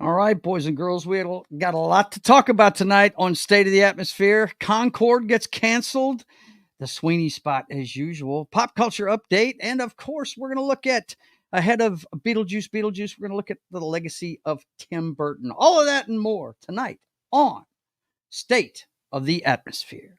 All right, boys and girls, we got a lot to talk about tonight on State of the Atmosphere. Concord gets canceled. The Sweeney Spot, as usual. Pop culture update. And, of course, we're going to look at, ahead of Beetlejuice, we're going to look at the legacy of Tim Burton. All of that and more tonight on State of the Atmosphere.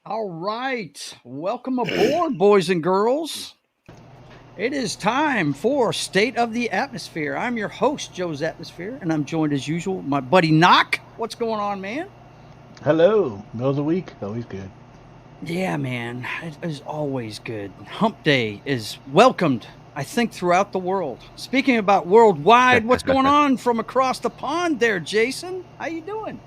All right. Welcome aboard, boys and girls. It is time for State of the Atmosphere. I'm your host, Joe's Atmosphere, and I'm joined as usual by my buddy Knock. What's going on, man? Hello. Middle of the week. Always good. Yeah, man. It is always good. Hump Day is welcomed, I think, throughout the world. Speaking about worldwide, what's going on from across the pond there, Jason? How you doing?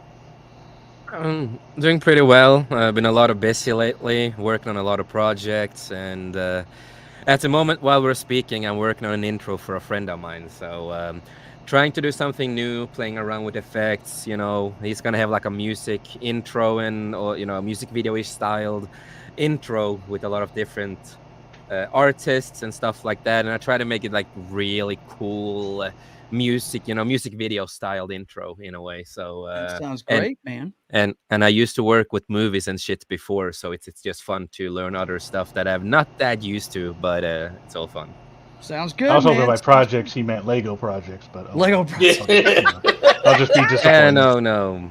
I'm doing pretty well. I've been a lot of busy lately, working on a lot of projects, and at the moment while we're speaking, I'm working on an intro for a friend of mine. So trying to do something new, playing around with effects. You know, he's gonna have like a music intro or a music video-ish styled intro with a lot of different artists and stuff like that. And I try to make it like really cool music video styled intro in a way. So that sounds great, man. And I used to work with movies and shit before, so it's just fun to learn other stuff that I'm not that used to, but it's all fun. Sounds good. I was hoping man. by projects he meant Lego projects, but Lego projects. I'll just be disappointed. No.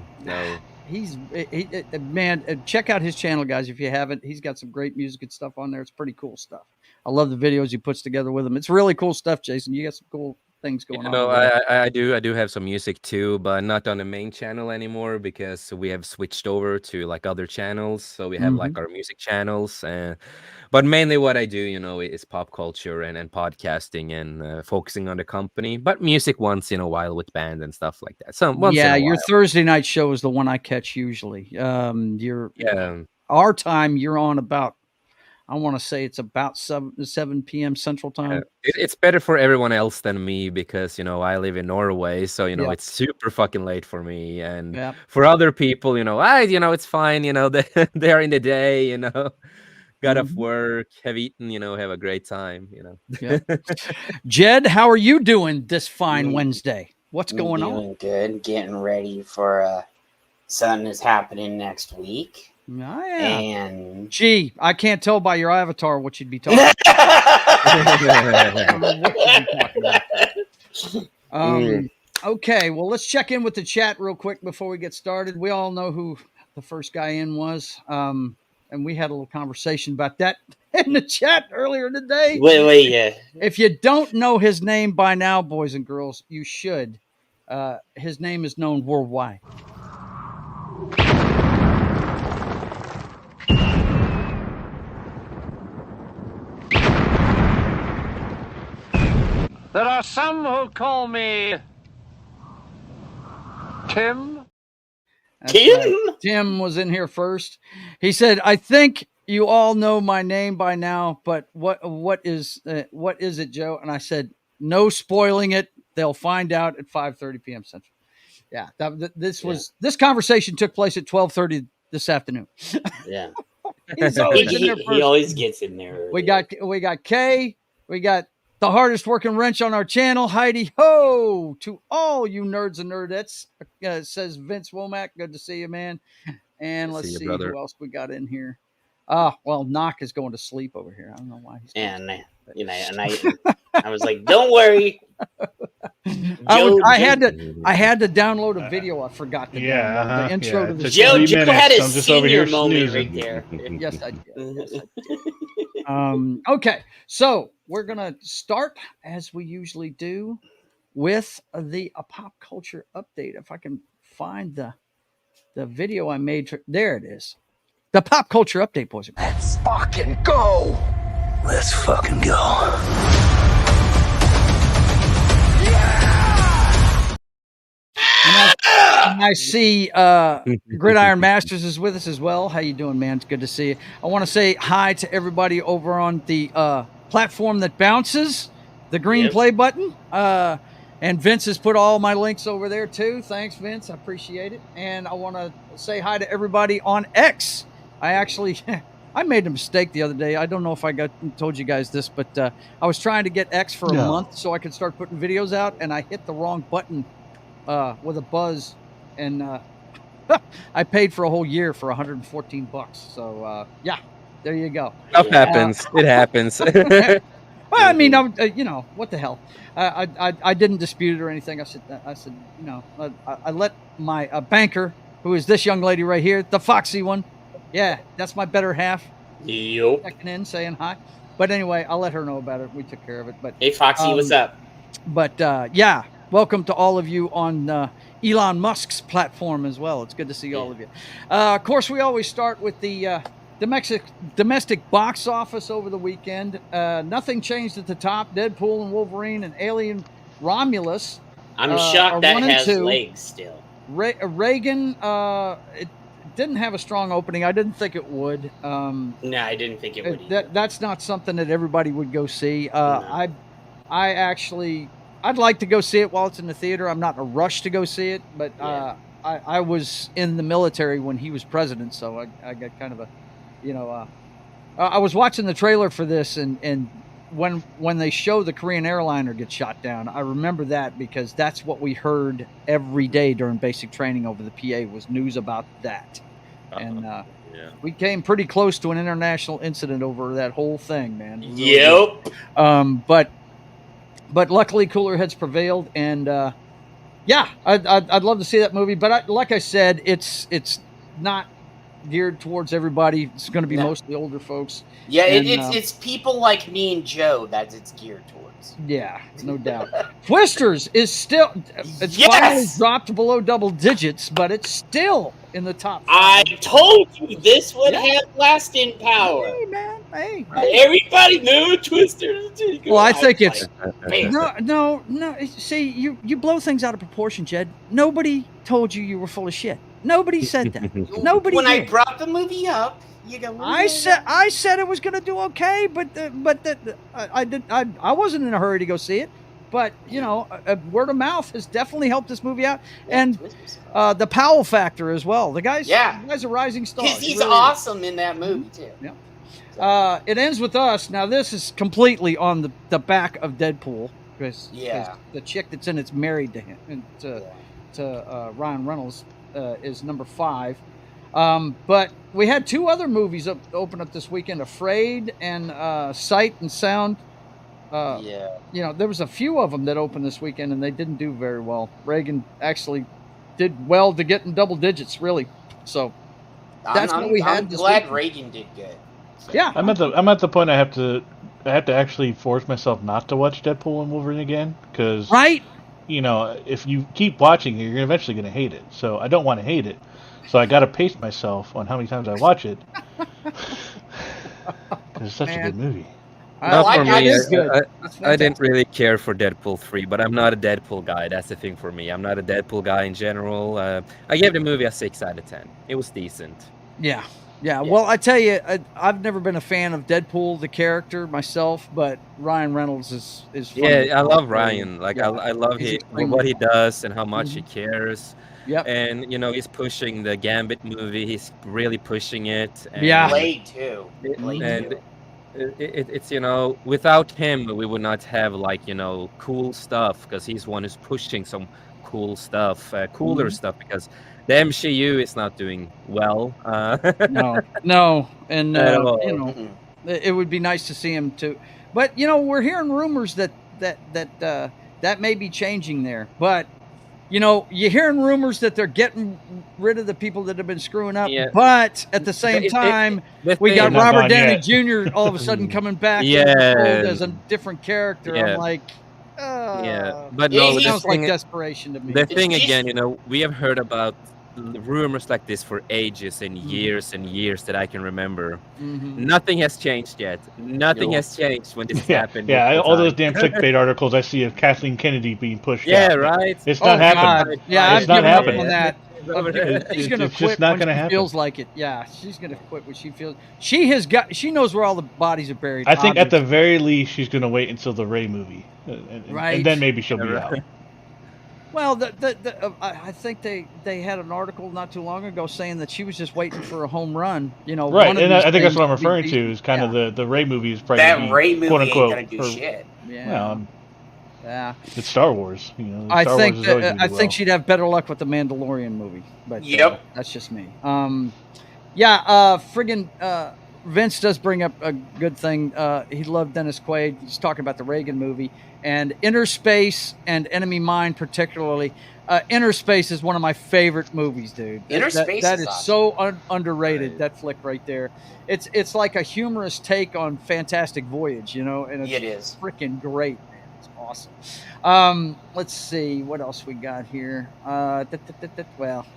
Man, check out his channel, guys, if you haven't. He's got some great music and stuff on there. It's pretty cool stuff. I love the videos he puts together with them. It's really cool stuff, Jason. You got some cool things going on. I do have some music too, but not on the main channel anymore because we have switched over to like other channels. So we have like our music channels, but mainly what I do, is pop culture and podcasting and focusing on the company. But music once in a while with band and stuff like that. So your Thursday night show is the one I catch usually. Our time you're on about. I want to say it's about 7 p.m. Central Time. It's better for everyone else than me because, I live in Norway. So, it's super fucking late for me. And for other people, it's fine. They're in the day, got off work, have eaten, have a great time, Jed, how are you doing this fine Wednesday? What's going on? Doing good. Getting ready for something that's happening next week. Oh, yeah. And gee, I can't tell by your avatar what you'd be talking about. I don't know what you'd be talking about. Okay, well, let's check in with the chat real quick before we get started. We all know who the first guy in was, and we had a little conversation about that in the chat earlier today. Wait. If you don't know his name by now, boys and girls, you should. His name is known worldwide. There are some who call me Tim. Tim? Tim was in here first. He said, "I think you all know my name by now, but what is it, Joe?" And I said, "No spoiling it. They'll find out at 5:30 p.m. Central." Yeah, this conversation took place at 12:30 this afternoon. Yeah. He's always in there first. He always gets in there. We got Kay, we got the hardest working wrench on our channel. Heidi ho to all you nerds and nerdettes, says Vince Womack. Good to see you, man. And let's see brother. who else we got in here. Well, Knock is going to sleep over here. I don't know why. And I was like, don't worry. I had to download a video. I forgot to download the intro to the Joe show. had a I'm just over here senior moment snoozing. right there. Yes, I did. Okay, so we're gonna start as we usually do with the pop culture update. If I can find the video I made, there it is. The pop culture update, boys. Let's fucking go. Let's fucking go. And I see Gridiron Masters is with us as well. How you doing, man? It's good to see you. I want to say hi to everybody over on the platform that bounces, the green play button. And Vince has put all my links over there too. Thanks, Vince. I appreciate it. And I want to say hi to everybody on X. I actually I made a mistake the other day. I don't know if I told you guys this, but I was trying to get X for a month so I could start putting videos out, and I hit the wrong button with a buzz, and I paid for a whole year for $114. So yeah, there you go. Stuff happens. It happens. Well, I mean, you know, what the hell? I didn't dispute it or anything. I said, you know, I let my banker, who is this young lady right here, the foxy one. Yeah, that's my better half. Yup. Checking in, saying hi. But anyway, I'll let her know about it. We took care of it. But hey, Foxy, what's up? But yeah, welcome to all of you on Elon Musk's platform as well. It's good to see all of you. Of course, we always start with the domestic box office over the weekend. Nothing changed at the top. Deadpool and Wolverine and Alien Romulus. I'm shocked that has legs still. Reagan, it didn't have a strong opening. I didn't think it would. No, I didn't think it would either. That's not something that everybody would go see. No. I'd like to go see it while it's in the theater. I'm not in a rush to go see it, but I was in the military when he was president, so I got kind of a, you know, I was watching the trailer for this, and when they show the Korean airliner get shot down, I remember that because that's what we heard every day during basic training over the PA was news about that. And we came pretty close to an international incident over that whole thing, man. Yep. But luckily cooler heads prevailed, and yeah, I'd love to see that movie. But like I said, it's not geared towards everybody. It's going to be mostly older folks. Yeah, and it's people like me and Joe that it's geared towards. Yeah, no doubt. Twisters is still finally dropped below double digits, but it's still in the top 5. I told you this would have lasting power. Hey, man. Hey. Everybody knew Twisters. Well, I think it's no. See, you blow things out of proportion, Jed. Nobody told you were full of shit. Nobody said that. Nobody. When did. I brought the movie up, you go. I said it was going to do okay, but I wasn't in a hurry to go see it. But you know, word of mouth has definitely helped this movie out, and the Powell factor as well. The guy's a rising star. Because he's really awesome in that movie too. Yeah. It ends with us. Now this is completely on the back of Deadpool because the chick that's in it's married to him to Ryan Reynolds is number 5. But we had 2 other movies open up this weekend: Afraid and Sight and Sound. You know, there was a few of them that opened this weekend and they didn't do very well. Reagan actually did well to get in double digits, really. So that's what we had. I'm glad Reagan did good. So. Yeah, I'm at the point I have to actually force myself not to watch Deadpool and Wolverine again because you know, if you keep watching it, you're eventually going to hate it. So I don't want to hate it. So I got to pace myself on how many times I watch it because it's such a good movie. Not for me. I didn't really care for Deadpool 3, but I'm not a Deadpool guy. That's the thing for me. I'm not a Deadpool guy in general. I gave the movie a 6 out of 10. It was decent. Yeah. Well, I tell you, I've never been a fan of Deadpool, the character, myself, but Ryan Reynolds is funny. Yeah, I love Ryan. Like, I love what he does and how much he cares. Yep. And, you know, he's pushing the Gambit movie. He's really pushing it. And Blade, too. it's without him we would not have like cool stuff, because he's one who's pushing some cool stuff, cooler stuff, because the MCU is not doing well. No, and At all. it would be nice to see him too. But we're hearing rumors that may be changing there. But you're hearing rumors that they're getting rid of the people that have been screwing up. Yeah. But at the same time, we got Not Robert gone Downey yet. Jr. all of a sudden coming back as a different character. Yeah. I'm like, but Yeah, no, it the sounds like thing, desperation to me. the thing just- again, we have heard about rumors like this for ages and years and years that I can remember. Nothing has changed yet. Nothing has changed when this happened. Yeah, all those multiple damn times. clickbait articles I see of Kathleen Kennedy being pushed Yeah, out. right. It's not happening. God. Yeah, It's I've not given up happening. on that. She's gonna It's quit just not when gonna she happen. feels like it. Yeah, she's gonna quit when she feels. She knows where all the bodies are buried. I think at the obviously. very least she's going to wait until the Ray movie, Right. and then maybe she'll be out. Well, I think they had an article not too long ago saying that she was just waiting for a home run. Right, one of and these I think that's what I'm things to be referring to. decent. Is kind of the Ray movie is probably That Ray movie quote ain't unquote. gonna do shit. Yeah. Well, Yeah. it's Star Wars. I Star think Wars is always gonna I do think well. she'd have better luck with the Mandalorian movie, but Yep. that's just me. Vince does bring up a good thing. He loved Dennis Quaid. He's talking about the Reagan movie and Inner Space and Enemy Mine, particularly. Inner Space is one of my favorite movies, dude. Inner Space that is is awesome. so underrated. Right. That flick right there. It's like a humorous take on Fantastic Voyage, and it's It is. freaking great, man. It's awesome. Let's see what else we got here. Well,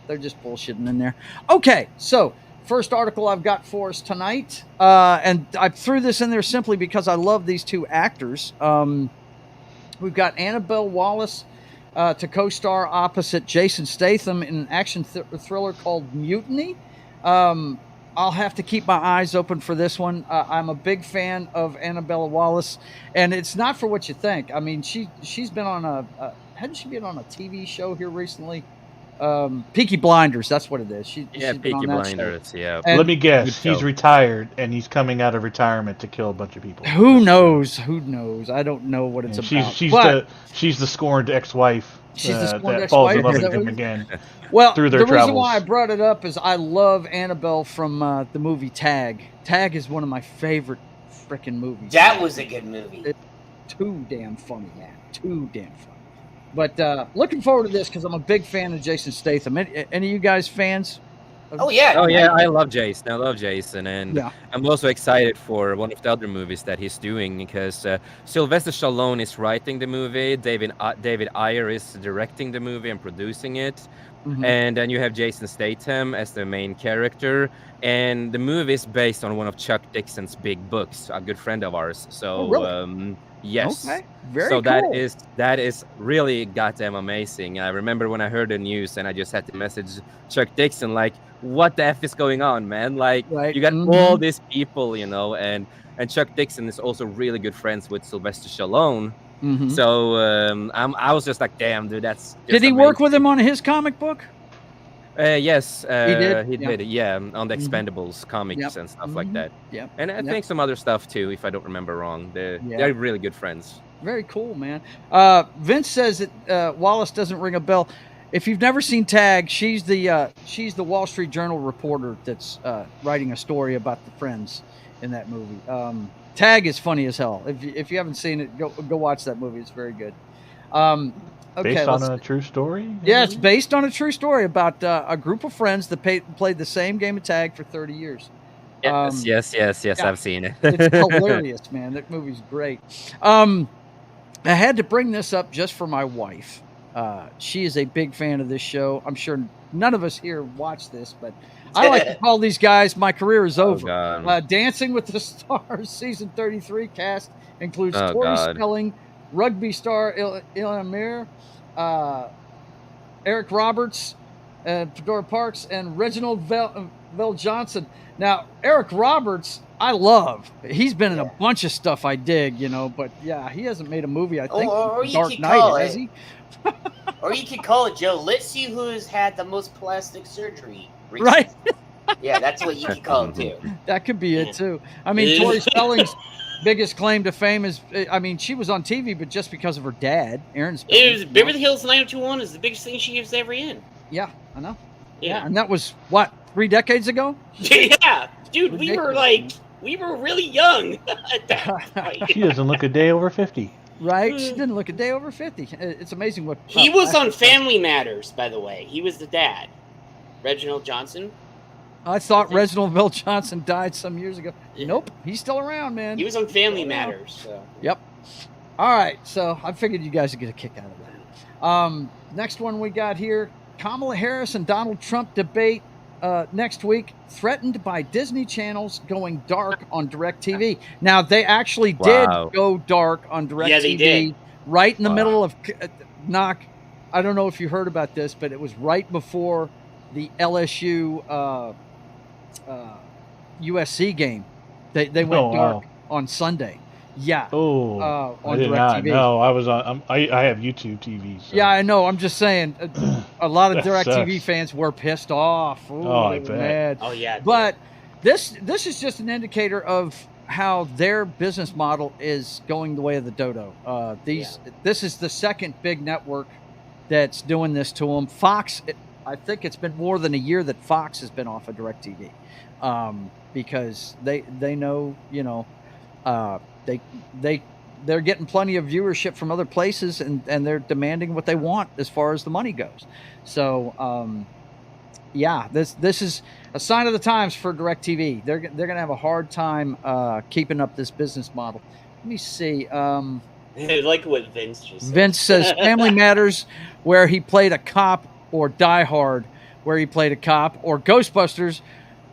they're just bullshitting in there. Okay, so first article I've got for us tonight, and I threw this in there simply because I love these two actors. We've got Annabelle Wallis to co-star opposite Jason Statham in an action thriller called Mutiny. I'll have to keep my eyes open for this one. I'm a big fan of Annabella Wallis, and it's not for what you think. I mean, she's been on hadn't she been on a TV show here recently? Peaky Blinders, that's what it is. She's been Peaky on that show. Blinders. Yeah. And Let me guess. Good He's show. retired and he's coming out of retirement to kill a bunch of people. Who knows? Who knows? I don't know what it's And about. she's the scorned ex-wife She's the scorned that falls in ex-wife? love Is with that him what- again. Well, through their the reason travels. why I brought it up is I love Annabelle from the movie Tag. Tag is one of my favorite freaking movies. That was a good movie. Too damn funny, man. Too damn funny. But looking forward to this because I'm a big fan of Jason Statham. Any of you guys fans? Oh yeah. Oh yeah, I love Jason, and Yeah. I'm also excited for one of the other movies that he's doing, because Sylvester Stallone is writing the movie, David Ayer is directing the movie and producing it, Mhm. and then you have Jason Statham as the main character, and the movie is based on one of Chuck Dixon's big books, a good friend of ours. So Oh, really? yes. Okay. Very So cool. that is really goddamn amazing. I remember when I heard the news and I just had to message Chuck Dixon like, what the F is going on, man? Like, Right. you got Mhm. all these people, and Chuck Dixon is also really good friends with Sylvester Stallone. Mhm. So I was just like, damn, dude, that's just Did he work with amazing. him on his comic book? Yes, did? He Yeah. did, yeah, on the Mhm. Expendables comics Yep. and stuff Mhm. like that. Yep. And I Yep. think some other stuff too, if I don't remember wrong. They're really good friends. Very cool, man. Vince says that Wallace doesn't ring a bell. If you've never seen Tag, she's the Wall Street Journal reporter that's writing a story about the friends in that movie. Tag is funny as hell. If you haven't seen it, go watch that movie. It's very good. Okay, Based on let's- a true story? yeah, it's based on a true story about a group of friends that played the same game of tag for 30 years. Yes, yes, yeah. I've seen it. It's hilarious, man. That movie's great. I had to bring this up just for my wife. She is a big fan of this show. I'm sure none of us here watch this, but I like to call these guys, my career is over. God. Dancing with the Stars season 33 cast includes Oh, Tori God. Spelling, rugby star Ilan Amir, Eric Roberts, Fedora Parks, and Reginald Vell Johnson. Now, Eric Roberts, I love. He's been in a bunch of stuff I dig, but yeah, he hasn't made a movie, I think, or you Dark could Knight, call has it- he? Or you could call it, Joe, let's see who's had the most plastic surgery recently. Right? Yeah, that's what you could call it too. That could be it too. I mean, Tori Spelling's biggest claim to fame is, I mean, she was on TV, but just because of her dad, Aaron Spelling. It was Beverly Hills 90210 is the biggest thing she was ever in. Yeah, I know. Yeah, and that was what, 3 decades ago? Yeah, dude, Ridiculous. we were really young at that point. She doesn't look a day over 50. Right? She didn't look a day over 50. It's amazing what He was on Family Matters, by the way. He was the dad, Reginald Johnson. I thought Reginald Bill Johnson died some years ago. Yeah. Nope, he's still around, man. He was on Family Matters. So. Yep. All right, so I figured you guys would get a kick out of that. Next one we got here: Kamala Harris and Donald Trump debate next week. Threatened by Disney channels going dark on DirecTV. Now they actually did go dark on DirecTV. Yeah, they did. Right in the middle of knock. I don't know if you heard about this, but it was right before the LSU USC game. They went dark on Sunday. Yeah. Oh, on I did not. DirecTV. No, I was on. I have YouTube TV. So. Yeah, I know. I'm just saying, a lot of That DirecTV sucks. fans were pissed off. Ooh, I they were bet. mad. Oh yeah. But this is just an indicator of how their business model is going the way of the dodo. This is the second big network that's doing this to them. Fox, I think it's been more than a year that Fox has been off of DirecTV, because they know, you know, they're getting plenty of viewership from other places, and they're demanding what they want as far as the money goes. So yeah, this is a sign of the times for DirecTV. They're gonna have a hard time keeping up this business model. Let me see. I like what Vince just said. Vince says Family Matters, where he played a cop, or Die Hard, where he played a cop, or Ghostbusters,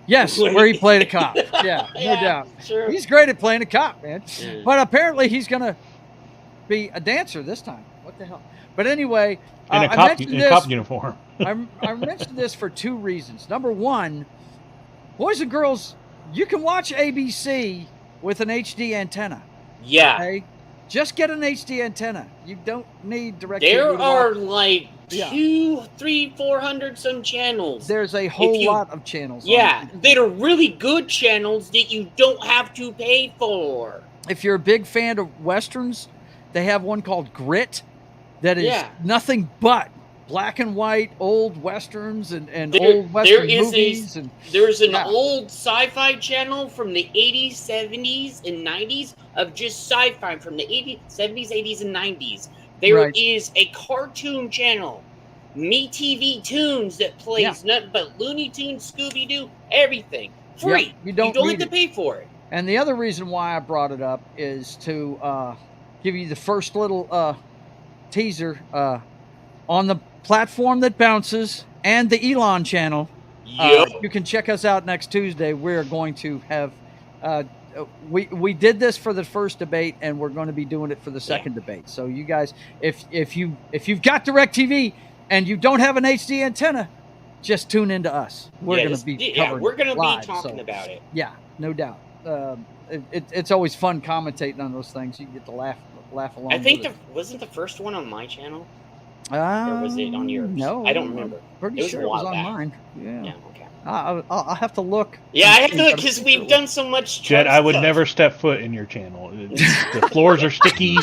yes, where he played a cop. Yeah, no doubt. Sure. He's great at playing a cop, man. Yeah. But apparently he's going to be a dancer this time. What the hell? But anyway, In a cop uniform. I mentioned this for 2 reasons. Number one, boys and girls, you can watch ABC with an HD antenna. Yeah. Okay? Just get an HD antenna. You don't need DirecTV. There are like Yeah. 200, 300, 400 some channels. There's a whole lot of channels. Yeah, that are really good channels that you don't have to pay for. If you're a big fan of Westerns, they have one called Grit that is nothing but black and white old Westerns and old Western movies. There's an old sci-fi channel from the 80s, 70s, and 90s of just sci-fi from the 80s, 70s, 80s, and 90s. There is a cartoon channel, Me TV Tunes, that plays nothing but Looney Tunes, Scooby-Doo, everything. Free. You don't have to pay for it. And the other reason why I brought it up is to give you the first little teaser on the platform that bounces and the Elon channel. You can check us out next Tuesday. We're going to have we did this for the first debate, and we're going to be doing it for the second debate. So you guys, if you've got DirecTV and you don't have an HD antenna, just tune into us. We're going to be covering we're going to live, be talking about it. Yeah, no doubt. It's always fun commentating on those things. You get to laugh along. I think wasn't the first one on my channel. Or was it on yours? No, I don't remember. Pretty sure it was on mine. Yeah. Okay. I'll have to look. Yeah, I have to look because we've done so much. Jet, I would never step foot in your channel. The floors are sticky.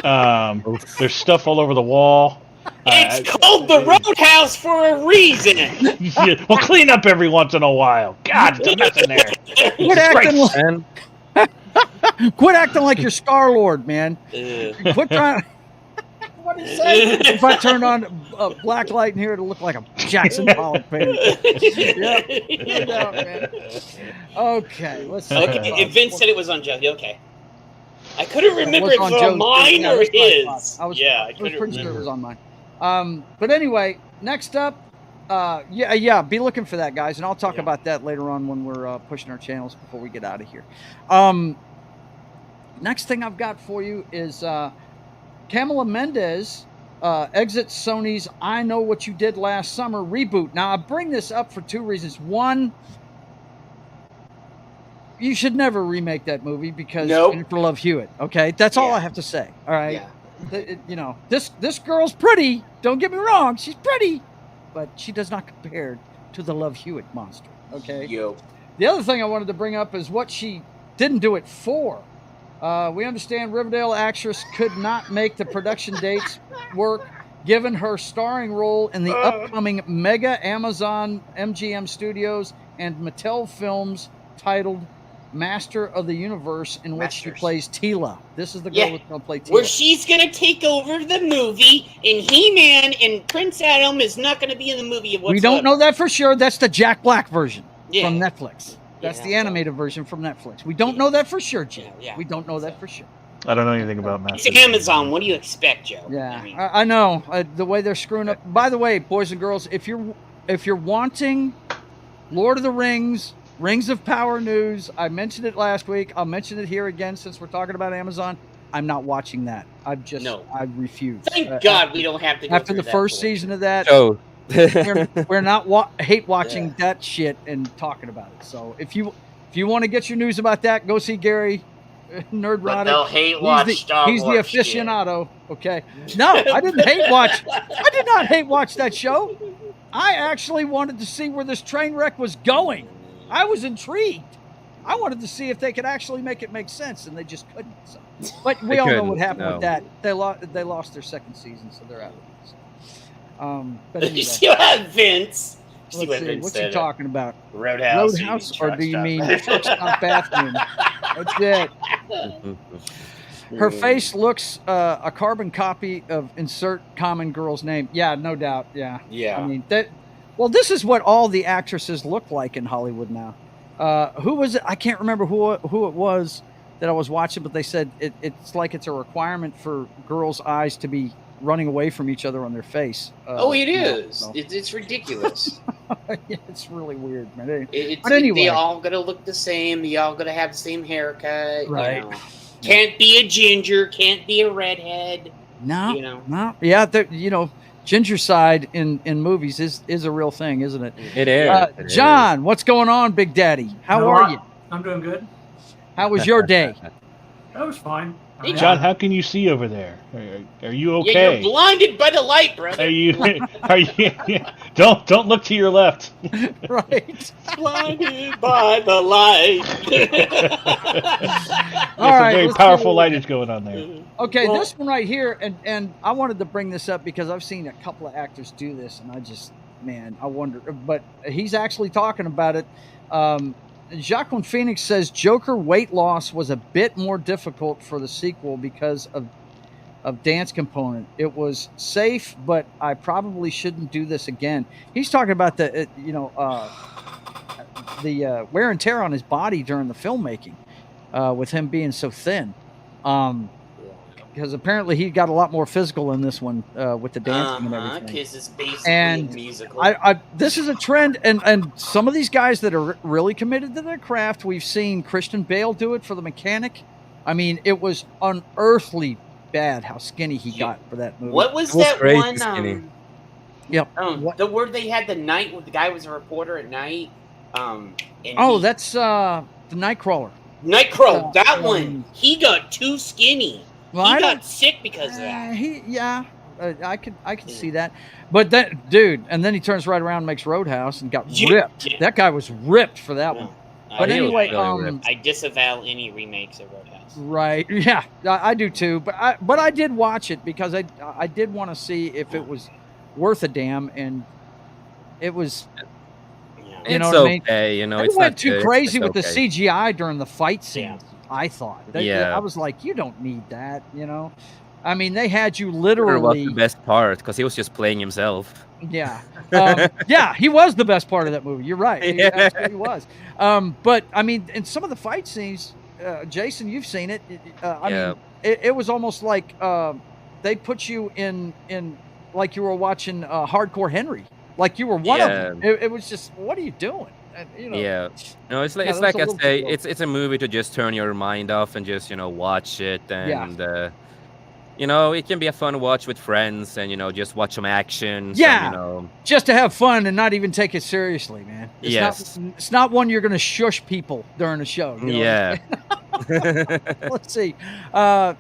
There's stuff all over the wall. It's called the Roadhouse for a reason. Yeah, we'll clean up every once in a while. God, there's nothing there. Quit acting like you're Star-Lord, man. Quit trying. What do you say? If I turned on a black light in here, it'll look like a Jackson Pollock painting. No doubt, man. Okay, let's see. Okay, if Vince said it was on Joe, okay. I couldn't remember if it was on mine or his. I was couldn't pretty sure it was on mine. But anyway, next up, be looking for that, guys, and I'll talk about that later on when we're pushing our channels before we get out of here. Next thing I've got for you is Kamala Mendes exits Sony's I Know What You Did Last Summer reboot. Now, I bring this up for 2 reasons. One, you should never remake that movie because Jennifer Love Hewitt. Okay, that's all I have to say. All right, this girl's pretty. Don't get me wrong, she's pretty, but she does not compare to the Love Hewitt monster. Okay. Yo. The other thing I wanted to bring up is what she didn't do it for. We understand Riverdale actress could not make the production dates work given her starring role in the upcoming mega Amazon MGM Studios and Mattel films titled Master of the Universe, in which she plays Teela. This is the girl that's going to play Teela. Where she's going to take over the movie, and He-Man and Prince Adam is not going to be in the movie. We don't know that for sure. That's the Jack Black version from Netflix. That's the animated version from Netflix. We don't know that for sure, Joe. We don't know that for sure. I don't know anything about Master. It's Amazon. What do you expect, Joe? Yeah, I know the way they're screwing up. By the way, boys and girls, if you're wanting Lord of the Rings, Rings of Power news, I mentioned it last week. I'll mention it here again since we're talking about Amazon. I'm not watching that. I refuse. Thank God we don't have to go after the first season of that. Oh. we're not hate watching that shit and talking about it. So if you want to get your news about that, go see Gary Nerdrotic. But they'll hate watch Star Wars. He's the aficionado. Shit. Okay. No, I didn't hate watch. I did not hate watch that show. I actually wanted to see where this train wreck was going. I was intrigued. I wanted to see if they could actually make it make sense, and they just couldn't. So. But we all know what happened with that. They lost their second season, so they're out of it. But anyway. You still have Vince. What's he talking about? Roadhouse, or do you mean truck stop bathroom? That's it. Her face looks a carbon copy of insert common girl's name. Yeah, no doubt. Yeah. I mean that. Well, this is what all the actresses look like in Hollywood now. Who was it? I can't remember who it was that I was watching, but they said it's like it's a requirement for girls' eyes to be running away from each other on their face. It is. No. It's ridiculous. Yeah, it's really weird, man. But anyway, they all gonna look the same. They all gonna have the same haircut. Right. You know. Can't be a ginger. Can't be a redhead. No. You know. No. Yeah. Ginger side in movies is a real thing, isn't it? It is. John, what's going on, Big Daddy? How are you? I'm doing good. How was your day? That was fine. Hey, John, how can you see over there? Are you okay? Yeah, you're blinded by the light, brother. Are you? Don't look to your left. Right. Blinded by the light. All right, a very powerful light is going on there. Okay, this one right here, and I wanted to bring this up because I've seen a couple of actors do this, and I wonder. But he's actually talking about it. Joaquin Phoenix says Joker weight loss was a bit more difficult for the sequel because of dance component. It was safe, but I probably shouldn't do this again. He's talking about the wear and tear on his body during the filmmaking, with him being so thin. Because apparently he got a lot more physical in this one with the dancing and everything. Because it's basically musical. This is a trend, and some of these guys that are really committed to their craft, we've seen Christian Bale do it for The Mechanic. I mean, it was unearthly bad how skinny he got for that movie. What was that one? Yep. The word they had the night where the guy was a reporter at night. That's the Nightcrawler. Nightcrawler, that one. He got too skinny. Well, he got sick because of that. I could see that. But that dude, and then he turns right around and makes Roadhouse and got ripped. Yeah. That guy was ripped for that one. But anyway, I disavow any remakes of Roadhouse. Right? Yeah, I do too. But I did watch it because I did want to see if it was worth a damn, and it was. You know what I mean? Okay, it went too crazy with the CGI during the fight scenes. I thought. I was like, you don't need that, you know? I mean, they had you literally... was the best part, because he was just playing himself. Yeah. He was the best part of that movie. You're right. He absolutely was. But, I mean, in some of the fight scenes, Jason, you've seen it. I mean, it was almost like they put you in like you were watching Hardcore Henry. Like you were one of them. It was just, what are you doing? Yeah, no, it's like I say, it's a movie to just turn your mind off and just watch it, and it can be a fun watch with friends, and just watch some action. Just to have fun and not even take it seriously, man. It's not one you're going to shush people during the show. Yeah. Let's see.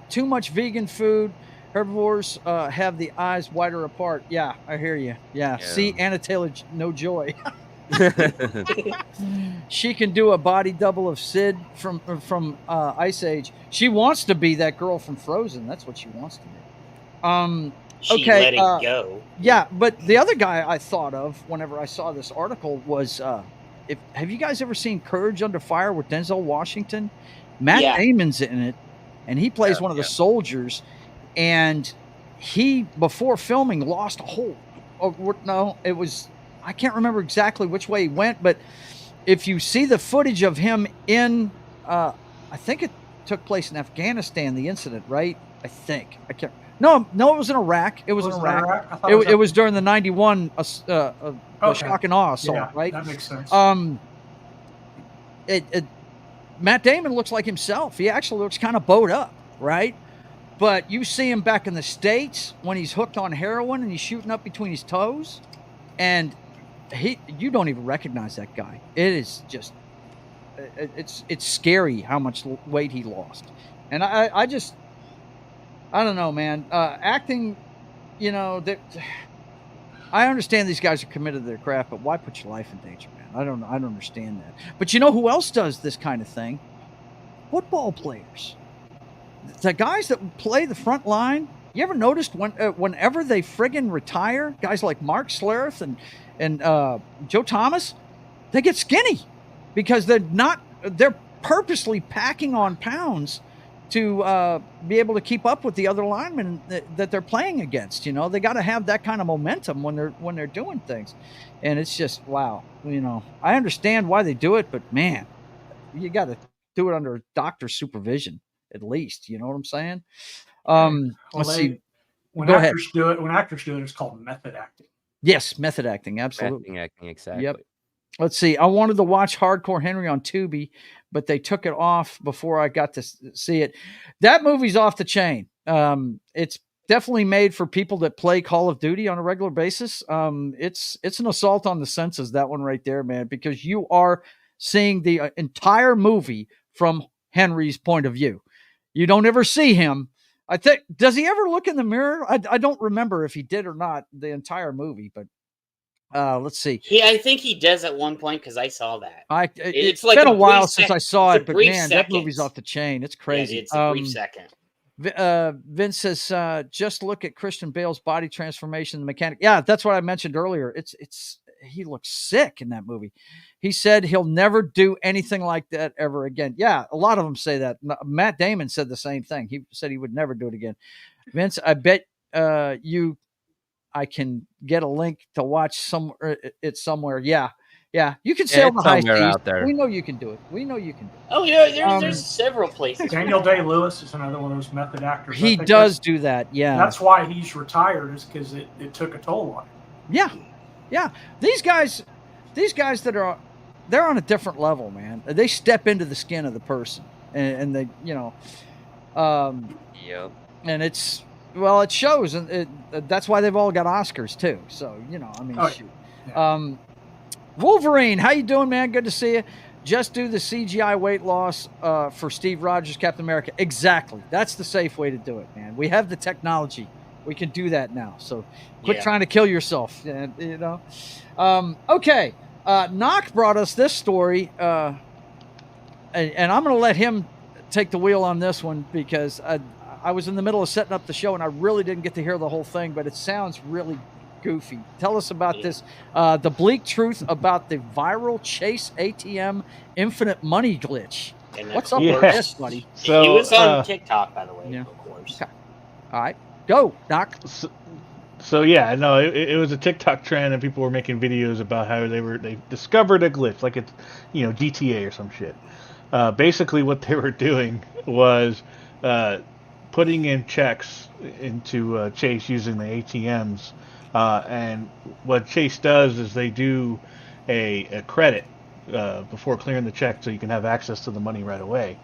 Too much vegan food. Herbivores have the eyes wider apart. Yeah, I hear you. Yeah. See, Anna Taylor, no joy. She can do a body double of Sid from Ice Age. She wants to be that girl from Frozen. That's what she wants to be. She Okay, let it go. Yeah, but the other guy I thought of whenever I saw this article was, have you guys ever seen Courage Under Fire with Denzel Washington? Matt Damon's in it, and he plays one of the soldiers. And he, before filming, lost a whole. It was, I can't remember exactly which way he went, but if you see the footage of him in, I think it took place in Afghanistan, the incident, right? I think. I can't. No, it was in Iraq. It was in Iraq. It was during the 91 shock and awe assault, right? That makes sense. Matt Damon looks like himself. He actually looks kind of bowed up, right? But you see him back in the States when he's hooked on heroin and he's shooting up between his toes, and you don't even recognize that guy. It is just, it's scary how much weight he lost. And I don't know, man. Acting, that I understand these guys are committed to their craft, but why put your life in danger, man? I don't understand that. But you know who else does this kind of thing? Football players. The guys that play the front line. You ever noticed whenever they friggin' retire, guys like Mark Schlereth and Joe Thomas, they get skinny because they're purposely packing on pounds to be able to keep up with the other linemen that they're playing against. They got to have that kind of momentum when they're doing things, and it's just wow. I understand why they do it, but man, you got to do it under doctor's supervision at least. You know what I'm saying? Let's see. When actors do it, it's called method acting. Yes, method acting, absolutely. Acting, exactly. Yep. Let's see. I wanted to watch Hardcore Henry on Tubi, but they took it off before I got to see it. That movie's off the chain. It's definitely made for people that play Call of Duty on a regular basis. It's an assault on the senses, that one right there, man, because you are seeing the entire movie from Henry's point of view. You don't ever see him. I think, does he ever look in the mirror? I don't remember if he did or not the entire movie, but let's see. I think he does at one point because I saw that. It's like been a while since I saw it, but man, that movie's off the chain. It's crazy. Yeah, it's a brief second. Vince says, just look at Christian Bale's body transformation, the mechanic. Yeah, that's what I mentioned earlier. He looks sick in that movie. He said he'll never do anything like that ever again. Yeah, a lot of them say that. Matt Damon said the same thing. He said he would never do it again. Vince, I bet I can get a link to watch it somewhere. Yeah. You can sail the high seas out there. We know you can do it. Oh yeah, there's several places. Daniel Day-Lewis is another one of those method actors. He does do that. Yeah, that's why he's retired, is because it took a toll on him. Yeah. These guys they're on a different level, man. They step into the skin of the person, and they, Yep. And it shows, and that's why they've all got Oscars too. So shoot. Yeah. Wolverine, how you doing, man? Good to see you. Just do the CGI weight loss for Steve Rogers, Captain America. Exactly. That's the safe way to do it, man. We have the technology. We can do that now. So quit trying to kill yourself. Okay. Knock brought us this story, and I'm going to let him take the wheel on this one because I was in the middle of setting up the show and I really didn't get to hear the whole thing, but it sounds really goofy. Tell us about this, the bleak truth about the viral Chase ATM infinite money glitch. What's up with this, buddy? So, it was on TikTok, by the way, of course. Okay. All right. Go, Knock. So yeah, no, it was a TikTok trend, and people were making videos about how they discovered a glitch, like it's GTA or some shit. Basically, what they were doing was putting in checks into Chase using the ATMs, and what Chase does is they do a credit before clearing the check, so you can have access to the money right away.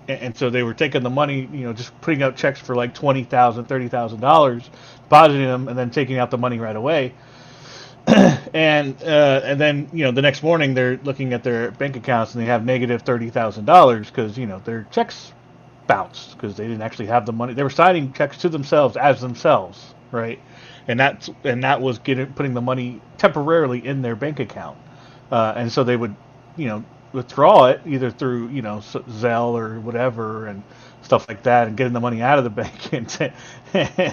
And so they were taking the money, just putting out checks for like $20,000, $30,000, depositing them, and then taking out the money right away. and then the next morning they're looking at their bank accounts and they have negative $30,000 because their checks bounced because they didn't actually have the money. They were signing checks to themselves as themselves, right? And that was putting the money temporarily in their bank account, and so they would, withdraw it either through Zelle or whatever and stuff like that, and getting the money out of the bank, and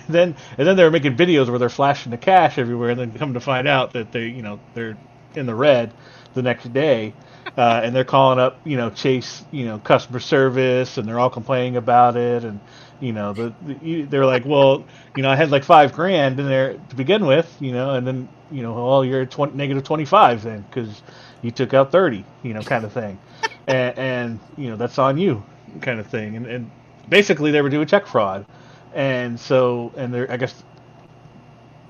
then they were making videos where they're flashing the cash everywhere, and then come to find out that they're in the red the next day. And they're calling up, Chase, customer service, and they're all complaining about it, and they're like, well, I had like $5,000 in there to begin with, and then well, you're at negative 25 then because you took out 30, kind of thing, and that's on you, kind of thing, and basically they were doing check fraud, and they're, I guess,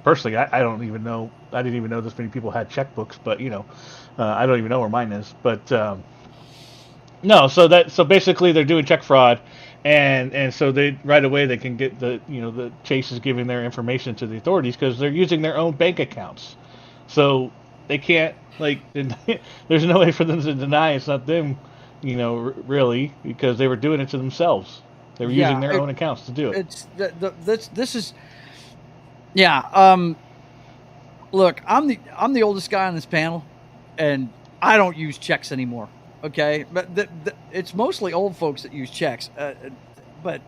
personally, I don't even know. I didn't even know this many people had checkbooks, but I don't even know where mine is. But no, so basically they're doing check fraud, and so they right away they can get the Chase is giving their information to the authorities because they're using their own bank accounts, so they can't there's no way for them to deny it's not them, really, because they were doing it to themselves. They were using their own accounts to do it. This is. Yeah. Look, I'm the oldest guy on this panel, and I don't use checks anymore. Okay, but it's mostly old folks that use checks. But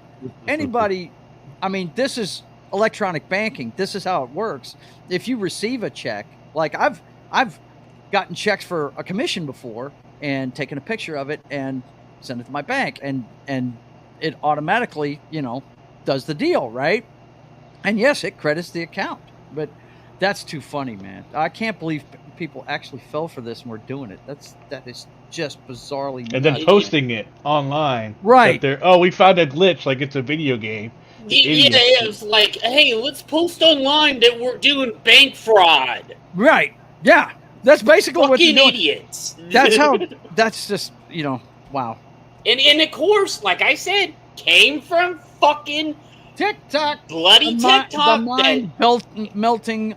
anybody, I mean, this is electronic banking. This is how it works. If you receive a check, like I've gotten checks for a commission before and taken a picture of it and sent it to my bank, and it automatically, does the deal, right? And yes, it credits the account, but that's too funny, man. I can't believe people actually fell for this and were doing it. That is just bizarrely nuts. And then posting it online. Right. We found a glitch like it's a video game. Yeah, it's like, hey, let's post online that we're doing bank fraud. Right. Yeah. That's basically what you're doing. Idiots. That's just, wow. And of course, like I said, came from fucking TikTok, bloody TikTok, the mind melting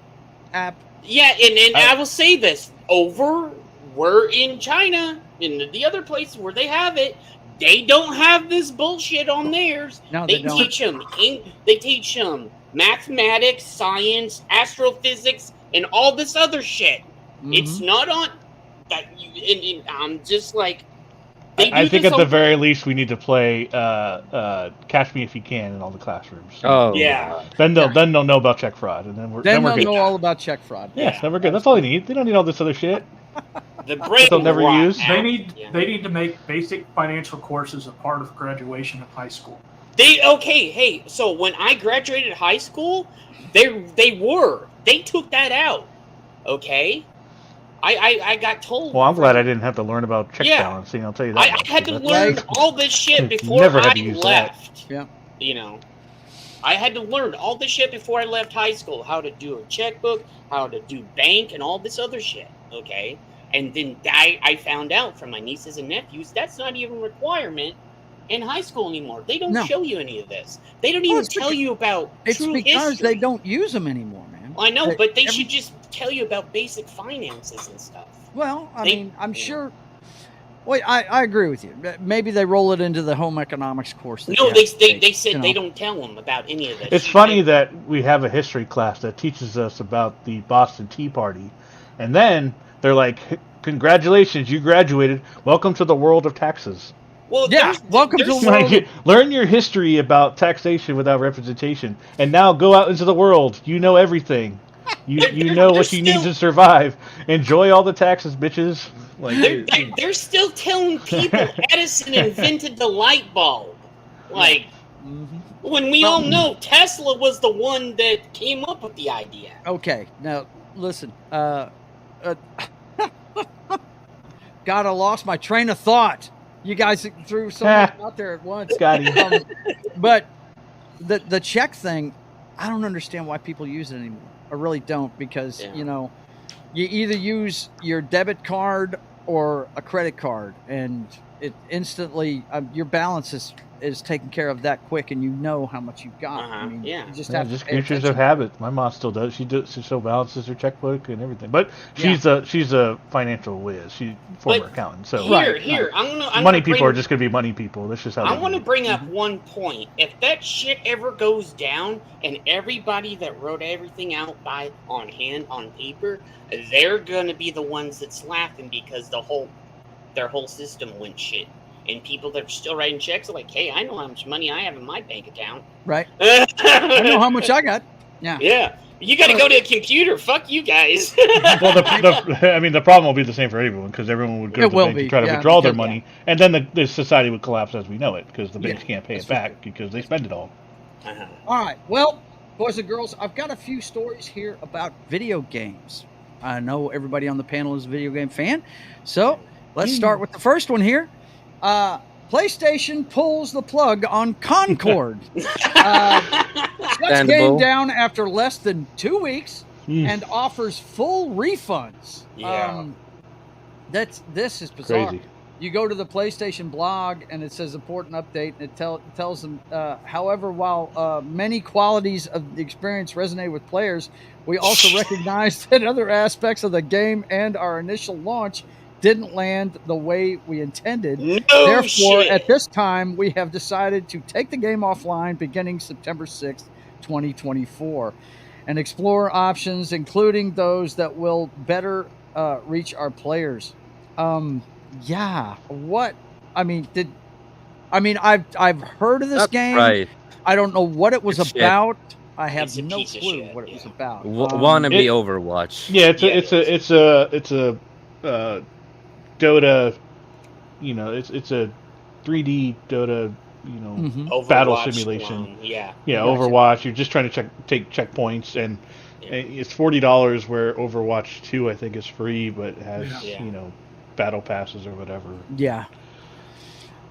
app. Yeah, and I will say this: we're in China, in the other places where they have it, they don't have this bullshit on theirs. No, they don't. They teach them mathematics, science, astrophysics, and all this other shit. Mm-hmm. It's not on that. And I'm just like. I think at the very least we need to play Catch Me If You Can in all the classrooms. Oh yeah. Then they'll know about check fraud, and then we're good. Know all about check fraud. Yeah, then we're good. That's all they need. They don't need all this other shit. The brain they'll never use. They need to make basic financial courses a part of graduation of high school. Hey, so when I graduated high school, they took that out. Okay. I got told. Well, I'm glad I didn't have to learn about check balancing. I'll tell you that. I had to learn all this shit before I left. Yeah. I had to learn all this shit before I left high school. How to do a checkbook, how to do bank, and all this other shit. Okay. And then I found out from my nieces and nephews that's not even a requirement in high school anymore. They don't show you any of this. They don't even tell you about it's true because history. they don't use them anymore, man. I know, but they should just tell you about basic finances and stuff. Well, I mean, I'm sure. Wait, I agree with you. Maybe they roll it into the home economics course. No, they said they don't tell them about any of this. It's funny that we have a history class that teaches us about the Boston Tea Party, and then they're like, "Congratulations, you graduated. Welcome to the world of taxes." Well, welcome to the world. Learn your history about taxation without representation, and now go out into the world. You know everything. You know what you need to survive. Enjoy all the taxes, bitches. Like they're still telling people Edison invented the light bulb. Like when we all know Tesla was the one that came up with the idea. Okay, now listen. God, I lost my train of thought. You guys threw so much out there at once. But the check thing, I don't understand why people use it anymore. I really don't, because you either use your debit card or a credit card, and it instantly your balance is taken care of that quick, and you know how much you've got. I mean, you just have just to pay creatures of attention. habit. My mom still does. She still balances her checkbook and everything. But she's a financial whiz. She's former accountant. So here, I'm money people are just gonna be money people. That's just how. I want to bring up one point. If that shit ever goes down, and everybody that wrote everything out on hand on paper, they're gonna be the ones that's laughing because their whole system went shit. And people that are still writing checks are like, hey, I know how much money I have in my bank account. Right. I know how much I got. Yeah. Yeah. You got to go to a computer. Fuck you guys. Well, the problem will be the same for everyone because everyone would go to the bank to try to withdraw their money, and then the society would collapse as we know it because the banks can't pay it back because they spend it all. All right. Well, boys and girls, I've got a few stories here about video games. I know everybody on the panel is a video game fan, so let's start with the first one here. PlayStation pulls the plug on Concord. Shuts game down after less than 2 weeks and offers full refunds. Yeah. This is bizarre. Crazy. You go to the PlayStation blog and it says important update, and it tells them, however, while many qualities of the experience resonate with players, we also recognize that other aspects of the game and our initial launch didn't land the way we intended. Therefore, at this time, we have decided to take the game offline beginning September 6th, 2024, and explore options, including those that will better reach our players. What? I mean, I've heard of this game. Right. I don't know what it was about. Shit. I have no clue what it was about. Wannabe Overwatch. Yeah, it's a Dota, it's a 3D Dota, battle simulation. Yeah, Overwatch. You're just trying to take checkpoints, and it's $40, where Overwatch 2 I think is free, but has battle passes or whatever. Yeah.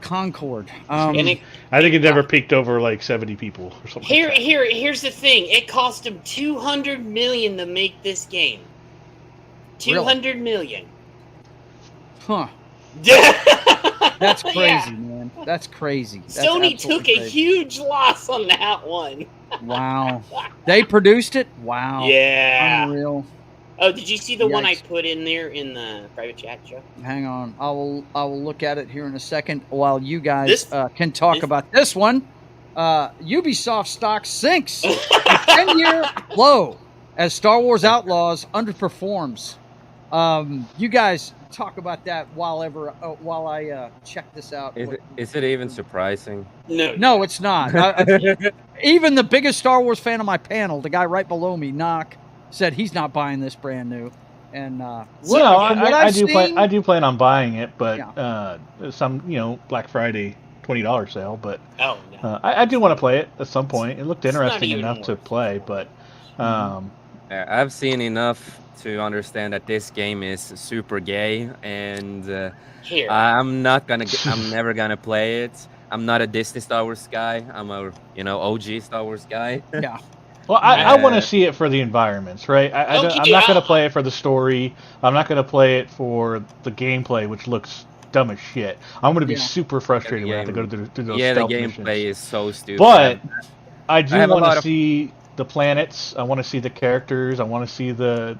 Concord. I think it never peaked over like 70 people or something. Here's the thing. It cost them $200 million to make this game. $200 million. Huh. That's crazy, man. That's crazy. Sony took a huge loss on that one. Wow. They produced it? Wow. Yeah. Unreal. Oh, did you see the one I put in there in the private chat, Joe? Hang on. I will look at it here in a second while you guys can talk about this one. Ubisoft stock sinks 10-year low as Star Wars Outlaws underperforms. You guys talk about that while I check this out. Is it even surprising? No, it's not. Even the biggest Star Wars fan on my panel, the guy right below me, Knock, said he's not buying this brand new. And I do plan on buying it, but some Black Friday $20 sale. But I do want to play it at some point. It looked interesting enough to play, but I've seen enough to understand that this game is super gay, and I'm never gonna play it. I'm not a Disney Star Wars guy. I'm a OG Star Wars guy. Yeah. Well, I want to see it for the environments, right? I'm not going to play it for the story. I'm not going to play it for the gameplay, which looks dumb as shit. I'm going to be super frustrated when I have to go through those stealth missions. The gameplay is so stupid. But I do want to see the planets. I want to see the characters. I want to see the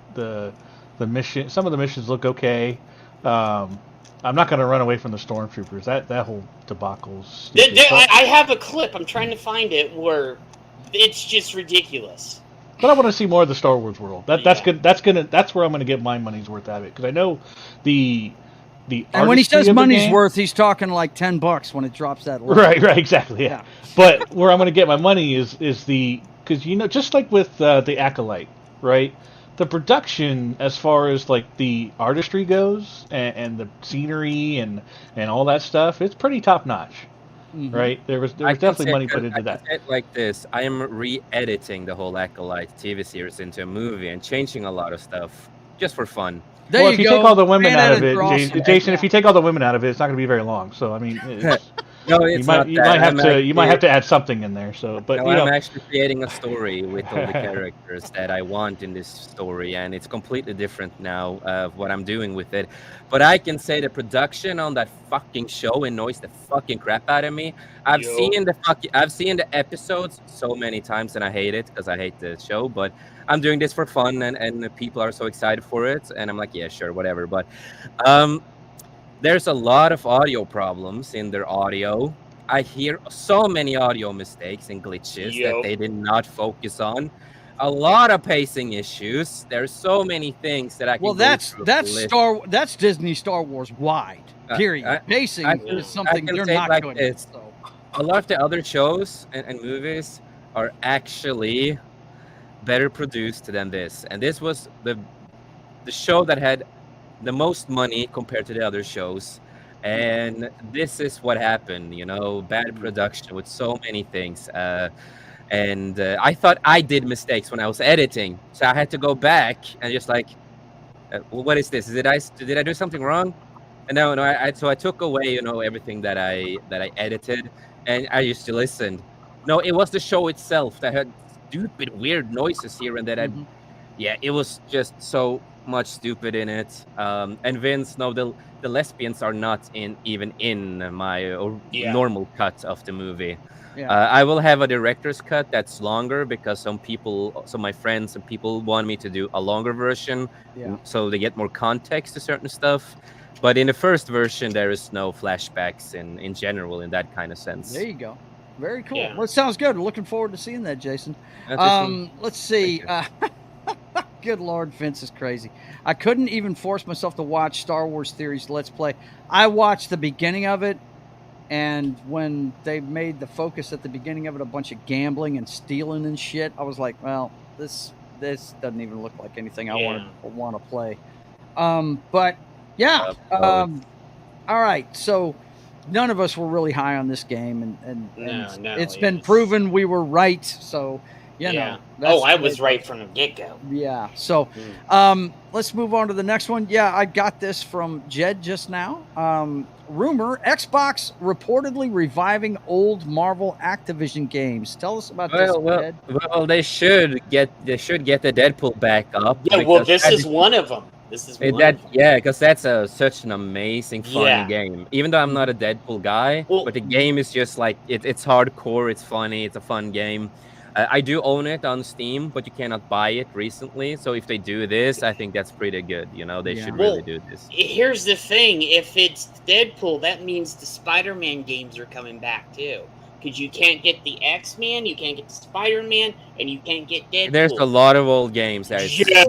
mission. Some of the missions look okay. I'm not going to run away from the stormtroopers. That whole debacle's stupid. I have a clip. I'm trying to find it where it's just ridiculous. But I want to see more of the Star Wars world. That's good. That's where I'm going to get my money's worth out of it, because I know the. And when he says money's worth, he's talking like $10 when it drops that low. Right, exactly, yeah. But where I'm going to get my money is because just like with the Acolyte, right? The production, as far as like the artistry goes, and the scenery and all that stuff, it's pretty top notch. Mm-hmm. Right, there was definitely money put into that. Like this, I am re-editing the whole Acolyte TV series into a movie and changing a lot of stuff just for fun. If you take all the women out of it, Jason, if you take all the women out of it, it's not going to be very long. So I mean, No, it's not You that. might have I'm to you might have actually to add something in there. So, but no, you I'm know, actually creating a story with all the characters that I want in this story, and it's completely different now of what I'm doing with it. But I can say the production on that fucking show annoys the fucking crap out of me. Yo. I've seen the episodes so many times, and I hate it because I hate the show. But I'm doing this for fun, and the people are so excited for it, and I'm like, yeah, sure, whatever. But um, there's a lot of audio problems in their audio. I hear so many audio mistakes and glitches that Yo. they did not focus on. A lot of pacing issues. There's so many things that I Well, can go through a list. that's Disney Star Wars wide. Period. I Pacing can is something they're say it not like good this. at. So. A lot of the other shows and movies are actually better produced than this. And this was the show that had the most money compared to the other shows. And this is what happened, bad production with so many things. And I thought I did mistakes when I was editing. So I had to go back and just like, what is this? Did I do something wrong? And no, so I took away, everything that I edited, and I used to listen. No, it was the show itself that had stupid, weird noises here and there. Yeah, it was just so much stupid in it. And Vince, no, the lesbians are not even in my normal cut of the movie. Yeah. I will have a director's cut that's longer because some my friends and people want me to do a longer version, so they get more context to certain stuff. But in the first version, there is no flashbacks in general in that kind of sense. There you go. Very cool. Yeah. Well, it sounds good. Looking forward to seeing that, Jason. Let's see. Good Lord, Vince is crazy. I couldn't even force myself to watch Star Wars Theories Let's Play. I watched the beginning of it, and when they made the focus at the beginning of it a bunch of gambling and stealing and shit, I was like, well, this doesn't even look like anything I want to play. But yeah. All right. So none of us were really high on this game, and it's been proven we were right. So you know. I was right from the get-go. Yeah. So let's move on to the next one. Yeah, I got this from Jed just now. Rumor: Xbox reportedly reviving old Marvel Activision games. Tell us about this, Jed. Well, they should get the Deadpool back up. Yeah, well, this is one of them. Yeah, because that's such an amazing fun game. Even though I'm not a Deadpool guy, but the game is just like it's hardcore, it's funny, it's a fun game. I do own it on Steam, but you cannot buy it recently. So if they do this, I think that's pretty good. They should really do this. Here's the thing: if it's Deadpool, that means the Spider-Man games are coming back too. Because you can't get the X-Men, you can't get the Spider-Man, and you can't get Deadpool. There's a lot of old games that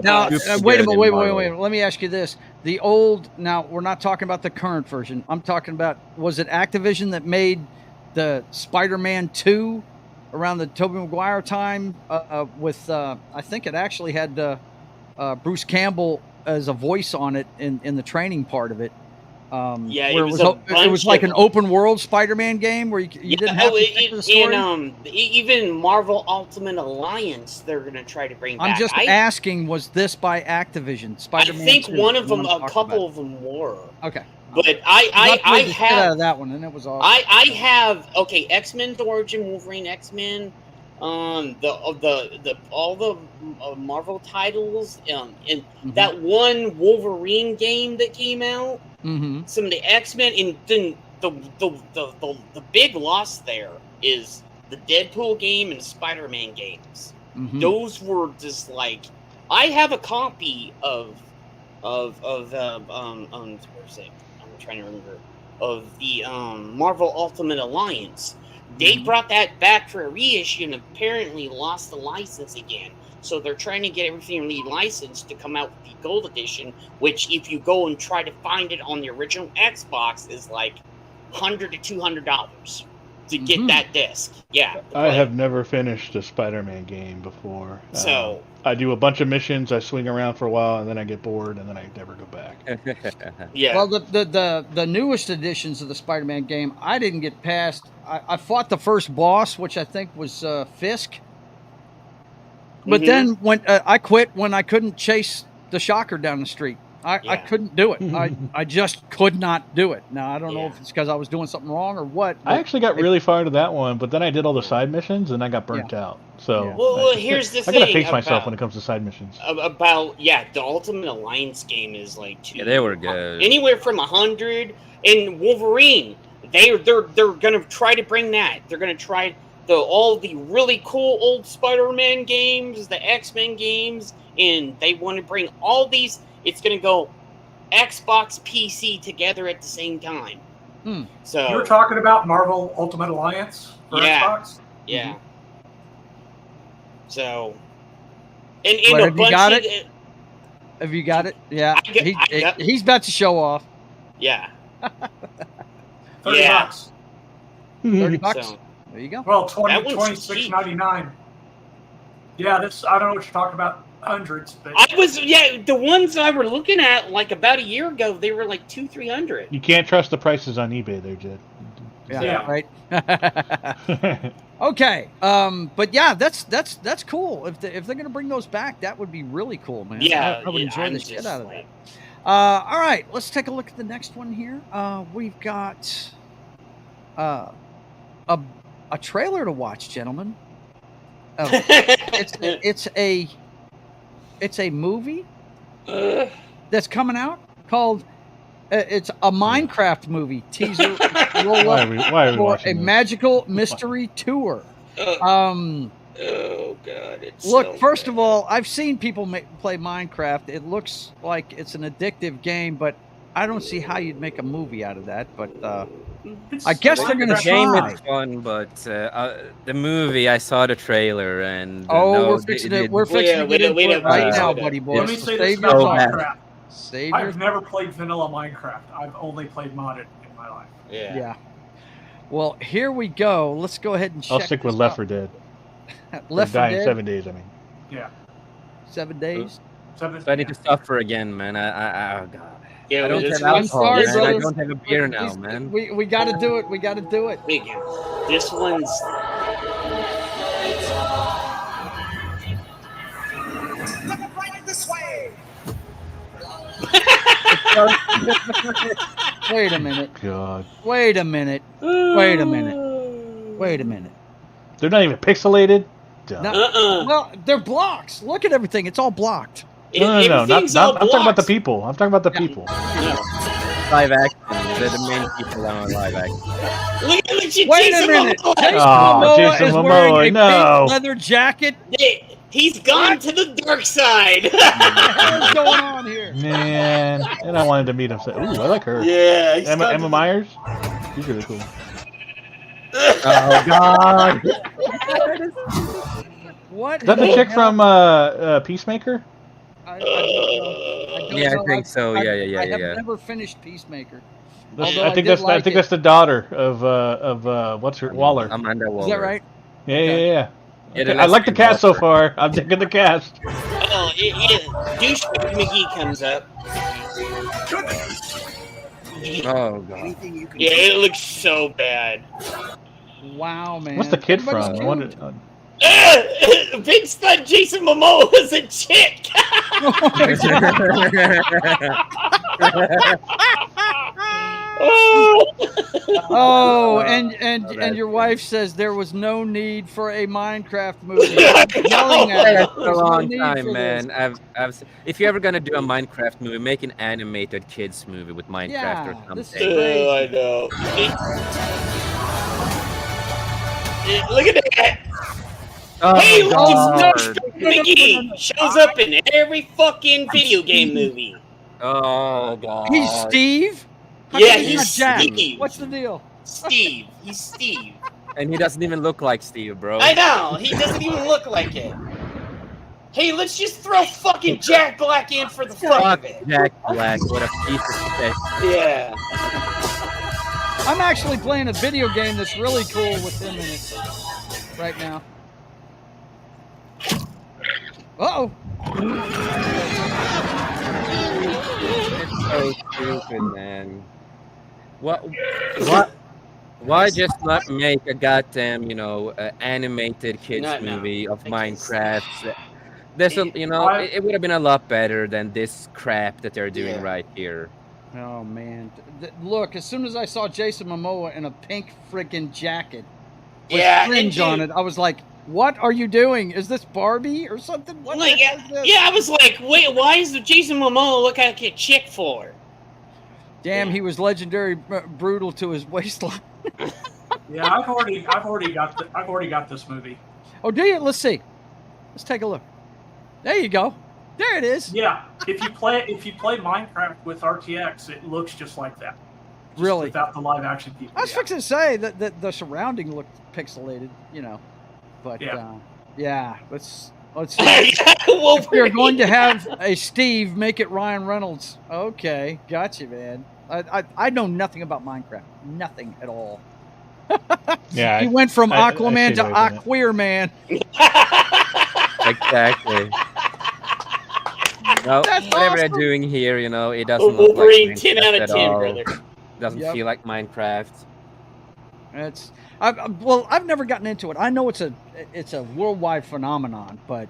Now, wait a minute, wait. Let me ask you this. The old, now, we're not talking about the current version. I'm talking about, was it Activision that made the Spider-Man 2 around the Tobey Maguire time with, I think it actually had Bruce Campbell as a voice on it in the training part of it. It was like an open world Spider-Man game where you didn't have to stick to the story. And even Marvel Ultimate Alliance, they're going to try to bring back. I'm just asking, was this by Activision? Spider-Man I think 2, one of them, a couple of them were. Okay. But I have out of that one, and it was awesome. I have X-Men's Origin, Wolverine, X-Men, all the Marvel titles, and that one Wolverine game that came out. Some of the X-Men, and then the big loss there is the Deadpool game and the Spider-Man games. Those were just like, I have a copy of where's it? I'm trying to remember, of the Marvel Ultimate Alliance. They brought that back for a reissue and apparently lost the license again. So they're trying to get everything relicensed to come out with the Gold Edition, which if you go and try to find it on the original Xbox is like $100 to $200 to get that disc. Yeah. I have never finished a Spider-Man game before. So I do a bunch of missions, I swing around for a while, and then I get bored, and then I never go back. Yeah. Well, the newest editions of the Spider-Man game, I didn't get past. I fought the first boss, which I think was Fisk. But then when I quit when I couldn't chase the Shocker down the street. I couldn't do it. I just could not do it. Now I don't know if it's because I was doing something wrong or what. I actually got really far into that one, but then I did all the side missions and I got burnt out. So well, here's the thing. I gotta pace myself when it comes to side missions. The Ultimate Alliance game is like they were good. Anywhere from 100, and Wolverine. They're gonna try to bring that. They're gonna try all the really cool old Spider-Man games, the X-Men games, and they want to bring all these. It's gonna go Xbox, PC together at the same time. So you're talking about Marvel Ultimate Alliance for Xbox? Yeah. So, and have you got it? Have you got it? Yeah. He's about to show off. Yeah. $30. $30. So, there you go. Well, $26.99. Yeah, this I don't know what you're talking about. Hundreds, but the ones I were looking at like about a year ago, they were like $200-300. You can't trust the prices on eBay there, Jed. Yeah. Right. Okay. But yeah, that's cool. If they're gonna bring those back, that would be really cool, man. I would enjoy the shit out of that. All right, let's take a look at the next one here. We've got a trailer to watch, gentlemen. It's a movie that's coming out called it's a Minecraft movie teaser roll up for a magical mystery tour. Oh god! Look, first of all, I've seen people play Minecraft. It looks like it's an addictive game, but I don't see how you'd make a movie out of that. But I guess they're going to try. The game is fun, but the movie, I saw the trailer and we're fixing to get into it right now, buddy boy. Let me say this about Minecraft. I've never played vanilla Minecraft. I've only played modded in my life. Yeah. Well, here we go. Let's go ahead and check. I'll stick with Left 4 Dead. Left 4 Dead. In 7 days, I mean. Yeah. 7 days. So I need to suffer again, man. Oh god. Yeah, I don't have I'm sorry, man. I don't have a beer now, man. We got to do it. We got to do it. This one's. Right this way. Wait a minute. God. Wait a minute. Wait a minute. Wait a minute. They're not even pixelated? No, well, they're blocks. Look at everything. It's all blocked. No. I'm talking about the people. I'm talking about the people. Live action. They're the main people on live action. Look at Wait a minute. Jason Jason Momoa is wearing a no. pink leather jacket. He's gone to the dark side. What's going on here? Man, and I wanted to meet him. So, ooh, I like her. Yeah. Emma Myers. She's really cool. Oh God. What? Is that the chick from Peacemaker? I think so. Yeah. I have never finished Peacemaker. I think that's the daughter of what's her Waller. Amanda Waller. Is that right? Yeah. I like the cast so far. I'm digging the cast. Douchebag McGee comes up. Oh god. Yeah, it looks so bad. Wow, man. What's the kid from? Big stud Jason Momoa was a chick. And your wife says there was no need for a Minecraft movie. Yelling at her. That's a long time, man. If you're ever gonna do a Minecraft movie, make an animated kids movie with Minecraft or something. I know. Look at that. Oh, hey, look, God. McGee shows up in every fucking video game movie. Oh god. He's Steve? He's Jack? Steve. What's the deal? Steve. He's Steve. And he doesn't even look like Steve, bro. I know. He doesn't even look like it. Hey, let's just throw fucking Jack Black in for the fuck of it. Jack Black, what a piece of shit. Yeah. I'm actually playing a video game that's really cool with him in it right now. Uh-oh. It's so stupid, man. What? Why just not make a goddamn, animated kids movie of Minecraft? There's a, it would have been a lot better than this crap that they're doing right here. Oh man! Look, as soon as I saw Jason Momoa in a pink freaking jacket with fringe on it, I was like, "What are you doing? Is this Barbie or something?" What like, I was like, "Wait, why is Jason Momoa look like a chick for?" Damn, he was legendary brutal to his waistline. Yeah, I've already got this movie. Oh, do you? Let's see. Let's take a look. There you go. There it is. Yeah, if you play Minecraft with RTX, it looks just like that. Just really? Without the live action people. I was fixing to say that the surrounding looked pixelated, but yeah, let's see. If you're going to have a Steve, make it Ryan Reynolds. Okay, gotcha, man. I know nothing about Minecraft, nothing at all. Yeah, he went from Aquaman to Aqueer Man. Exactly. No, That's whatever they're awesome. doing here, it doesn't look like Wolverine, 10 Minecraft out of at 10, all. brother. Doesn't feel like Minecraft. I've never gotten into it. I know it's a worldwide phenomenon, but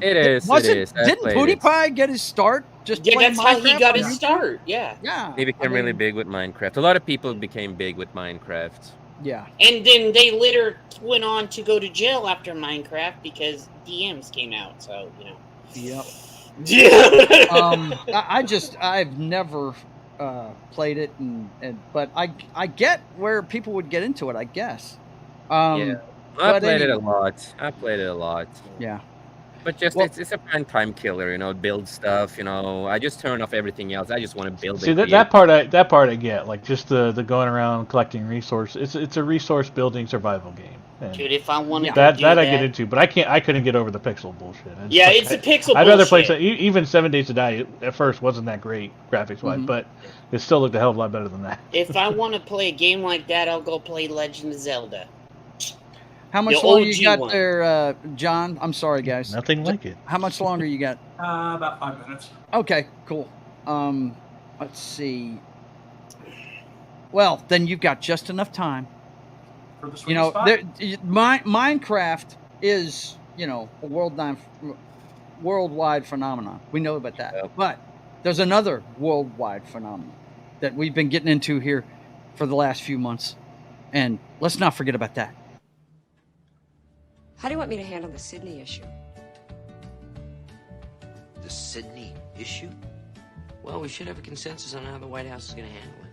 it is. Didn't PewDiePie get his start just playing that's Minecraft? how he got his start. Yeah. He became really big with Minecraft. A lot of people became big with Minecraft. Yeah. And then they later went on to go to jail after Minecraft because DMs came out. So Yep. Yeah. I've never played it, but I get where people would get into it, I guess. I played it a lot. Yeah. But it's a fun time killer, build stuff, I just turn off everything else. I just want to build. See that part I get, like just the going around collecting resources. It's a resource building survival game. And dude, if I wanted that I get into, but I couldn't get over the pixel bullshit. It's a pixel. I'd rather play even 7 Days to Die. At first, wasn't that great graphics wise, but it still looked a hell of a lot better than that. If I want to play a game like that, I'll go play Legend of Zelda. How much longer you got there, John? I'm sorry, guys. Nothing like it. How much longer you got? About 5 minutes. Okay, cool. Let's see. Well, then you've got just enough time. For the Sweeney Spot? Minecraft is, a worldwide phenomenon. We know about that. Yep. But there's another worldwide phenomenon that we've been getting into here for the last few months. And let's not forget about that. How do you want me to handle the Sydney issue? The Sydney issue? Well, we should have a consensus on how the White House is going to handle it.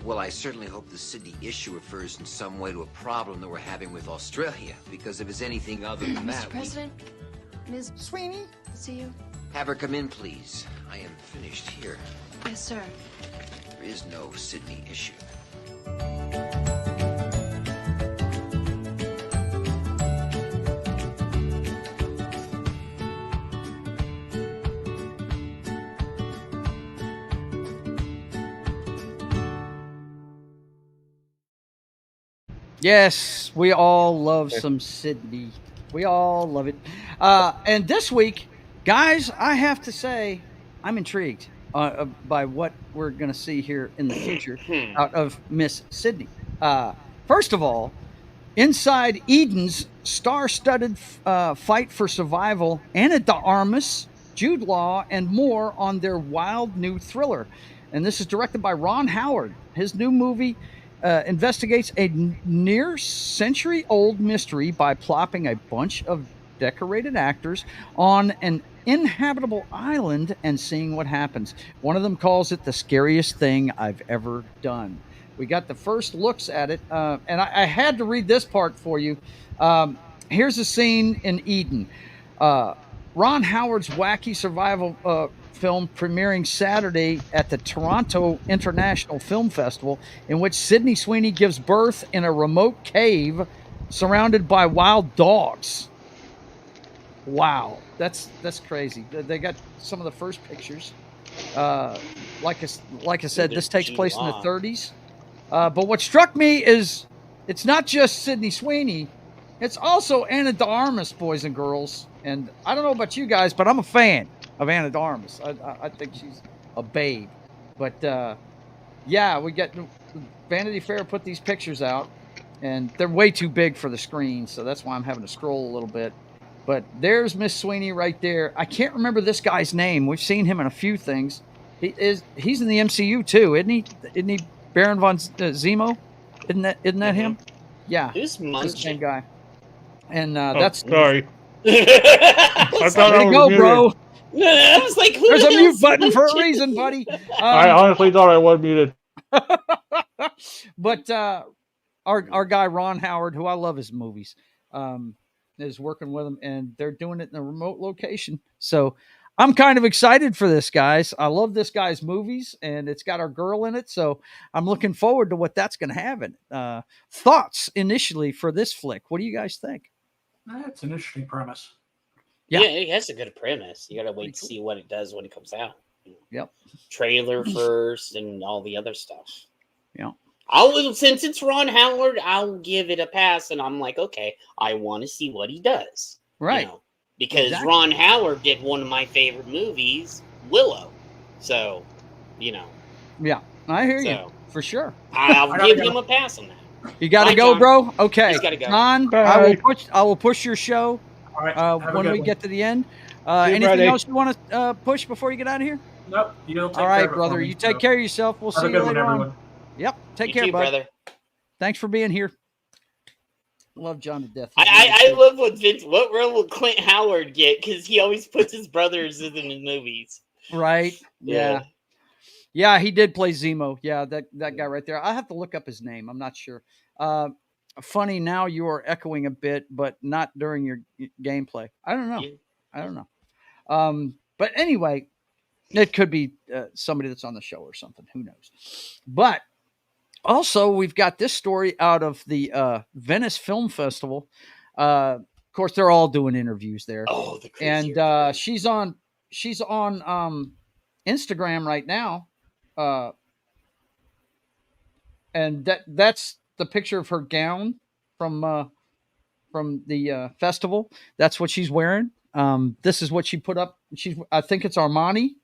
Well, I certainly hope the Sydney issue refers in some way to a problem that we're having with Australia, because if it's anything other than that... Mr. President, Ms. Sweeney, to see you. Have her come in, please. I am finished here. Yes, sir. There is no Sydney issue. Yes, we all love some Sydney. We all love it. And this week, guys, I have to say, I'm intrigued by what we're going to see here in the future out of Miss Sydney. First of all, inside Eden's star-studded fight for survival, Ana de Armas, Jude Law, and more on their wild new thriller. And this is directed by Ron Howard. His new movie investigates a near-century-old mystery by plopping a bunch of decorated actors on an inhabitable island and seeing what happens. One of them calls it the scariest thing I've ever done. We got the first looks at it, and I had to read this part for you. Here's a scene in Eden. Ron Howard's wacky survival film premiering Saturday at the Toronto International Film Festival, in which Sydney Sweeney gives birth in a remote cave surrounded by wild dogs. Wow, that's crazy. They got some of the first pictures. Like I said, this takes place in the 30s. But what struck me is it's not just Sydney Sweeney, it's also Ana de Armas, boys and girls. And I don't know about you guys, but I'm a fan of Ana de Armas. I think she's a babe. But yeah, we get Vanity Fair put these pictures out, and they're way too big for the screen, so that's why I'm having to scroll a little bit. But there's Miss Sweeney right there. I can't remember this guy's name. We've seen him in a few things. He's in the MCU too, isn't he? Isn't he Baron von Zemo? Isn't that him? Yeah, who's the same munching? guy. And that's sorry. I thought way to go, bro. I was like, there's a mute button for a reason, buddy. I honestly thought I was muted. But our guy Ron Howard, who I love his movies, is working with him, and they're doing it in a remote location. So I'm kind of excited for this, guys. I love this guy's movies, and it's got our girl in it. So I'm looking forward to what that's going to have in it. Thoughts initially for this flick? What do you guys think? That's an interesting premise. Yeah, it has a good premise. You got to wait to see what it does when it comes out. Yep. Trailer first and all the other stuff. Yeah. Since it's Ron Howard, I'll give it a pass, and I'm like, okay, I want to see what he does. Right. You know, because Exactly. Ron Howard did one of my favorite movies, Willow. So, you know. Yeah, I hear you So, for sure. I'll give him a pass on that. You got to Bye, go, John. bro. Okay, He's gotta go. John, Bye. I will push your show All right. Have a when good we one. get to the end. you, Anything Friday. else you want to push before you get out of here? Nope. You'll take All care right, of it brother. for me, You take so. care of yourself. We'll Have see a you good one, later on. everyone. Yep. Take You care, too, bud. brother. Thanks for being here. Love John to death. I love what role will Clint Howard get, because he always puts his brothers in the movies. Right. Yeah. Yeah, he did play Zemo. Yeah, that guy right there. I have to look up his name. I'm not sure. Funny, now you are echoing a bit, but not during your gameplay. I don't know. Yeah. I don't know. But anyway, it could be somebody that's on the show or something. Who knows? But also, we've got this story out of the Venice Film Festival. Of course, they're all doing interviews there. Oh, the crazy. And she's on Instagram right now. And that's the picture of her gown from the festival. That's what she's wearing. This is what she put up. I think it's Armani.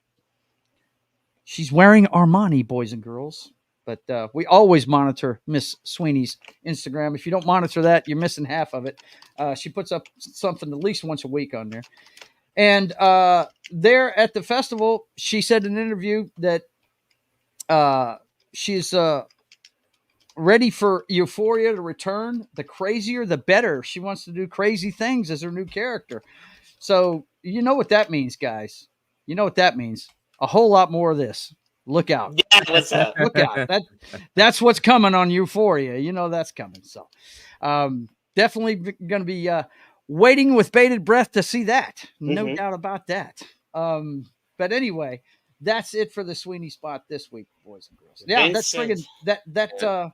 She's wearing Armani, boys and girls. But we always monitor Miss Sweeney's Instagram. If you don't monitor that, you're missing half of it. She puts up something at least once a week on there. And there at the festival, she said in an interview that she's ready for Euphoria to return. The crazier, the better. She wants to do crazy things as her new character. So you know what that means, guys. You know what that means. A whole lot more of this. Look out. Yeah, what's up? Look out. That's what's coming on Euphoria. You know that's coming. So definitely going to be waiting with bated breath to see that. No doubt about that. But anyway, that's it for the Sweeney Spot this week, boys and girls. Yeah, that's friggin' that.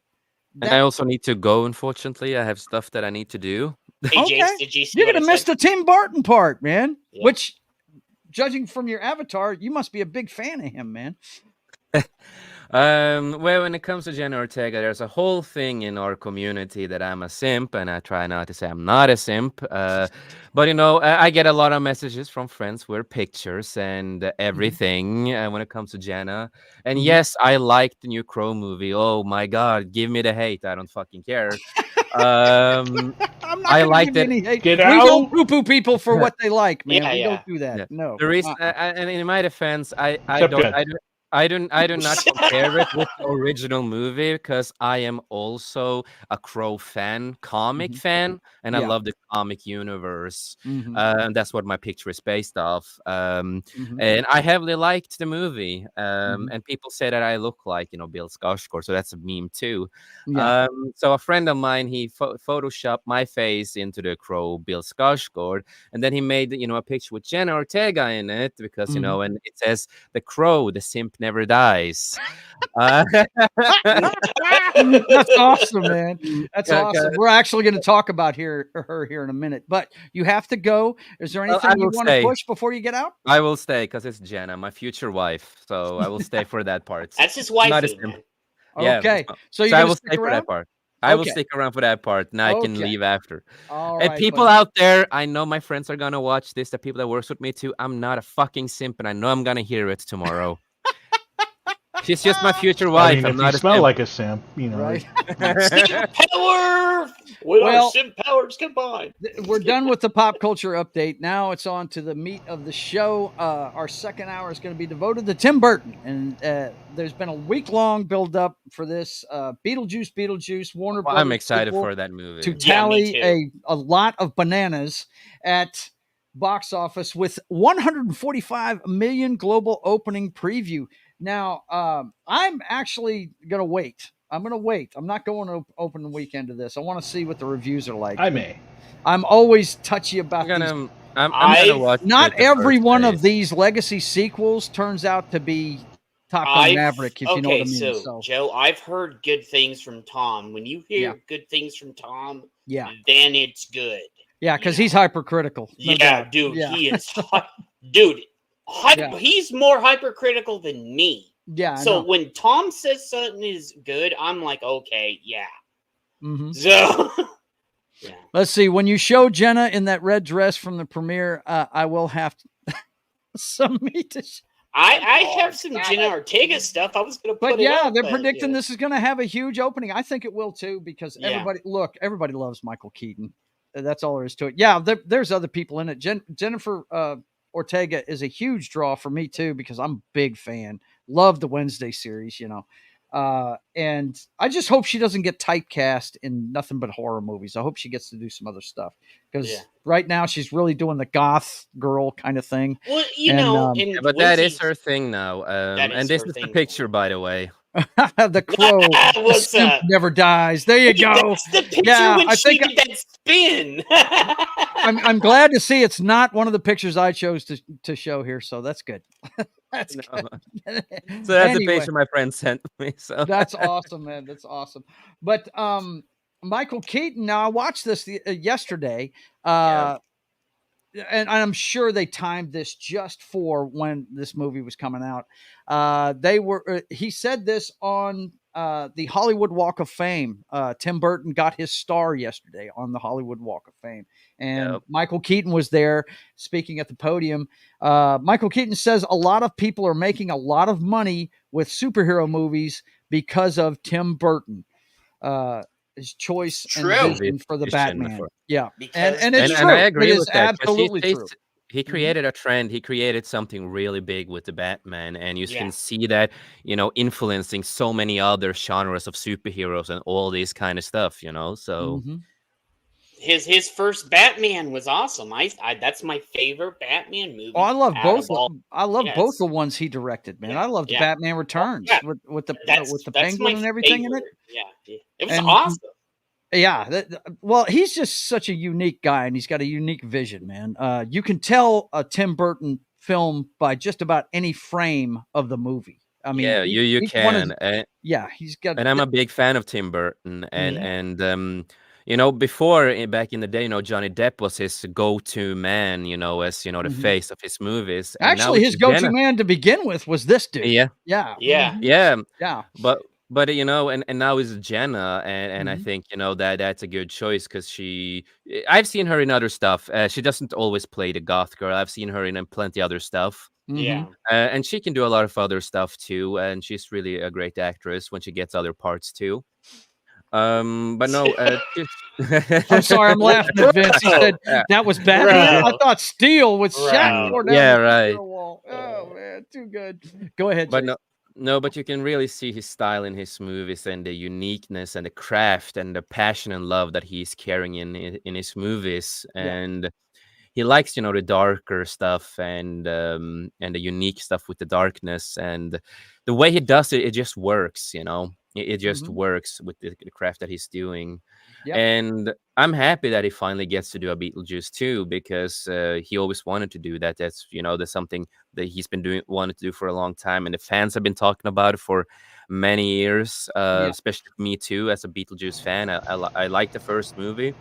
And I also need to go, unfortunately. I have stuff that I need to do. Hey, Okay. Jace, did you see You're what going I to miss said? the Tim Burton part, man. Yeah. Which, judging from your avatar, you must be a big fan of him, man. Well, when it comes to Jenna Ortega, there's a whole thing in our community that I'm a simp, and I try not to say I'm not a simp. But, you know, I get a lot of messages from friends with pictures and everything when it comes to Jenna. And yes, I like the new Crow movie. Oh, my God. Give me the hate. I don't fucking care. I'm not I going to liked give you it. any hate. Get We out. don't poo-poo people for what they like, man. Yeah, we yeah. don't do that. Yeah. No. The reason, and in my defense, I Except don't, Jen. I do not compare it with the original movie because I am also a Crow fan, comic fan, and I Yeah. love the comic universe. Mhm. And that's what my picture is based off. And I heavily liked the movie. And people say that I look like, you know, Bill Skarsgård, so that's a meme too. Yeah. So a friend of mine, he photoshopped my face into the Crow Bill Skarsgård, and then he made, you know, a picture with Jenna Ortega in it because, you know, and it says the Crow, the simp never dies. That's awesome, man. That's awesome. We're actually going to talk about her here in a minute, but you have to go. Is there anything you will want to stay. push before you get out? I will stay because it's Jenna, my future wife. So I will stay for that part. That's his Not a wife. simp. Yeah, Okay. So I you're going will to stay stick for around? that part. I will Okay. stick around for that part, and I can Okay. leave after. All And right, people buddy. out there, I know my friends are gonna watch this. The people that works with me too. I'm not a fucking simp, and I know I'm gonna hear it tomorrow. She's just my future wife. I mean, I'm if not you a smell simp. like a simp, you know. Right. Simp power with our simp powers combined. We're done with the pop culture update. Now it's on to the meat of the show. Our second hour is going to be devoted to Tim Burton, and there's been a week-long build-up for this Beetlejuice. Warner Brothers. I'm excited for that movie. To tally a lot of bananas at box office with 145 million global opening preview. Now, I'm actually going to wait. I'm going to wait. I'm not going to open the weekend to this. I want to see what the reviews are like. I may. I'm always touchy about I'm these. gonna watch Not it the every first one day. of these legacy sequels turns out to be Top Gun Maverick, if you know what I mean. So, Joe, I've heard good things from Tom. When you hear good things from Tom, then it's good. Yeah, because he's hypercritical. No doubt. Dude, Yeah. he is. He's more hypercritical than me. Yeah. So when Tom says something is good, I'm like, okay, yeah. Mm-hmm. So, let's see. When you show Jenna in that red dress from the premiere, I will have some meat to. I have some Jenna Ortega stuff. I was going to put it up, they're predicting this is going to have a huge opening. I think it will too, because everybody loves Michael Keaton. That's all there is to it. Yeah, there's other people in it. Jennifer Ortega is a huge draw for me too, because I'm a big fan. Love the Wednesday series, you know. And I just hope she doesn't get typecast in nothing but horror movies. I hope she gets to do some other stuff, because right now she's really doing the goth girl kind of thing. Well, you know, but that is her thing now. And this is the picture, by the way. The crow What's the up? never dies. There you go. That's the picture when she did that spin. I'm glad to see it's not one of the pictures I chose to show here, so that's good. That's good. So that's the picture my friend sent me. So that's awesome, man. That's awesome. But Michael Keaton. Now I watched this yesterday, and I'm sure they timed this just for when this movie was coming out. He said this on the Hollywood Walk of Fame. Tim Burton got his star yesterday on the Hollywood Walk of Fame, and Michael Keaton was there speaking at the podium. Michael Keaton says a lot of people are making a lot of money with superhero movies because of Tim Burton. His choice and vision for the Batman. And it's true. And I agree it with is that. absolutely true. He created a trend. He created something really big with the Batman, and you can see that, you know, influencing so many other genres of superheroes and all this kind of stuff, you know. So his first Batman was awesome. I that's my favorite Batman movie. Oh, I love both. I love both the ones he directed, man. I love the Batman Returns with the penguin and everything in it. Yeah, it was awesome. Yeah, well, he's just such a unique guy, and he's got a unique vision, man. You can tell a Tim Burton film by just about any frame of the movie. I mean, you can. He's got. And I'm a big fan of Tim Burton, and you know, before back in the day, you know, Johnny Depp was his go-to man, you know, as you know, the face of his movies. And actually, his go-to man to begin with was this dude. Yeah. But you know, and now is Jenna, and I think, you know, that's a good choice, because I've seen her in other stuff. She doesn't always play the goth girl. I've seen her in plenty other stuff. And she can do a lot of other stuff too, and she's really a great actress when she gets other parts too. But no, I'm sorry, I'm laughing at Vince. He said that was Batman. I thought Steel was shot. Right. Oh man, too good. Go ahead. But but you can really see his style in his movies, and the uniqueness and the craft and the passion and love that he's carrying in his movies. And he likes, you know, the darker stuff and the unique stuff with the darkness, and the way he does it, it just works, you know. It just works with the craft that he's doing. And I'm happy that he finally gets to do a Beetlejuice too, because he always wanted to do that. That's, you know, that's something that he's been wanted to do for a long time, and the fans have been talking about it for many years. Especially me too, as a Beetlejuice fan. I like the first movie.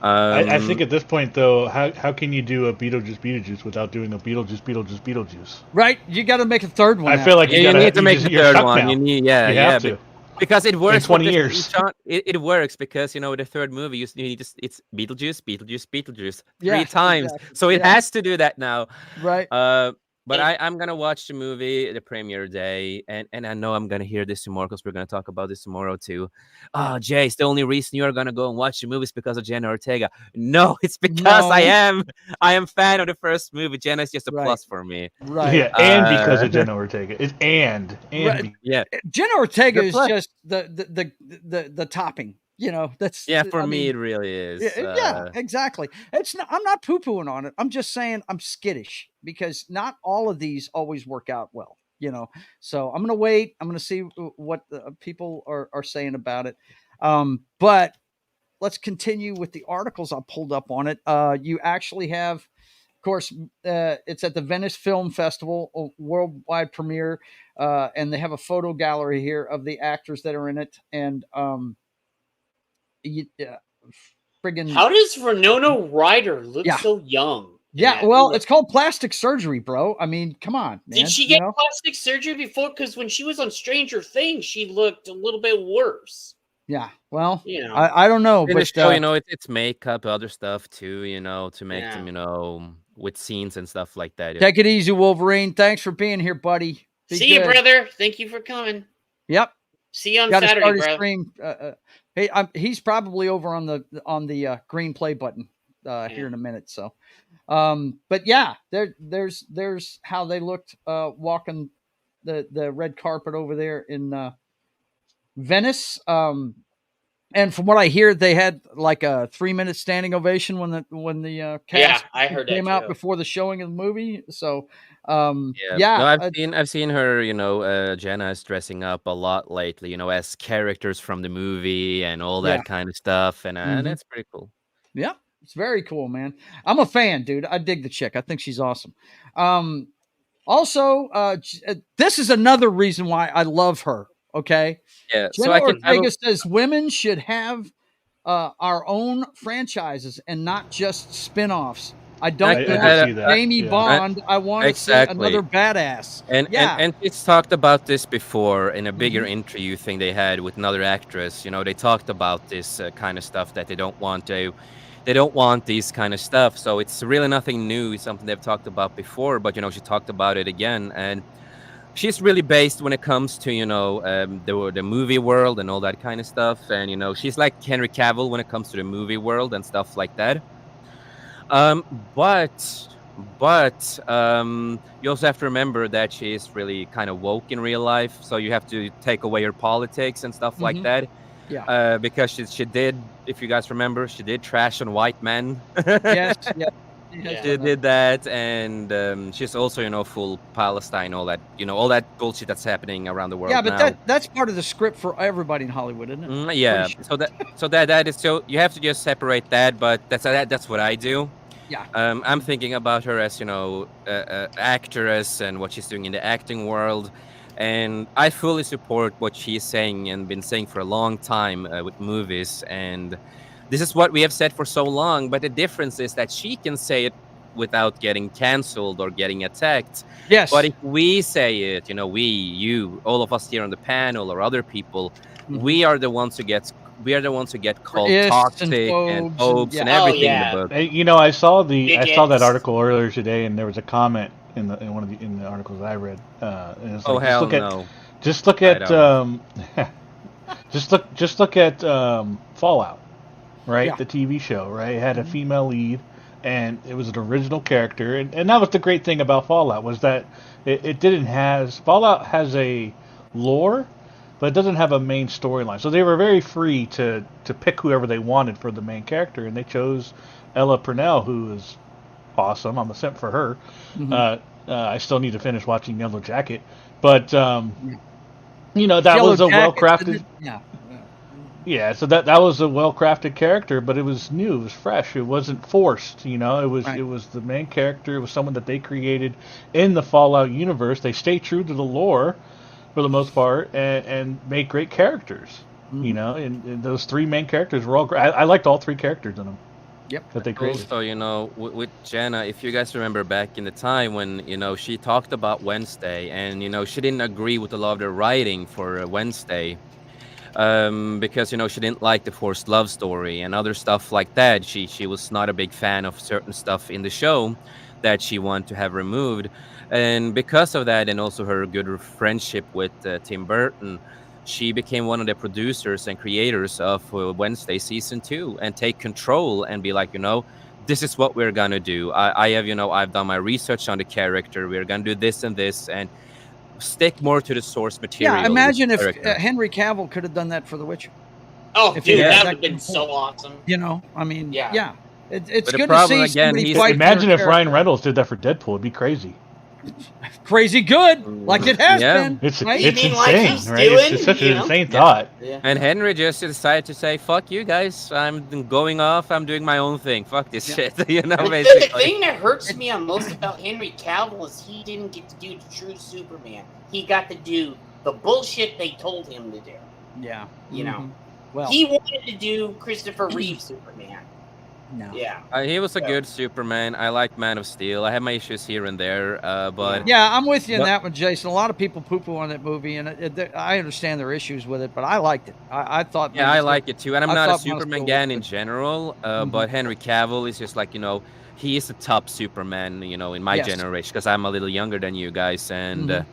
I think at this point, though, how can you do a Beetlejuice without doing a Beetlejuice? Right, you got to make a third one. I feel like you need to make the third one. You need, you have to. Because it works. In 20 years. It works because, you know, the third movie, you need to, it's Beetlejuice three times. Exactly. So it has to do that now. Right. But I'm gonna watch the movie the premiere day, and I know I'm gonna hear this tomorrow because we're gonna talk about this tomorrow too. Oh, Jace, the only reason you're gonna go and watch the movie is because of Jenna Ortega. No, it's because I am fan of the first movie. Jenna is just a plus for me. Right. Yeah, and because of Jenna Ortega. It's right. Yeah. Jenna Ortega is just the topping. You know, that's for me it really is. Yeah, exactly. I'm not poo-pooing on it. I'm just saying I'm skittish because not all of these always work out well, you know. So I'm gonna wait. I'm gonna see what the people are saying about it. But let's continue with the articles I pulled up on it. You actually have, of course, it's at the Venice Film Festival, a worldwide premiere, and they have a photo gallery here of the actors that are in it, and friggin' how does Winona Ryder look so young? Yeah, well, it's called plastic surgery, bro. I mean, come on, man. Did she get plastic surgery before? Because when she was on Stranger Things, she looked a little bit worse. Yeah, well, you know, I don't know, in but the show, you know, it's makeup, other stuff too, you know, to make them, you know, with scenes and stuff like that. Take it easy, Wolverine. Thanks for being here, buddy. See you, brother. Thank you for coming. Yep. See you on Saturday, bro. Stream. Hey, he's probably over on the green play button here in a minute. So, but yeah, there's how they looked walking the red carpet over there in Venice. And from what I hear, they had like a 3-minute standing ovation when the cast I heard came that out too. before the showing of the movie. So, No, I've seen her, you know, Jenna is dressing up a lot lately, you know, as characters from the movie and all that kind of stuff, and that's pretty cool. Yeah, it's very cool, man. I'm a fan, dude. I dig the chick. I think she's awesome. Also, this is another reason why I love her. Okay. Yeah. Jenna Ortega says women should have our own franchises and not just spin-offs. I don't want Jamie Bond. I want to see another badass. And it's talked about this before in a bigger interview thing they had with another actress. You know, they talked about this kind of stuff that they don't want these kind of stuff. So it's really nothing new. It's something they've talked about before, but you know, she talked about it again, and she's really based when it comes to, you know, the movie world and all that kind of stuff. And, you know, she's like Henry Cavill when it comes to the movie world and stuff like that. But you also have to remember that she is really kind of woke in real life. So you have to take away her politics and stuff like that. Yeah. Because she did, if you guys remember, she did trash on white men. Yes. Yeah. She did that, and she's also, you know, full Palestine, all that, you know, all that bullshit that's happening around the world. Yeah, but now. that's part of the script for everybody in Hollywood, isn't it? Yeah. Sure. So that is, so you have to just separate that. But that's what I do. Yeah. I'm thinking about her as, you know, actress and what she's doing in the acting world, and I fully support what she's saying and been saying for a long time with movies. And this is what we have said for so long, but the difference is that she can say it without getting canceled or getting attacked. Yes. But if we say it, you know, you, all of us here on the panel or other people, we are the ones who get called toxic and phobes and everything in the book. Hey, you know, I saw that article earlier today, and there was a comment in one of the articles that I read. And it's like, just look at Fallout. Right, Yeah. The TV show, right? It had a female lead, and it was an original character, and that was the great thing about Fallout, was that Fallout has a lore, but it doesn't have a main storyline. So they were very free to pick whoever they wanted for the main character, and they chose Ella Purnell, who is awesome. I'm a simp for her. I still need to finish watching Yellow Jacket, but you know, that was a well-crafted. Yeah, so that was a well-crafted character, but it was new, it was fresh, it wasn't forced, you know, it was the main character, it was someone that they created in the Fallout universe. They stay true to the lore for the most part and make great characters, you know, and those three main characters were all great. I liked all three characters in them. Yep. That they created. Also, you know, with Jenna, if you guys remember back in the time when, you know, she talked about Wednesday, and, you know, she didn't agree with a lot of the writing for Wednesday. Because, you know, she didn't like the forced love story and other stuff like that. She was not a big fan of certain stuff in the show that she wanted to have removed. And because of that, and also her good friendship with Tim Burton, she became one of the producers and creators of Wednesday season 2, and take control and be like, this is what we're gonna do. I have, I've done my research on the character. We're gonna do this and this, and stick more to the source material. Yeah, imagine if Henry Cavill could have done that for The Witcher. Oh, dude, that would have been so awesome. I mean, yeah. It's good to see somebody fight. Imagine if Ryan Reynolds did that for Deadpool. It'd be crazy. Crazy good, like it has been. It's right? insane, like right? It's such an insane thought. Yeah. And Henry just decided to say, "Fuck you guys! I'm going off. I'm doing my own thing. Fuck this shit." Basically. The thing that hurts me on most about Henry Cavill is he didn't get to do the true Superman. He got to do the bullshit they told him to do. Yeah, you know. Well, he wanted to do Christopher Reeve Superman. No. Yeah. He was a good Superman. I like Man of Steel. I have my issues here and there, but yeah, I'm with you in that one, Jason. A lot of people poo-poo on that movie, and I understand their issues with it, but I liked it. I thought. Yeah, I like it too, and I'm not a Superman guy in general. But Henry Cavill is just like he is the top Superman, in my generation, because I'm a little younger than you guys, and.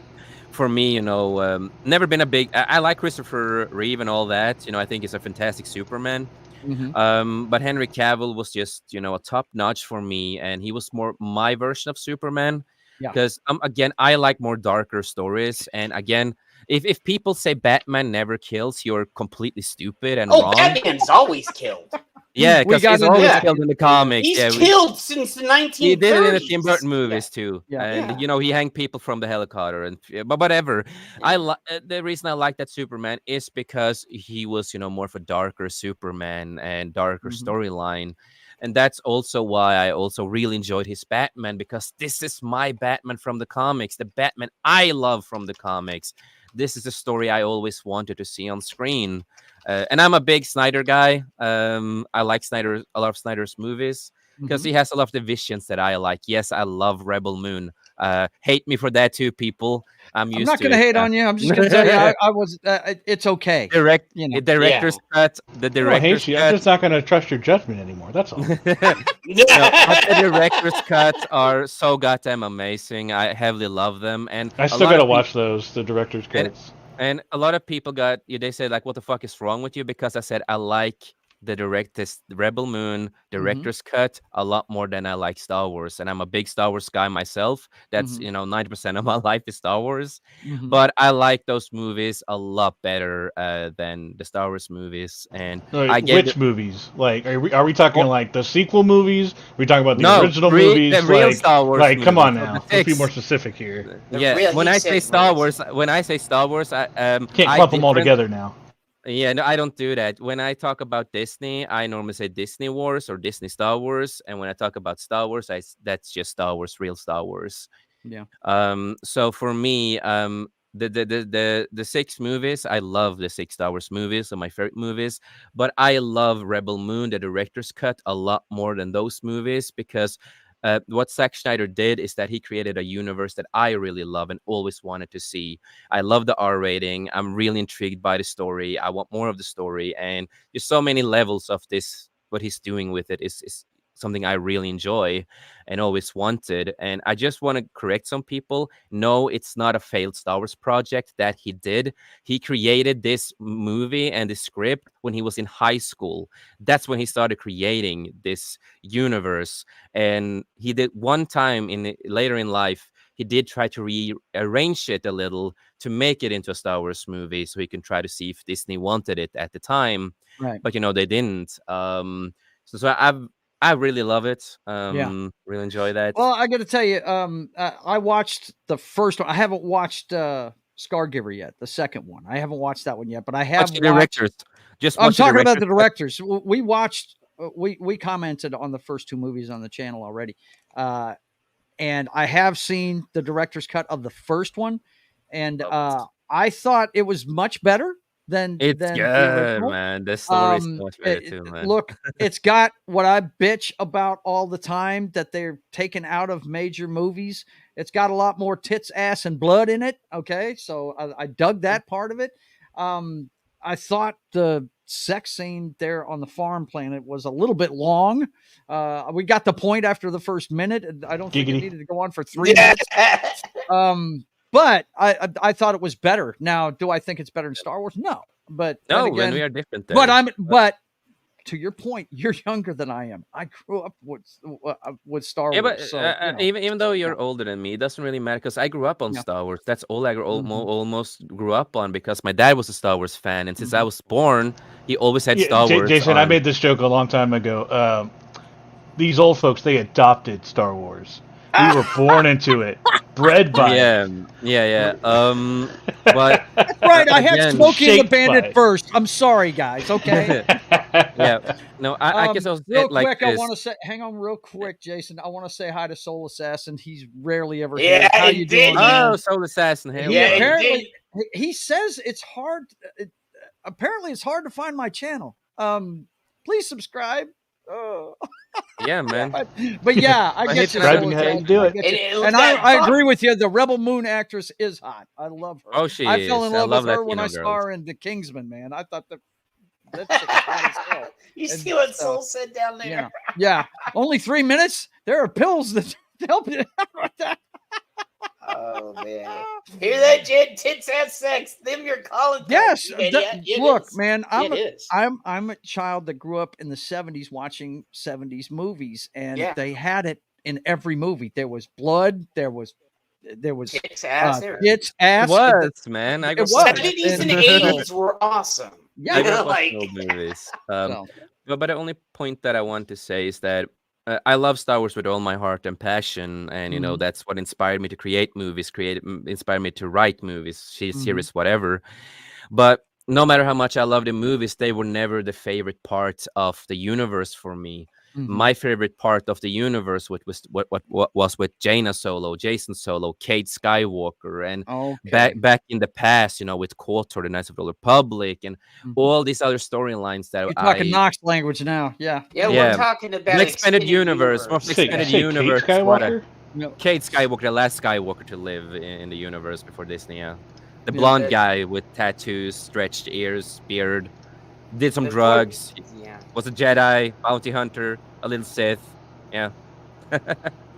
For me, never been a big. I like Christopher Reeve and all that. I think he's a fantastic Superman. But Henry Cavill was just, a top notch for me, and he was more my version of Superman. Because again, I like more darker stories, and again, if people say Batman never kills, you're completely stupid and wrong. Batman's always killed. Yeah, because he's always killed in the comics. He's killed since the 1930s. He did it in the Tim Burton movies too, and he hanged people from the helicopter. And but whatever, the reason I like that Superman is because he was more of a darker Superman and darker storyline, and that's also why I also really enjoyed his Batman, because this is my Batman from the comics, the Batman I love from the comics. This is a story I always wanted to see on screen. And I'm a big Snyder guy. I like a lot of Snyder's movies because he has a lot of the visions that I like. Yes, I love Rebel Moon. Hate me for that too, people. I'm not going to hate on you. I'm just going to tell you, I was. It's okay. The director's cut. The director's cut. I'm just not going to trust your judgment anymore. That's all. The director's cut are so goddamn amazing. I heavily love them, and I still got to watch those. The director's cuts. And a lot of people they said, like, what the fuck is wrong with you? Because I said I like the Rebel Moon director's cut a lot more than I like Star Wars. And I'm a big Star Wars guy myself. That's 90% of my life is Star Wars. But I like those movies a lot better than the Star Wars movies. And which movies? Like, are we talking like the sequel movies? Are we talking about the original movies? The real Star Wars. Like, come on now. Let's be more specific here. When I say Star Wars, I can't clump them all together now. Yeah, no, I don't do that. When I talk about Disney, I normally say Disney Wars or Disney Star Wars, and when I talk about Star Wars, that's just Star Wars, real Star Wars. Yeah. So for me, the 6 movies, I love the 6 Star Wars movies, are my favorite movies, but I love Rebel Moon, the director's cut, a lot more than those movies, because what Zack Snyder did is that he created a universe that I really love and always wanted to see. I love the R rating. I'm really intrigued by the story. I want more of the story, and there's so many levels of this. What he's doing with it is something I really enjoy and always wanted. And I just want to correct some people. No, it's not a failed Star Wars project that he did. He created this movie and the script when he was in high school. That's when he started creating this universe. And he did one time later in life, he did try to rearrange it a little to make it into a Star Wars movie so he can try to see if Disney wanted it at the time. Right. But, they didn't. So I really love it. Really enjoy that. Well, I got to tell you, I watched the first one. I haven't watched Scargiver yet, the second one. I haven't watched that one yet, but I have watched the directors. I'm talking about the directors. We watched. We commented on the first 2 movies on the channel already, and I have seen the director's cut of the first one, and I thought it was much better. It's good, man. The story is so much better too, man. Look, it's got what I bitch about all the time that they're taken out of major movies. It's got a lot more tits, ass, and blood in it. Okay, so I dug that part of it. I thought the sex scene there on the farm planet was a little bit long. We got the point after the first minute. I don't think it needed to go on for 3 minutes. But I thought it was better. Now, do I think it's better than Star Wars? No. But no, again, and we are different there. But to your point, you're younger than I am. I grew up with Star Wars. But so, even though you're older than me, it doesn't really matter because I grew up on Star Wars. That's all I almost grew up on because my dad was a Star Wars fan, and since I was born, he always had Star Wars. Jason, I made this joke a long time ago. These old folks, they adopted Star Wars. We were born into it, bred by it. Yeah. But right, I had Smokey and the Bandit first. I'm sorry, guys. Okay. Yeah. No, I guess I was real like quick. this. I want to say, hang on, real quick, Jason. I want to say hi to Soul Assassin. He's rarely ever Yeah, here. How he you did. doing? Oh, Soul Assassin. Hey, Yeah, apparently he says it's hard. Apparently, it's hard to find my channel. Please subscribe. Yeah, man. But yeah, I get you. Subscribing how you do it. And I agree with you. The Rebel Moon actress is hot. I love her. Oh, she I is. fell in love with her when I Latino saw girls. her in The Kingsman, man. I thought that chick was hot as hell. You see what Soul said down there? Yeah. Only 3 minutes. There are pills that help you out with that. Oh man! Hear that, Jen? Tits have sex. Them you're calling. Yes. Look, is. man. It is. I'm a child that grew up in the 70s watching 70s movies, and they had it in every movie. There was blood. There was tits, ass. Tits, ass. It was, man. I It grew was. up 70s and 80s were awesome. Yeah, I grew up like watching old movies. But the only point that I want to say is that I love Star Wars with all my heart and passion, and you know that's what inspired me to create movies, inspired me to write movies, series, whatever. But no matter how much I love the movies, they were never the favorite parts of the universe for me. My favorite part of the universe was with Jaina Solo, Jason Solo, Kate Skywalker, and back in the past, you know, with KOTOR, the Knights of the Old Republic, and all these other storylines that you're talking Nox language now. Yeah, we're talking about the expanded universe. Expanded universe. Kate Skywalker? Kate Skywalker, the last Skywalker to live in the universe before Disney. Yeah, the blonde guy with tattoos, stretched ears, beard, did some drugs. Was a Jedi, bounty hunter, a little Sith. Yeah. Yep.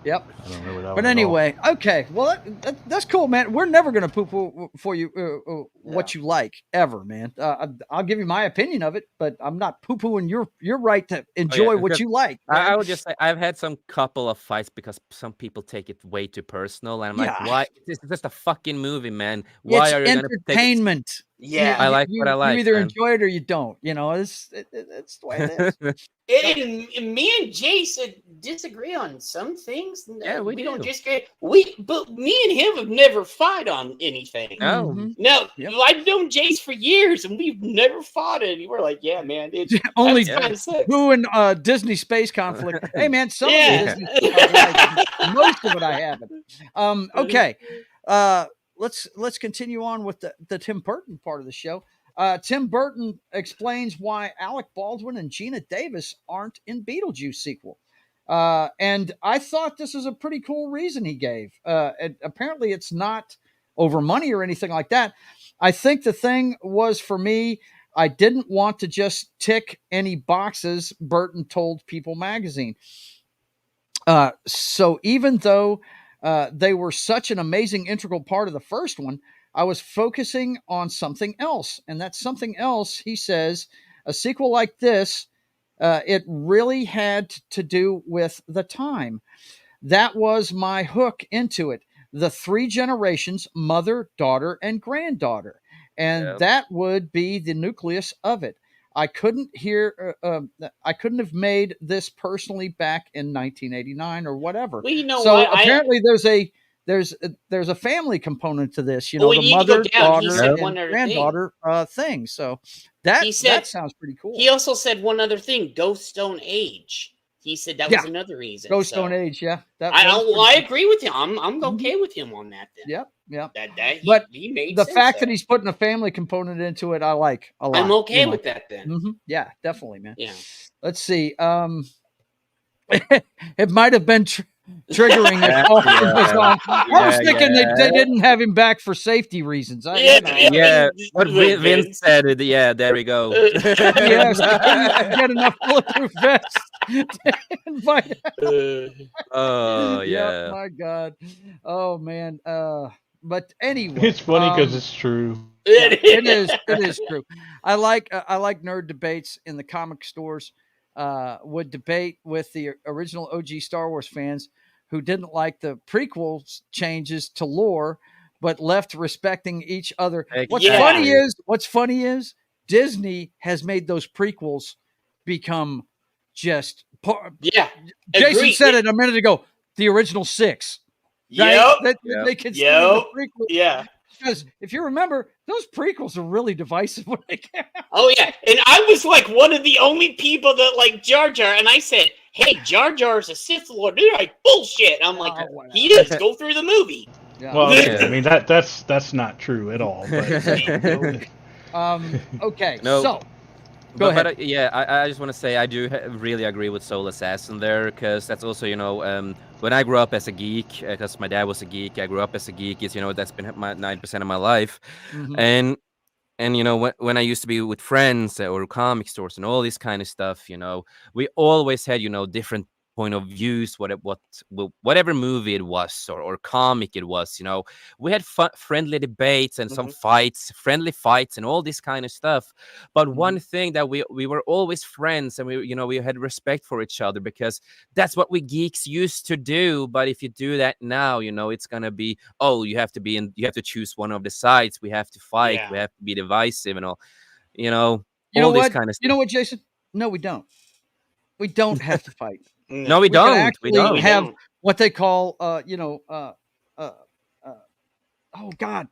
I don't remember that But anyway, okay. Well, that's cool, man. We're never going to poo-poo for you what you like ever, man. I'll give you my opinion of it, but I'm not poo-pooing your right to enjoy what you like. I would just say I've had some couple of fights because some people take it way too personal, and I'm like, why? It's just a fucking movie, man. Why are you going to take entertainment? Yeah, I like what I like. You either enjoy it or you don't. You know, it's the way it is. And me and Jason disagree on some things. Yeah, we don't disagree. But me and him have never fought on anything. No, I've known Jace for years, and we've never fought it. We're like, yeah, man, it's only who in Disney space conflict. Hey, man, some of it is most of it I haven't. Okay. Let's continue on with the Tim Burton part of the show. Tim Burton explains why Alec Baldwin and Gina Davis aren't in Beetlejuice sequel. And I thought this is a pretty cool reason he gave. Apparently it's not over money or anything like that. I think the thing was, for me, I didn't want to just tick any boxes, Burton told People magazine. So even though they were such an amazing integral part of the first one, I was focusing on something else. And that something else, he says, a sequel like this, it really had to do with the time. That was my hook into it. The three generations, mother, daughter, and granddaughter. And that would be the nucleus of it. I couldn't have made this personally back in 1989 or whatever. Well, you know so what? Apparently there's a family component to this, you know, the mother, daughter, and granddaughter thing. So that sounds pretty cool. He also said one other thing, Ghost Stone Age. He said that was another reason. Ghost Stone Age, yeah. I agree with him. I'm okay with him on that then. Yep. But he made the sense fact that he's putting a family component into it, I like a lot. I'm okay with that then. Yeah, definitely, man. Yeah. Let's see. It might have been triggering if Austin was on. I was thinking they didn't have him back for safety reasons. What Vince said. Yeah, there we go. Yes, they couldn't get enough bulletproof vests to invite. Oh yeah. Yep, my God. Oh man. But anyway, it's funny because it's true. It is true. I like nerd debates in the comic stores. Would debate with the original OG Star Wars fans who didn't like the prequels changes to lore, but left respecting each other. What's funny is Disney has made those prequels become just Jason said it a minute ago. The original 6. Right? They consider the prequels. Yeah. Because if you remember, those prequels are really divisive when they came out. Oh, yeah. And I was like one of the only people that like Jar Jar. And I said, hey, Jar Jar's a Sith Lord. They're like, bullshit. I'm like, he is. Go through the movie. Yeah. Well, okay. I mean, that's not true at all. But. Okay. No. So. Go ahead. But I just want to say I do really agree with Soul Assassin there, because that's also, when I grew up as a geek, because my dad was a geek, I grew up as a geek. It's, that's been my 9% of my life. Mm-hmm. And when I used to be with friends or comic stores and all this kind of stuff, we always had, different point of views, whatever movie it was or comic it was, we had friendly debates and some friendly fights and all this kind of stuff. But one thing that we were always friends, and we had respect for each other, because that's what we geeks used to do. But if you do that now, it's gonna be, you have to choose one of the sides, we have to fight, we have to be divisive and all, all this kind of stuff. You know what, Jason? No, we don't have to fight. No, we don't. We don't have what they call, oh God.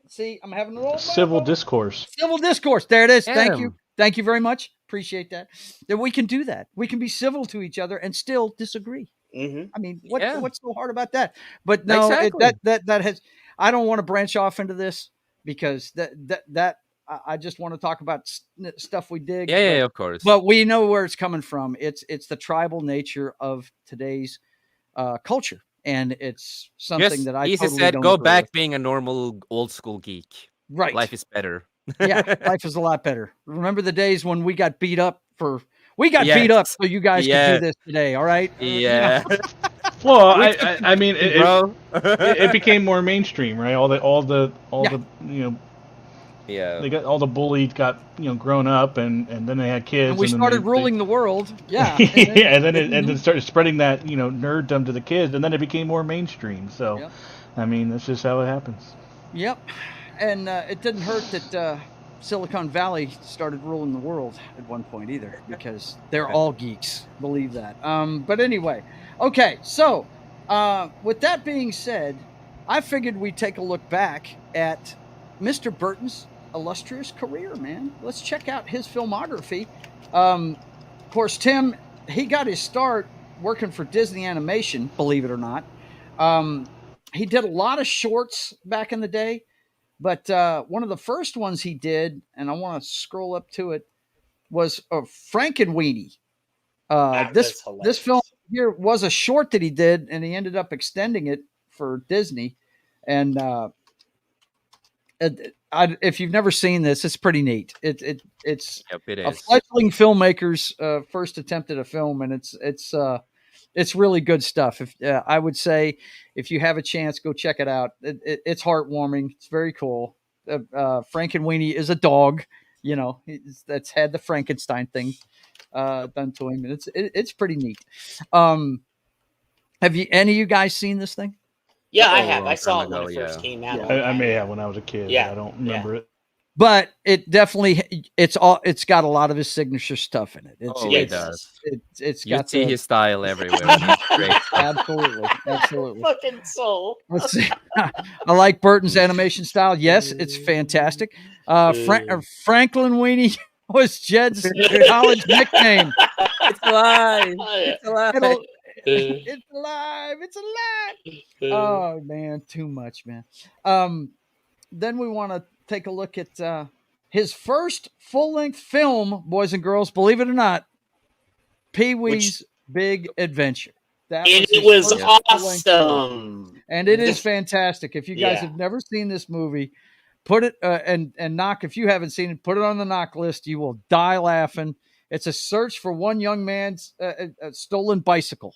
See, I'm having a roll. Civil discourse. Civil discourse. There it is. Thank you. Thank you very much. Appreciate that. That we can do that. We can be civil to each other and still disagree. Mm-hmm. I mean, what's so hard about that? But no, that has. I don't want to branch off into this because that. I just want to talk about stuff we dig. Yeah, of course. But we know where it's coming from. It's the tribal nature of today's culture, and it's something that I easy totally said. Don't go agree back with. being a normal old school geek. Right, life is better. Yeah, life is a lot better. Remember the days when we got beat up beat up so you guys could do this today. All right. Yeah. Well, I mean, it became more mainstream, right? All the Yeah, they got all the bullies got grown up, and then they had kids, and we started ruling the world. Yeah, and then started spreading that nerddom to the kids, and then it became more mainstream. So, I mean, that's just how it happens. Yep, and it didn't hurt that Silicon Valley started ruling the world at one point either, because they're all geeks. Believe that. But anyway, okay. So, with that being said, I figured we'd take a look back at Mr. Burton's illustrious career, man. Let's check out his filmography. Of course, Tim, he got his start working for Disney Animation, believe it or not. He did a lot of shorts back in the day, but one of the first ones he did, and I want to scroll up to it, was Frankenweenie. This film here was a short that he did, and he ended up extending it for Disney. And if you've never seen this, it's pretty neat. It's it is a fledgling filmmaker's first attempt at a film, and it's really good stuff. I would say if you have a chance, go check it out. It's heartwarming. It's very cool. Frankenweenie is a dog, that's had the Frankenstein thing done to him, and it's pretty neat. Have any of you guys seen this thing? Yeah, I have. I saw it when it first came out. I may have when I was a kid. Yeah, I don't remember it. But it definitely it's got a lot of his signature stuff in it. It does. It's you got see his style everywhere. Great. Absolutely. Fucking soul. Let's see. I like Burton's animation style. Yes, it's fantastic. Franklin Weenie was Jed's college nickname. It's alive. It's alive. It's alive. It's alive. Oh man, too much, man. Then we want to take a look at his first full-length film, boys and girls. Believe it or not, Pee-wee's Big Adventure. That and was it his was first full-length film. awesome. And it is fantastic. If you guys Yeah. have never seen this movie, put it and knock. If you haven't seen it, put it on the knock list. You will die laughing. It's a search for one young man's stolen bicycle.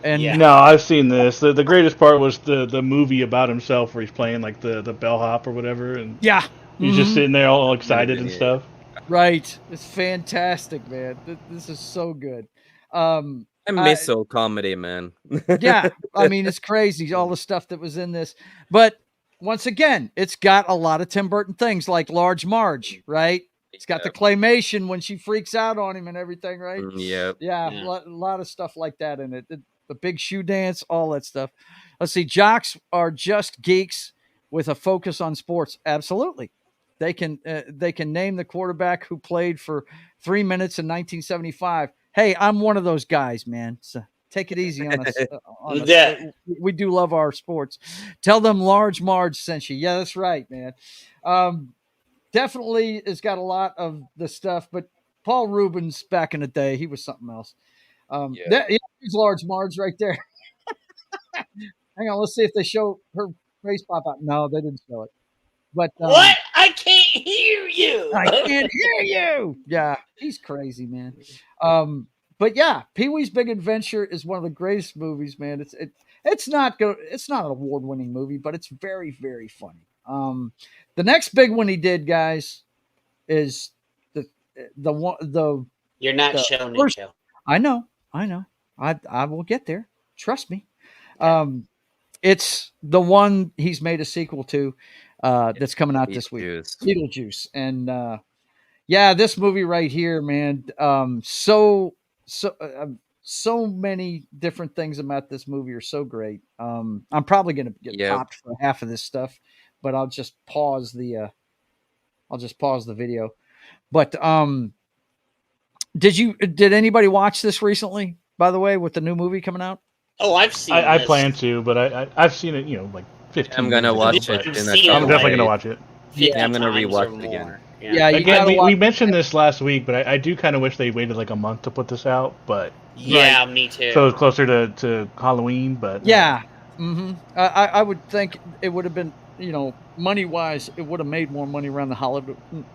And Yeah. No, I've seen this. The greatest part was the movie about himself where he's playing like the bellhop or whatever, and yeah, he's just sitting there all excited and stuff. right. It's fantastic, man. This is so good. I miss old comedy, man. Yeah, I mean, it's crazy, all the stuff that was in this. But once again, it's got a lot of Tim Burton things like Large Marge, right? It's got the claymation when she freaks out on him and everything, right? Yep. Yeah. A lot of stuff like that in it. The big shoe dance, all that stuff. Let's see. Jocks are just geeks with a focus on sports. Absolutely. They can name the quarterback who played for 3 minutes in 1975. Hey, I'm one of those guys, man. So take it easy on us. Yeah. We do love our sports. Tell them Large Marge sent you. Yeah, that's right, man. Definitely has got a lot of the stuff, but Paul Rubens back in the day, he was something else. There's Large Marge right there. Hang on, let's see if they show her face pop out. No, they didn't show it. But what? I can't hear you. I can't hear you. Yeah, he's crazy, man. But yeah, Pee-wee's Big Adventure is one of the greatest movies, man. It's not an award-winning movie, but it's very, very funny. The next big one he did, guys, is the one. You're not showing it, Joe. I know. I will get there. Trust me. It's the one he's made a sequel to that's coming out this week. Beetlejuice. And this movie right here, man. So many different things about this movie are so great. I'm probably going to get popped for half of this stuff, but I'll just pause the video. But did anybody watch this recently, by the way, with the new movie coming out? Oh, I've seen I plan to, but I've seen it, like 15 I'm going to watch it. I'm definitely going to watch it. Yeah, I'm going to rewatch it again. Yeah, again, we mentioned this last week, but I do kind of wish they waited like a month to put this out. But yeah, me too. So it's closer to Halloween, but yeah, I would think it would have been, money wise, it would have made more money around the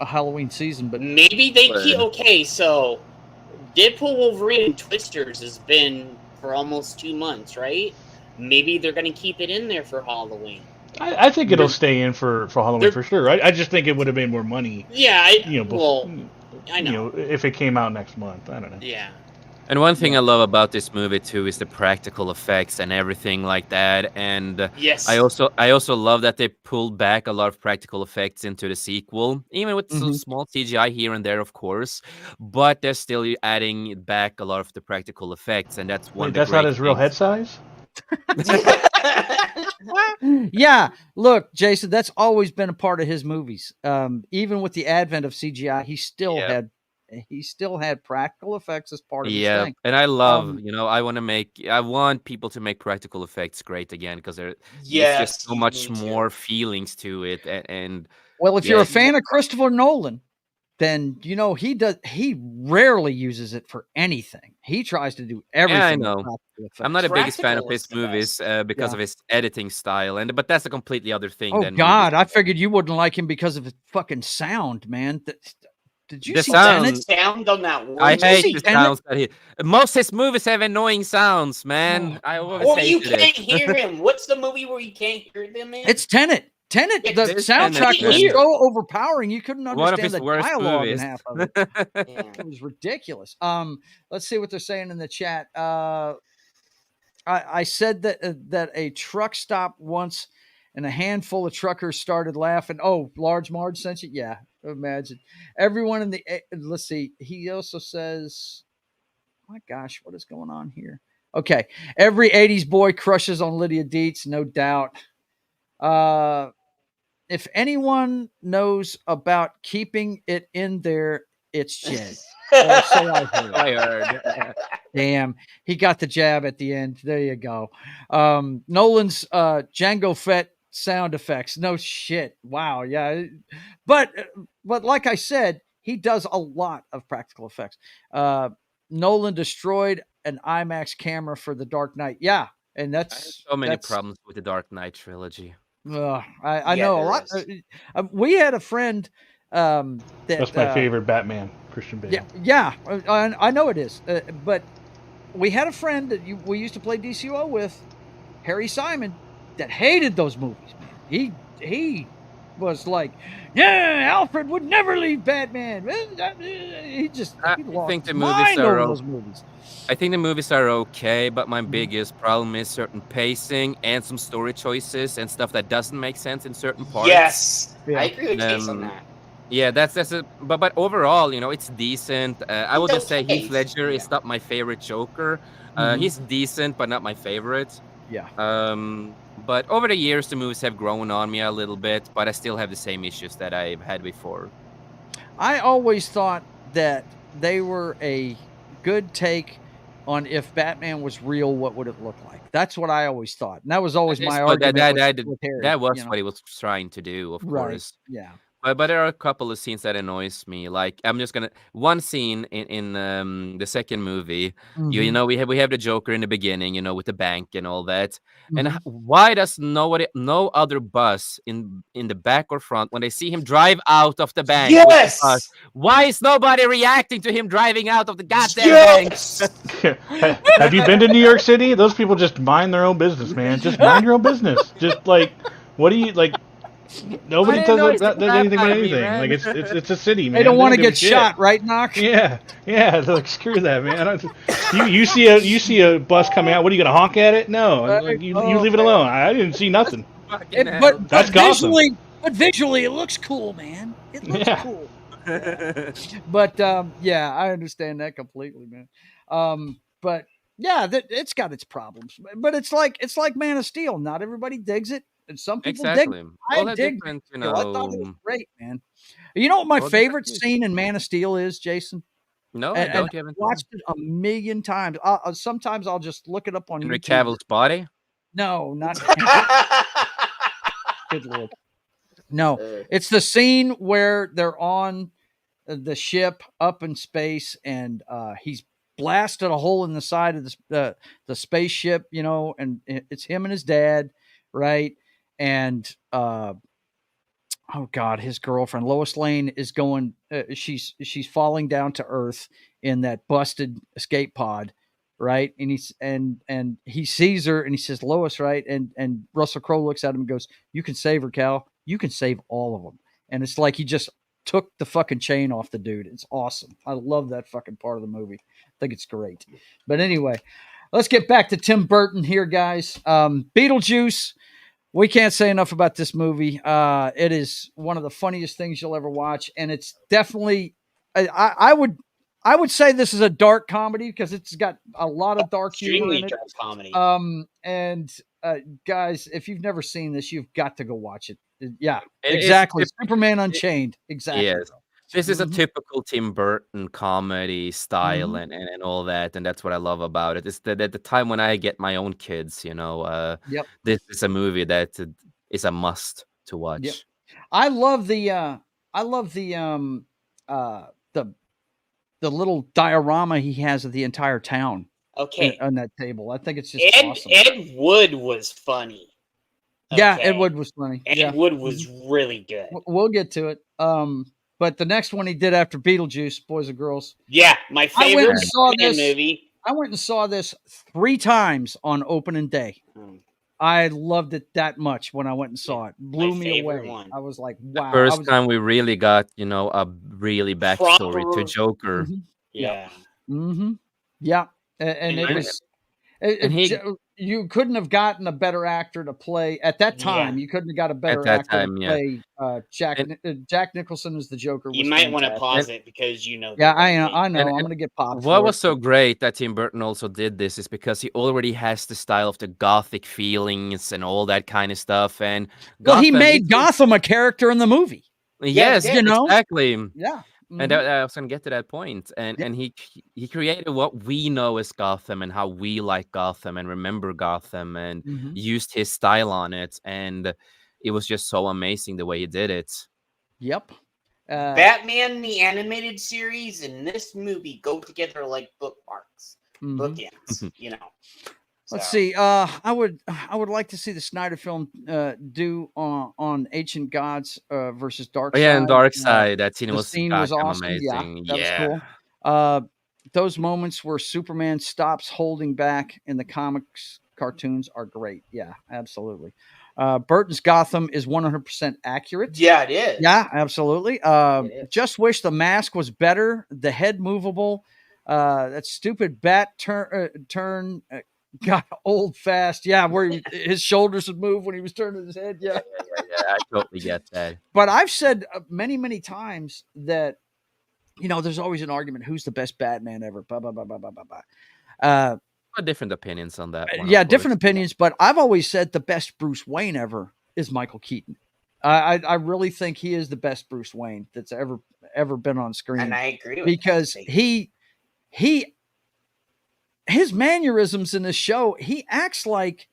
Halloween season. But maybe they keep so Deadpool, Wolverine, and Twisters has been for almost 2 months, right? Maybe they're going to keep it in there for Halloween. I think it'll stay in for Halloween for sure. I just think it would have made more money. Yeah, I know. If it came out next month, I don't know. Yeah. And one thing I love about this movie too is the practical effects and everything like that. And yes, I also love that they pulled back a lot of practical effects into the sequel, even with some small CGI here and there, of course. But they're still adding back a lot of the practical effects, and that's one. That's not his real head size. Yeah, look, Jason, that's always been a part of his movies. Even with the advent of CGI, he still had practical effects as part of his thing. And I love, I want people to make practical effects great again, because there's just so much more feelings to it. And well, if you're a fan of Christopher Nolan, then he rarely uses it for anything. He tries to do everything. Yeah, I know. I'm not the biggest fan of his movies because of his editing style, but that's a completely other thing. Oh God, I figured you wouldn't like him because of his fucking sound, man. Did you see the sound on that one? I hate the sounds that most of his movies have annoying sounds, man. I always hated you can't hear him. What's the movie where you can't hear them in? It's Tenet. The soundtrack was so overpowering you couldn't understand the dialogue in half of it. It was ridiculous. Let's see what they're saying in the chat. I said that a truck stopped once and a handful of truckers started laughing. Oh, Large Marge sent you? Yeah, imagine. Everyone in the let's see. He also says, my gosh, what is going on here? Okay. Every 80s boy crushes on Lydia Dietz, no doubt. If anyone knows about keeping it in there, it's Jed. So I heard. Damn, he got the jab at the end. There you go. Nolan's Django Fett sound effects. No shit. Wow. Yeah. But like I said, he does a lot of practical effects. Nolan destroyed an IMAX camera for the Dark Knight. Yeah, and I have that's so many problems with the Dark Knight trilogy. I Yeah, know a there lot. is. We had a friend that That's my favorite Batman, Christian Bale. Yeah, I know it is. But we had a friend that we used to play DCO with, Harry Simon, that hated those movies. Man, he was like, yeah, Alfred would never leave Batman. He lost think the his movies mind are over those movies. I think the movies are okay, but my biggest problem is certain pacing and some story choices and stuff that doesn't make sense in certain parts. Yes, I agree with Case on that. Yeah, that's a but overall, it's decent. I will just say Heath Ledger is not my favorite Joker. He's decent, but not my favorite. Yeah. But over the years, the movies have grown on me a little bit, but I still have the same issues that I've had before. I always thought that they were a good take on if Batman was real, what would it look like? That's what I always thought. And that was always my argument with Harry. That was what he was trying to do, of course. Yeah. But there are a couple of scenes that annoys me. Like I'm just gonna one scene in the second movie. You know we have the Joker in the beginning, with the bank and all that. And why does no other bus in the back or front when they see him drive out of the bank? Yes. The bus, why is nobody reacting to him driving out of the goddamn bank? Have you been to New York City? Those people just mind their own business, man. Just mind your own business. Just like, what do you like? Nobody does anything but anything. Like it's a city, man. They don't want to get shot, right, Knock? Yeah. Like screw that, man. You see a bus coming out. What are you gonna honk at it? No, you leave it alone. I didn't see nothing. But that's Gotham. Visually, it looks cool, man. It looks cool. But I understand that completely, man. But yeah, it's got its problems. But it's like Man of Steel. Not everybody digs it. And some people dig it. I dig it. I thought it was great, man. You know what my favorite scene in Man of Steel is, Jason? No, I don't. I've watched it a million times. Sometimes I'll just look it up on Henry YouTube. Cavill's body? No, not Good Lord. No, it's the scene where they're on the ship up in space, and he's blasted a hole in the side of the spaceship, and it's him and his dad, right? And oh God, his girlfriend Lois Lane is going. She's falling down to Earth in that busted escape pod, right? And he sees her and he says, Lois, right? And Russell Crowe looks at him and goes, "You can save her, Cal. You can save all of them." And it's like he just took the fucking chain off the dude. It's awesome. I love that fucking part of the movie. I think it's great. But anyway, let's get back to Tim Burton here, guys. Beetlejuice. We can't say enough about this movie. It is one of the funniest things you'll ever watch, and it's definitely. I would say this is a dark comedy because it's got a lot of dark humor in it. Dark comedy. And guys, if you've never seen this, you've got to go watch it. Yeah, exactly. Superman Unchained. Exactly. Yes. This is a typical Tim Burton comedy style and all that, and that's what I love about it. It's that at the time when I get my own kids, this is a movie that is a must to watch. Yep. I love the little diorama he has of the entire town. Okay. On that table, I think it's just awesome. Ed Wood was funny. Yeah, Ed Wood was funny. Ed Wood was really good. We'll get to it. But the next one he did after Beetlejuice, Boys and Girls. Yeah, my favorite movie. I went and saw this 3 times on opening day. I loved it that much when I went and saw it. Blew me away. I was like, wow. The first time we really got, a really backstory to Joker. Yeah. Yeah. And it was... you couldn't have gotten a better actor to play at that time. You couldn't have got a better actor to play Jack Nicholson as the Joker. You might want to pause it because Yeah, I know. I'm going to get popped. What was so great that Tim Burton also did this is because he already has the style of the gothic feelings and all that kind of stuff. And he made Gotham a character in the movie. Yes, exactly. Yeah. And I was going to get to that point. And he created what we know as Gotham and how we like Gotham and remember Gotham and used his style on it. And it was just so amazing the way he did it. Yep. Batman, the animated series, and this movie go together like bookmarks. bookends, you know. Let's see. I would like to see the Snyder film do on Ancient Gods versus Dark Side. Yeah, and Dark Side. That scene The was scene was awesome. amazing. Yeah, that was cool. Those moments where Superman stops holding back in the comics cartoons are great. Yeah, absolutely. Burton's Gotham is 100% accurate. Yeah, it is. Yeah, absolutely. Just wish the mask was better. The head movable. That stupid bat turn got old fast. Yeah, where his shoulders would move when he was turning his head. Yeah. I totally get that. But I've said many times that, there's always an argument who's the best Batman ever. Blah, blah, blah, blah, blah, blah. Different opinions on that one. Yeah, different opinions. But I've always said the best Bruce Wayne ever is Michael Keaton. I really think he is the best Bruce Wayne that's ever been on screen. And I agree with because his mannerisms in this show, he acts like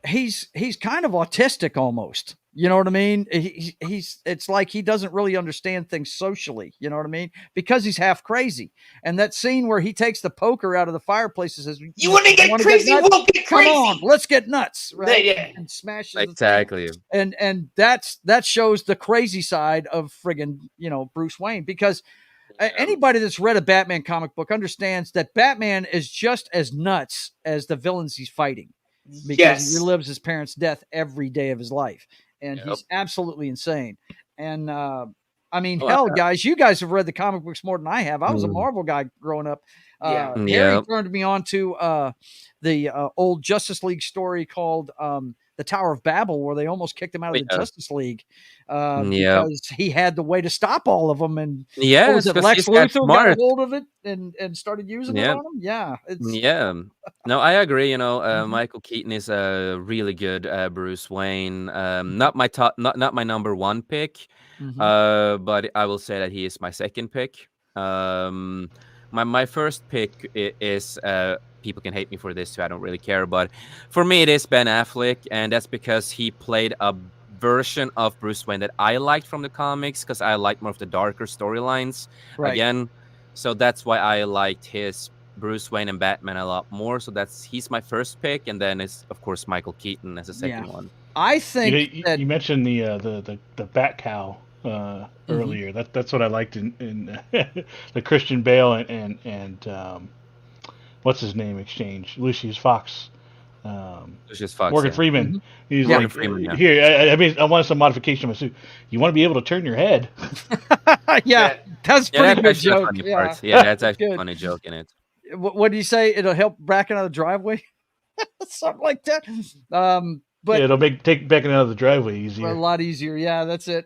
he's kind of autistic almost. You know what I mean? It's like he doesn't really understand things socially. You know what I mean? Because he's half crazy. And that scene where he takes the poker out of the fireplace and says, "You want to get crazy? We'll get crazy. Come on, let's get nuts!" Right? Yeah. And smashes exactly. And that shows the crazy side of friggin' Bruce Wayne, because anybody that's read a Batman comic book understands that Batman is just as nuts as the villains he's fighting, because he relives his parents' death every day of his life. And he's absolutely insane. And hell, guys, you guys have read the comic books more than I have. I was a Marvel guy growing up. Harry turned me on to the old Justice League story called the Tower of Babel, where they almost kicked him out of the Justice League because he had the way to stop all of them. And Lex Luthor got a hold of it and started using it on them. Yeah. No, I agree. Michael Keaton is a really good Bruce Wayne. Not my top, not my number one pick, but I will say that he is my second pick. My first pick is people can hate me for this too. I don't really care, but for me it is Ben Affleck, and that's because he played a version of Bruce Wayne that I liked from the comics, because I liked more of the darker storylines. Again, so that's why I liked his Bruce Wayne and Batman a lot more. So he's my first pick, and then it's of course Michael Keaton as a second one. I think you mentioned the Bat Cow earlier. That's what I liked in the Christian Bale and what's his name exchange, Lucius Fox. Morgan Freeman. He's like, here, I want some modification of my suit. You want to be able to turn your head. That's pretty good joke. That's actually a funny joke in it. What do you say? It'll help backing out of the driveway? Something like that. But it'll take backing out of the driveway easier. A lot easier. Yeah, that's it.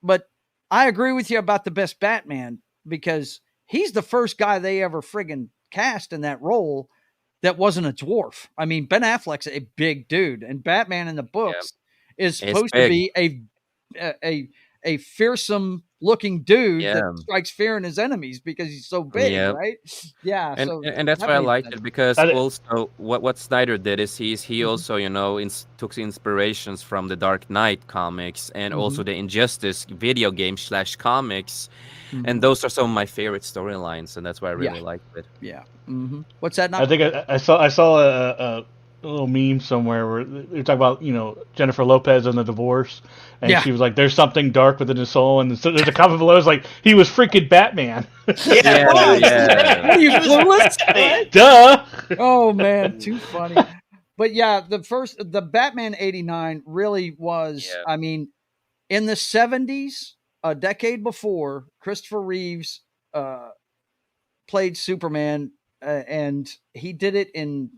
But I agree with you about the best Batman, because he's the first guy they ever friggin' cast in that role that wasn't a dwarf. I mean, Ben Affleck's a big dude, and Batman in the books is supposed to be a fearsome looking dude that strikes fear in his enemies because he's so big, right? Yeah. And that's why I liked it, because also what Snyder did is he also, took inspirations from the Dark Knight comics and also the Injustice video game / comics. And those are some of my favorite storylines, and that's why I really liked it. Yeah. What's that? I think I saw a little meme somewhere where they talk about Jennifer Lopez and the divorce, and she was like, "There's something dark within his soul," and so there's a comment below. It's like he was freaking Batman. What are you, clueless? Duh. Oh man, too funny. But yeah, the Batman '89 really was. I mean, in the '70s. A decade before, Christopher Reeves played Superman, and he did it in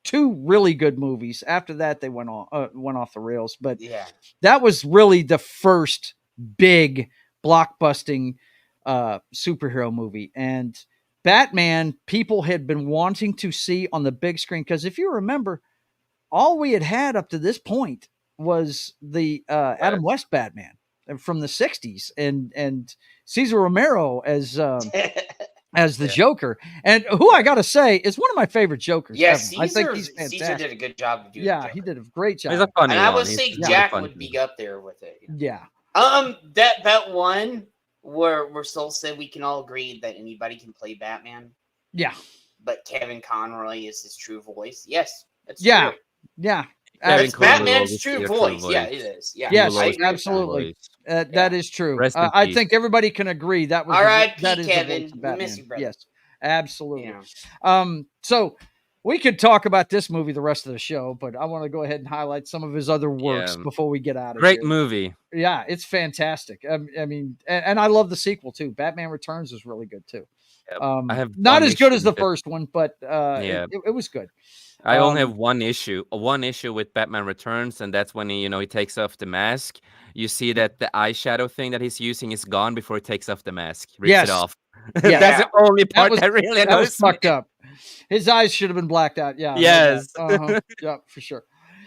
2 really good movies. After that, they went off the rails. But that was really the first big blockbusting superhero movie. And Batman, people had been wanting to see on the big screen, because if you remember, all we had up to this point was the Adam West Batman from the 60s and Cesar Romero as the Joker, and who I gotta say is one of my favorite Jokers. I think he's fantastic. Caesar did a good job of doing he did a great job. He's a funny and one. I would say Jack would be up there with it. That one where Soul said we can all agree that anybody can play Batman. but Kevin Conroy is his true voice. Yes, that's Yeah, true. yeah. That's Batman's true voice. Yeah, it is. Yeah, yes, I agree absolutely. That is true. I think everybody can agree that was R.I.P. is Kevin. the voice of We Batman. miss you, brother. Yes, absolutely. Yeah. So we could talk about this movie the rest of the show, but I want to go ahead and highlight some of his other works before we get out of here. Great movie. Yeah, it's fantastic. I mean, and I love the sequel too. Batman Returns is really good too. I have not as good as the first one, but it was good. I only have one issue with Batman Returns, and that's when he takes off the mask. You see that the eyeshadow thing that he's using is gone before he takes off the mask. Rips it off. Yeah. That's the only part that really that was fucked up. His eyes should have been blacked out. Yeah. Yes. Yeah, for sure.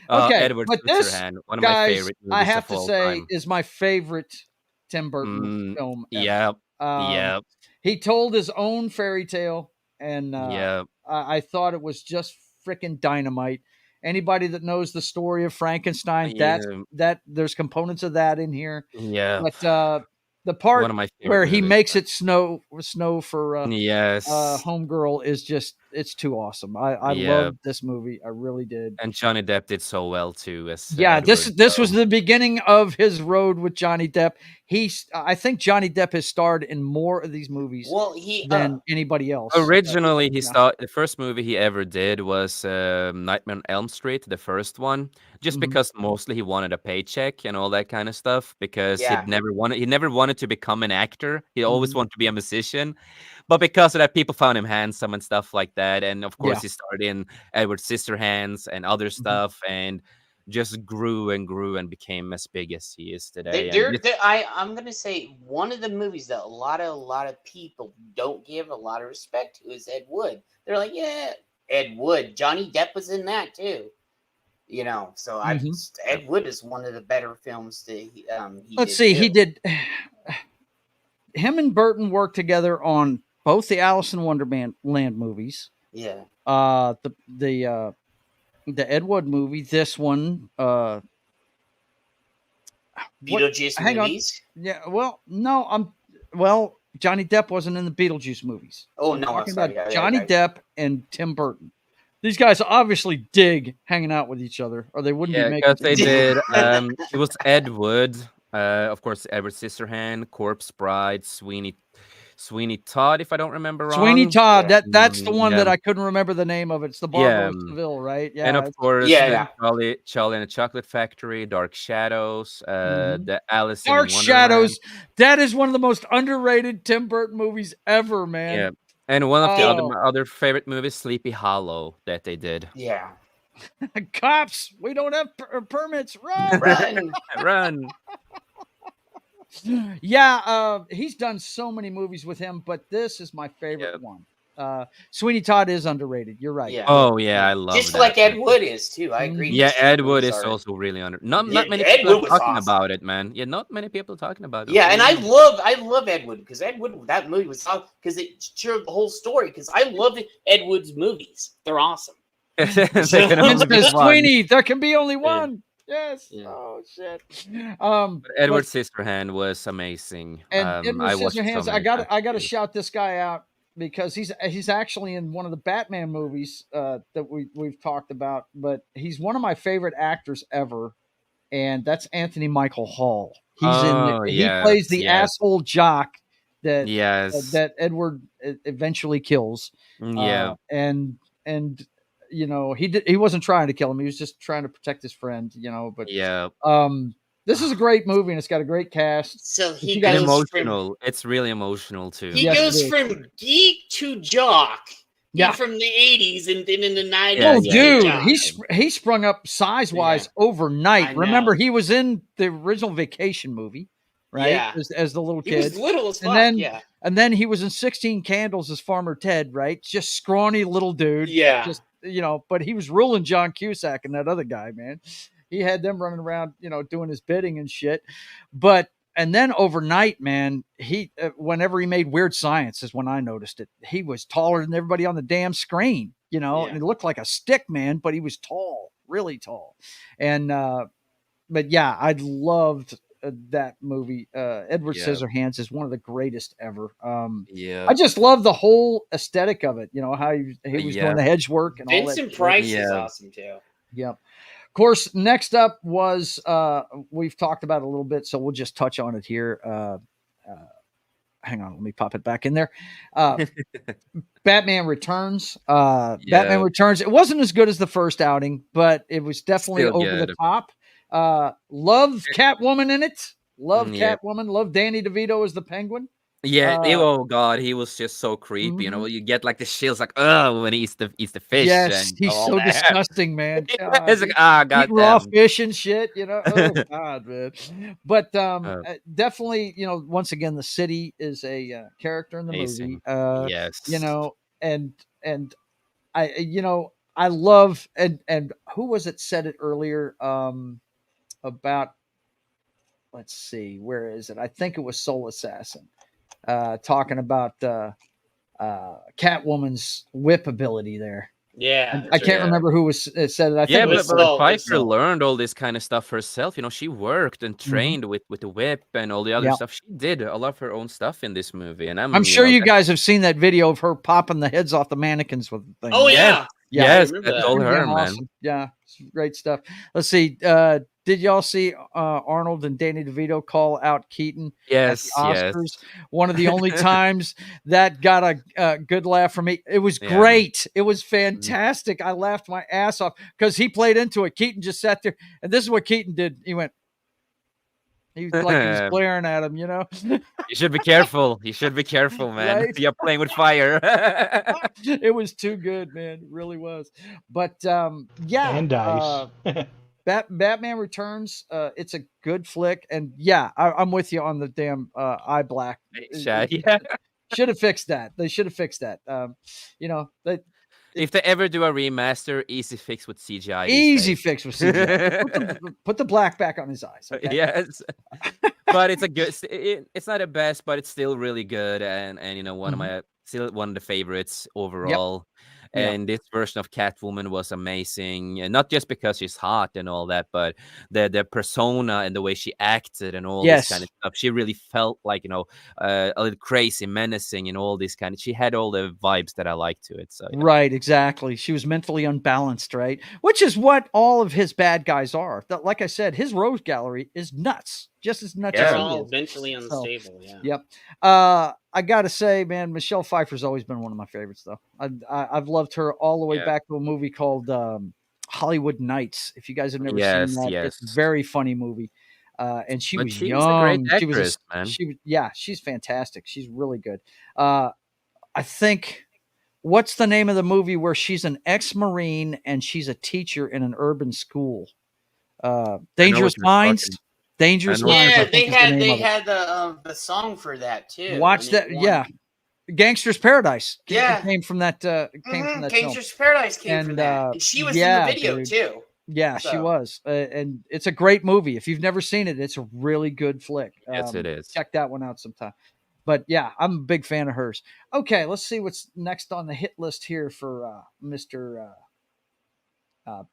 Okay, Edward but this, one of guys, my favorite movies I have of to all say, time. is my favorite Tim Burton film ever. Yep. Yep. He told his own fairy tale, and I thought it was just freaking dynamite. Anybody that knows the story of Frankenstein, that there's components of that in here. Yeah. But the part one of my where he movies. makes it snow for yes, Homegirl is just, it's too awesome. I loved this movie. I really did. And Johnny Depp did so well too. As Edward, this was the beginning of his road with Johnny Depp. I think Johnny Depp has starred in more of these movies than anybody else. Originally, the first movie he ever did was Nightmare on Elm Street, the first one, just because mostly he wanted a paycheck and all that kind of stuff, because he never wanted to become an actor. He always wanted to be a musician. But because of that, people found him handsome and stuff like that. And of course, he started in Edward Scissorhands and other stuff, and just grew and grew and became as big as he is today. I'm gonna say one of the movies that a lot of people don't give a lot of respect to is Ed Wood. They're like, yeah, Ed Wood. Johnny Depp was in that too. So Ed Wood is one of the better films that he did. Him and Burton worked together on both the Alice in Wonderland movies. Yeah. The Ed Wood movie, this one, Beetlejuice movies. Yeah. Well, no, Johnny Depp wasn't in the Beetlejuice movies. Oh, no. I'm talking about Johnny Depp and Tim Burton. These guys obviously dig hanging out with each other, or they wouldn't be making. Because they did. It was Ed Wood, of course, Edward Scissorhand, Corpse Bride, Sweeney Todd, if I don't remember wrong. Sweeney Todd, that's the one that I couldn't remember the name of. It's the Barber of Seville, right? Yeah. And of course, Charlie and the Chocolate Factory, Dark Shadows, the Alice in Wonderland. Dark Shadows. That is one of the most underrated Tim Burton movies ever, man. Yeah. And one of the other favorite movies, Sleepy Hollow, that they did. Yeah. Cops, we don't have permits. Run. Run. Yeah, he's done so many movies with him, but this is my favorite one. Sweeney Todd is underrated. You're right. Yeah. Oh yeah, I love just that. like Ed Wood is too. I agree. Yeah, Ed Wood is also really not many people are talking about it, man. Yeah, not many people are talking about it. Yeah, and I love Ed Wood, because Ed Wood, that movie was awesome because it showed the whole story. Because I love Ed Wood's movies; they're awesome. Sweeney, there can be only one. Yes. Yeah. Oh shit. Edward Scissorhand was amazing. And Edward Scissorhands, I got to times. shout this guy out because he's actually in one of the Batman movies that we've talked about, but he's one of my favorite actors ever, and that's Anthony Michael Hall. He plays the asshole jock that Edward eventually kills. And he wasn't trying to kill him. He was just trying to protect his friend, but this is a great movie, and it's got a great cast. So he goes emotional. It's really emotional too. He goes from geek to jock. Yeah, from the 80s and then in the 90s. He sprung up size-wise overnight. Remember, he was in the original Vacation movie, right? Yeah. As the little kid. He was little as fuck, and then he was in 16 Candles as Farmer Ted, right? Just scrawny little dude. Yeah. Just, but he was ruling John Cusack and that other guy, man. He had them running around, doing his bidding and shit. And then overnight, man, whenever he made Weird Science is when I noticed it. He was taller than everybody on the damn screen, and he looked like a stick man, but he was tall, really tall. And, but yeah, I loved that movie. Edward Scissorhands is one of the greatest ever. Yeah. I just love the whole aesthetic of it. You know how he was doing the hedge work and Vincent all that. Price is awesome too. Yep. Of course, next up was we've talked about it a little bit, so we'll just touch on it here. Hang on, let me pop it back in there. Batman Returns. Batman Returns. It wasn't as good as the first outing, but it was definitely Still over good. the top. Love Catwoman in it. Love Catwoman. Love Danny DeVito as the Penguin. Yeah, oh god, he was just so creepy. You know, you get like the chills, like oh, when he eats the fish. Yes, and he's all so that. disgusting, man. It's like god eating raw fish and shit. You know, oh god, man. But definitely, you know, once again, the city is a character in the movie. Yes, you know, and I, you know, I love and who was it said it earlier about? Let's see, where is it? I think it was Soul Assassin. Talking about Catwoman's whip ability there. Yeah, I can't remember who said it. I think but Pfeiffer learned all this kind of stuff herself. You know, she worked and trained with the whip and all the other stuff. She did a lot of her own stuff in this movie, and I'm sure you guys have seen that video of her popping the heads off the mannequins with the thing. Oh yeah, yes, that's all her, man. Awesome. Yeah, it's great stuff. Let's see. Did y'all see Arnold and Danny DeVito call out Keaton at the Oscars? Yes. One of the only times that got a good laugh from me. It was great. It was fantastic. I laughed my ass off because he played into it. Keaton just sat there, and this is what Keaton did. He went. He was like he was glaring at him, you know. You should be careful. You should be careful, man. Right? You're playing with fire. It was too good, man. It really was. But yeah, and dice. Batman Returns. It's a good flick, and yeah, I'm with you on the damn eye black. Yeah, should have fixed that. They should have fixed that. You know, if they ever do a remaster, easy fix with CGI. Easy fix with CGI. Put the black back on his eyes. Okay? Yes, but it's a good. It's not the best, but it's still really good, and you know one of the favorites overall. Yep. And this version of Catwoman was amazing, and not just because she's hot and all that, but the persona and the way she acted and all this kind of stuff. She really felt like, you know, a little crazy, menacing, and all this kind of. She had all the vibes that I like to it. So right, exactly. She was mentally unbalanced, right? Which is what all of his bad guys are. Like I said, his rogue gallery is nuts. Just as nuts as they're all mentally unstable. So, yep. I gotta say, man, Michelle Pfeiffer's always been one of my favorites, though. I've loved her all the way back to a movie called Hollywood Nights. If you guys have never seen that, it's a very funny movie. And she was young. A great actress, man. She's fantastic. She's really good. I think. What's the name of the movie where she's an ex-Marine and she's a teacher in an urban school? Dangerous Minds. Dangerous Minds. Yeah, they had the song for that too. Watch that. Yeah, Gangster's Paradise. Yeah, came from that. Gangster's Paradise came from that. And she was in the video too. Yeah, she was, and it's a great movie. If you've never seen it, it's a really good flick. Yes, it is. Check that one out sometime. But yeah, I'm a big fan of hers. Okay, let's see what's next on the hit list here for Mr.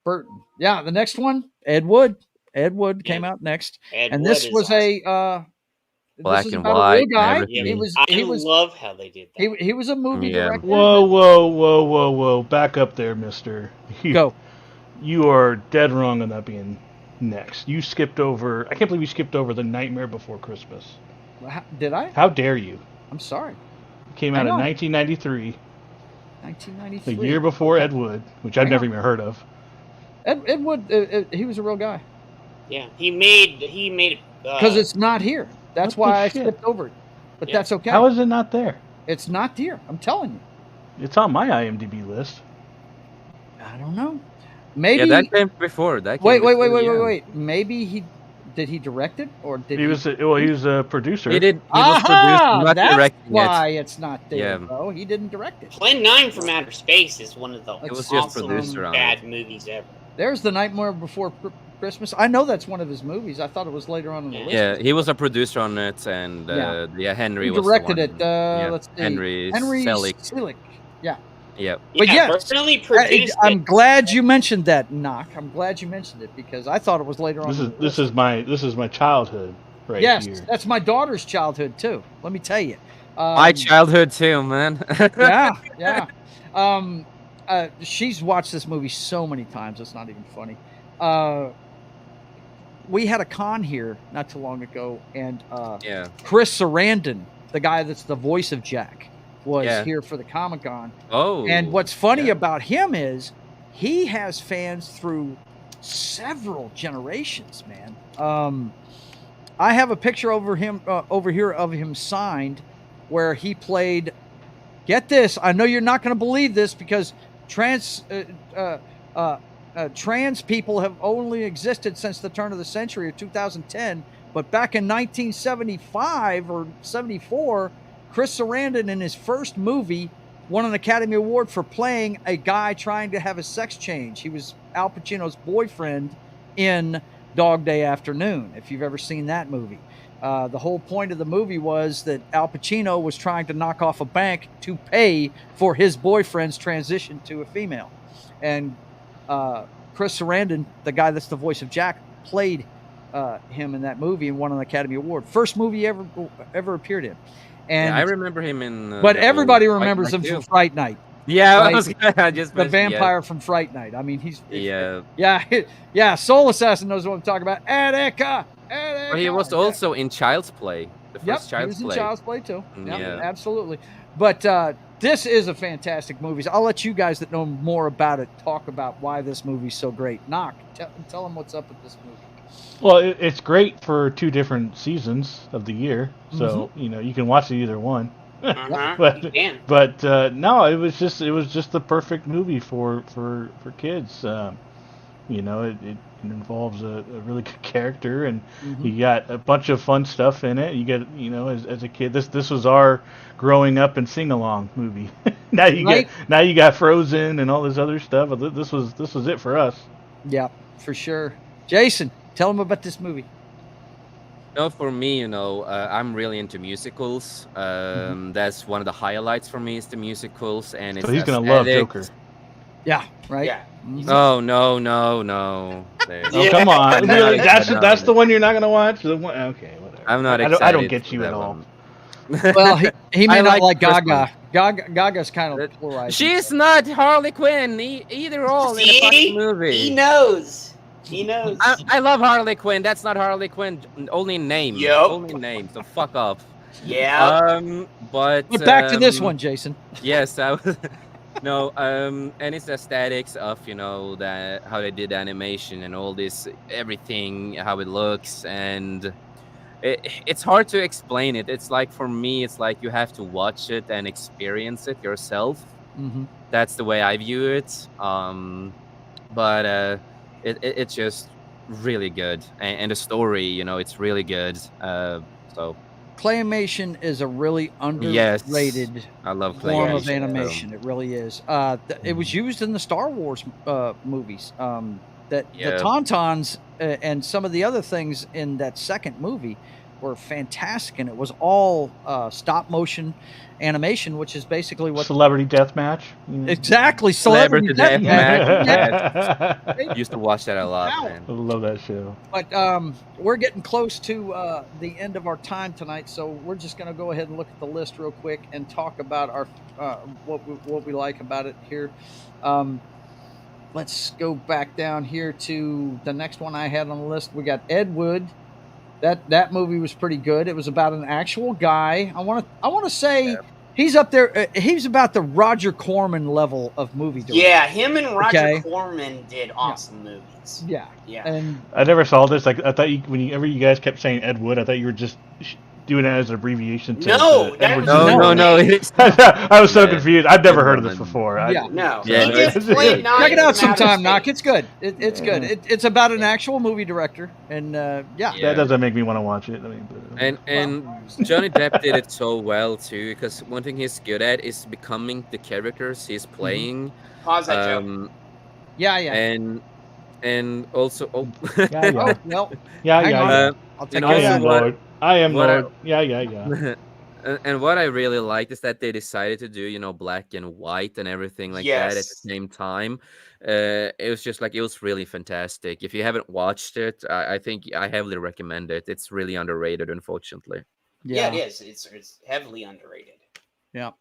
Burton. Yeah, the next one, Ed Wood. Ed Wood came out next, and this was awesome. Black and white. Guy. I love how they did that. He was a movie director. Whoa! Back up there, Mister. Go. You are dead wrong on that being next. You skipped over. I can't believe you skipped over The Nightmare Before Christmas. Did I? How dare you? I'm sorry. It came out in 1993. 1993. The year before Ed Wood, which I've never even heard of. Ed Wood, he was a real guy. Yeah, he made it because it's not here. That's why I skipped over it. But that's okay. How is it not there? It's not here. I'm telling you. It's on my IMDb list. I don't know. Maybe that came before. Wait. Maybe he direct it or did he? Was he was a producer. He did. He was producing, not that's directing why it. It's not there, bro. He didn't direct it. Plan 9 from Outer Space is one of the awesome bad movies ever. There's The Nightmare Before Christmas. I know that's one of his movies. I thought it was later on in the list. Yeah, he was a producer on it, and Henry was directed it. Let's see. Henry Selick. Yeah. Yeah. But personally produced I'm glad you mentioned that, Knock. I'm glad you mentioned it because I thought it was later on. This is my childhood. right yes, here. that's my daughter's childhood too. Let me tell you. My childhood too, man. Yeah. She's watched this movie so many times. It's not even funny. We had a con here not too long ago, and Chris Sarandon, the guy that's the voice of Jack, was here for the Comic-Con. Oh. And what's funny about him is he has fans through several generations, man. I have a picture over here of him signed where he played, get this, I know you're not going to believe this because trans people have only existed since the turn of the century, or 2010, but back in 1975 or 74, Chris Sarandon in his first movie won an Academy Award for playing a guy trying to have a sex change. He was Al Pacino's boyfriend in Dog Day Afternoon, if you've ever seen that movie. The whole point of the movie was that Al Pacino was trying to knock off a bank to pay for his boyfriend's transition to a female. And Chris Sarandon, the guy that's the voice of Jack, played him in that movie and won an Academy Award. First movie he ever appeared in. And I remember him in. But everybody remembers him from Fright Night. Yeah, right? I was just the vampire from Fright Night. I mean, he's yeah. Soul Assassin knows what I'm talking about. Attica. Well, he was also in Child's Play. The first Child's he was Play. in Child's Play too. Yeah, absolutely. But this is a fantastic movie. I'll let you guys that know more about it talk about why this movie's so great. Knock, tell them what's up with this movie. Well, it's great for 2 different seasons of the year, so you can watch it either one. But no, it was just the perfect movie for kids. It involves a really good character, and you got a bunch of fun stuff in it. You get as a kid, this was our growing up and sing along movie. now you got Frozen and all this other stuff. This was it for us. Yeah, for sure. Jason, tell them about this movie. No, for me, I'm really into musicals. That's one of the highlights for me is the musicals, and so he's gonna love Joker. Yeah, right. Yeah. Oh no! Oh come on! Really? That's the one you're not gonna watch. Okay, whatever. I'm not excited. I don't get you at all. Well, he may not like Gaga. Gaga's kind of polarizing. She's not Harley Quinn either. All in the fucking movie. He knows. He knows. I love Harley Quinn. That's not Harley Quinn. Only name. Yep. Only name. So fuck off. Yeah. But back to this one, Jason. Yes, I was. No, and it's the aesthetics of that how they did the animation and all this everything, how it looks, and it's hard to explain it. It's like for me, it's like you have to watch it and experience it yourself. That's the way I view it. But it's just really good, and the story, it's really good. So. Claymation is a really underrated I love form of animation. It really is. It was used in the Star Wars movies. The Tauntauns and some of the other things in that second movie were fantastic, and it was all stop motion animation, which is basically what Celebrity Deathmatch. Exactly, Celebrity Deathmatch. Used to watch that a lot. Man. I love that show. But we're getting close to the end of our time tonight, so we're just going to go ahead and look at the list real quick and talk about our what we like about it here. Let's go back down here to the next one I had on the list. We got Ed Wood. That movie was pretty good. It was about an actual guy. I want to say he's up there. He's about the Roger Corman level of movie director. Yeah, him and Roger Corman did awesome movies. Yeah. And I never saw this. Like I thought whenever you guys kept saying Ed Wood, I thought you were just doing it as an abbreviation. No. I was so confused. I've never heard of this before. No. Check it out sometime, Knock. It's good. It's good. It's about an actual movie director, and that doesn't make me want to watch it. I mean, and Johnny Depp did it so well too, because one thing he's good at is becoming the characters he's playing. Pause that joke. And also, I'll take I am Lord. Yeah. And what I really liked is that they decided to do, black and white and everything like that at the same time. It was just like, it was really fantastic. If you haven't watched it, I think I heavily recommend it. It's really underrated, unfortunately. Yeah, it is. It's heavily underrated. Yeah.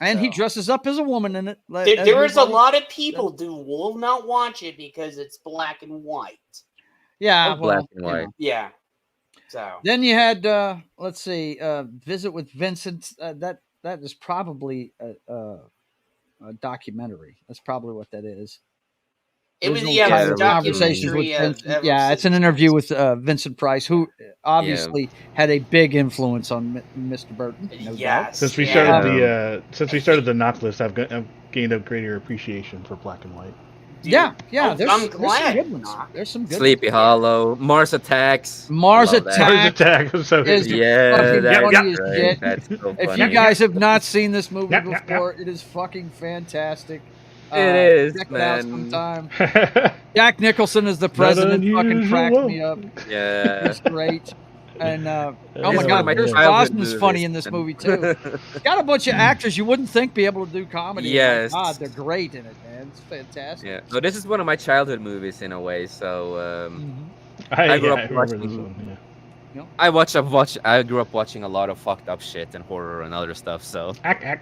And he dresses up as a woman in it. There is a lot of people who will not watch it because it's black and white. Yeah, black and white. Yeah. So then you had let's see, Visit with Vincent. That is probably a documentary. That's probably what that is. It was conversations with Vincent. Yeah, it's an interview with Vincent Price, who obviously had a big influence on Mr. Burton. No doubt. Since we started the knock list, I've gained a greater appreciation for black and white. Yeah. I'm glad. There's some good Sleepy Hollow, Mars Attacks. Mars Attack was so is funny as shit. That's so If funny. you guys have not seen this movie before, it is fucking fantastic. It is, check man. it out sometime. Jack Nicholson is the president. Fucking cracked me up. Yeah, it's great. And oh It's my god, my Pierce childhood Brosnan's movies. funny in this movie too. It's got a bunch of actors you wouldn't think be able to do comedy. Yes. My god, they're great in it, man. It's fantastic. Yeah. So this is one of my childhood movies in a way. So I grew grew up up watching. this one. Yeah. I grew up watching a lot of fucked up shit and horror and other stuff. So yes.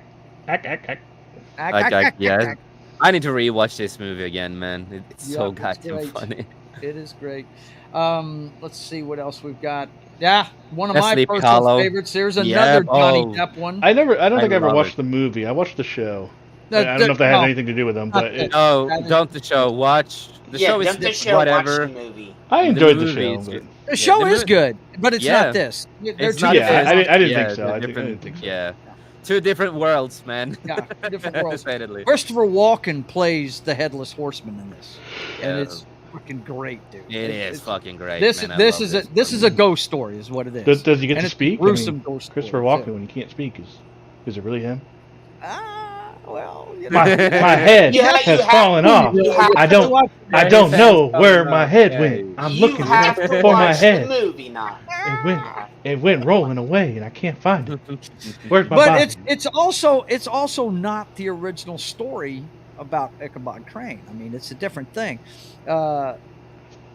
I need to rewatch this movie again, man. It's so goddamn funny. It is great. Let's see what else we've got. Yeah, one of my Sleepy personal Hollow. favorites. Here's another Johnny Depp one. I don't think I ever love watched it. the movie. I watched the show. I don't know if that had anything to do with them, but don't the show. Watch the show. Don't the Is show, whatever. watch the movie. I enjoyed the movie show. is But... good. The show the is movie- good, but it's Yeah. not this. They're It's two not different- this. I didn't Yeah, think so. they're I different- didn't think so. Yeah, two different worlds, man. Yeah, two different worlds. Decidedly. Christopher Walken plays the Headless Horseman in this, and Yeah. it's fucking great, dude. It is fucking great. This man. I this love is this. this is a ghost story, is what it is. Does he get And to it's speak? Gruesome ghost Christopher story, Walken, too. when he can't speak, is it really him? Well, you know. My head has fallen off. I don't know where my head went. I'm looking for my head. The movie now. It went rolling away, and I can't find it. Where's my But body? it's also not the original story about Ichabod Crane. I mean, it's a different thing.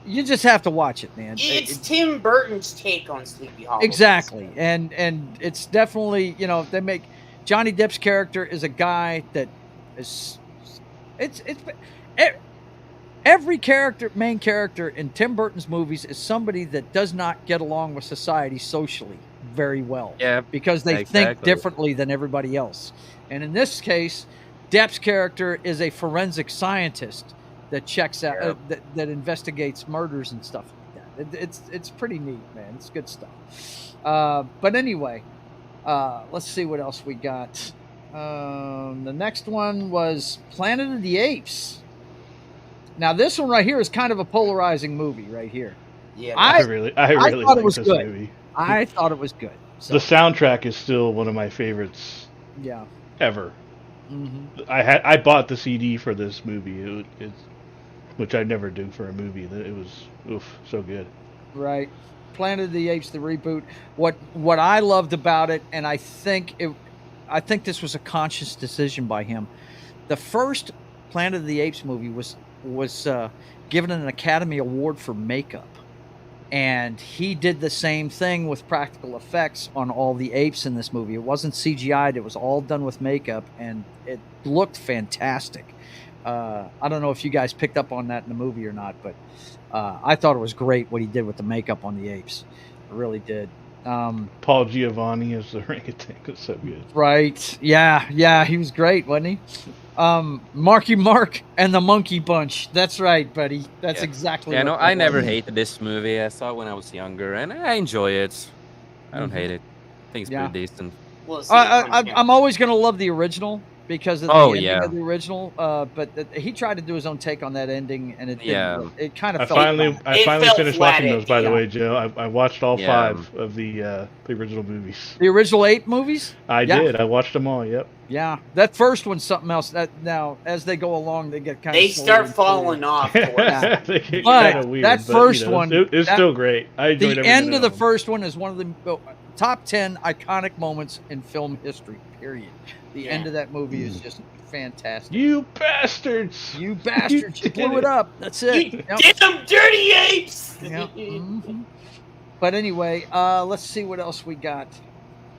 You just have to watch it, man. It's Tim Burton's take on Sleepy Hollow. Exactly, and it's definitely, they make Johnny Depp's character is a guy that is every main character in Tim Burton's movies is somebody that does not get along with society socially very well. Yeah, because they think differently than everybody else. And in this case, Depp's character is a forensic scientist that checks out that investigates murders and stuff like that. It's pretty neat, man. It's good stuff. But anyway, let's see what else we got. The next one was Planet of the Apes. Now this one right here is kind of a polarizing movie right here. Yeah, I really thought it was this good. movie. I thought it was good. So, The soundtrack is still one of my favorites yeah. ever. Mm-hmm. I bought the CD for this movie, which I never do for a movie. It was so good. Right. Planet of the Apes, the reboot. What I loved about it, and I think this was a conscious decision by him. The first Planet of the Apes movie was given an Academy Award for makeup, and he did the same thing with practical effects on all the apes in this movie. It wasn't CGI'd; it was all done with makeup, and it looked fantastic. I don't know if you guys picked up on that in the movie or not, but I thought it was great what he did with the makeup on the apes. I really did. Paul Giovanni as the orangutan was so good. Right. Yeah, he was great, wasn't he? Marky Mark and the Monkey Bunch. That's right, buddy. That's exactly Yeah, what no, that I never was. hated this movie. I saw it when I was younger, and I enjoy it. I don't hate it. I think it's pretty decent. Well, I'm always going to love the original because of the ending of the original. But he tried to do his own take on that ending, and it kind of I felt finally finished watching those. By the way, end. Joe, I watched all 5 of the original movies. The original 8 movies. I did. I watched them all. Yep. Yeah, that first one's something else. That now, as they go along, they get kind of start falling off. They get but kind of weird. That first one, one, it's still great. I enjoyed the every end minute of the them. first one is one of the top 10 iconic moments in film history, period. The end of that movie is just fantastic. You bastards! You bastards! You blew it up. That's it. You damn dirty apes! Yep. Mm-hmm. But anyway, let's see what else we got.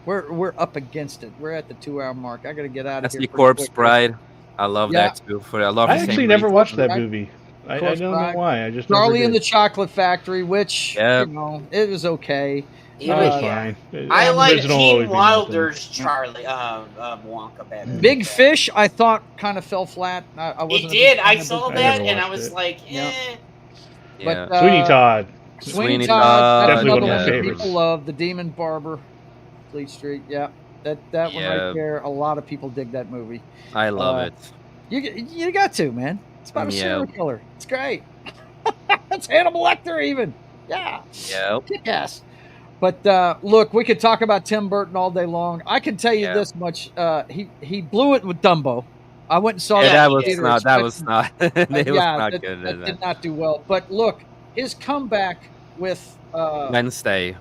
We're up against it. We're at the 2-hour mark. I got to get out of That's here. the Corpse Bride. I love that too. I actually never watched that movie. I don't know why. I just Charlie and the Chocolate Factory, which you know, it was okay. It was fine. I like Gene Wilder's Charlie Wonka better. Big Fish, I thought kind of fell flat. I wasn't. It did. I saw that and I was like, eh. Yeah. But Sweeney Todd. Sweeney Todd. That's Definitely another one of my one that favorites. people love. The Demon Barber, Fleet Street. Yeah, that one right there. A lot of people dig that movie. I love it. You got to, man. It's about a serial killer. It's great. That's Hannibal Lecter even. Yeah. Yep. Kick-ass. But look, we could talk about Tim Burton all day long. I can tell you this much: he blew it with Dumbo. I went and saw that. That was not. That was not. It was not good. That did not do well. But look, his comeback with Wednesday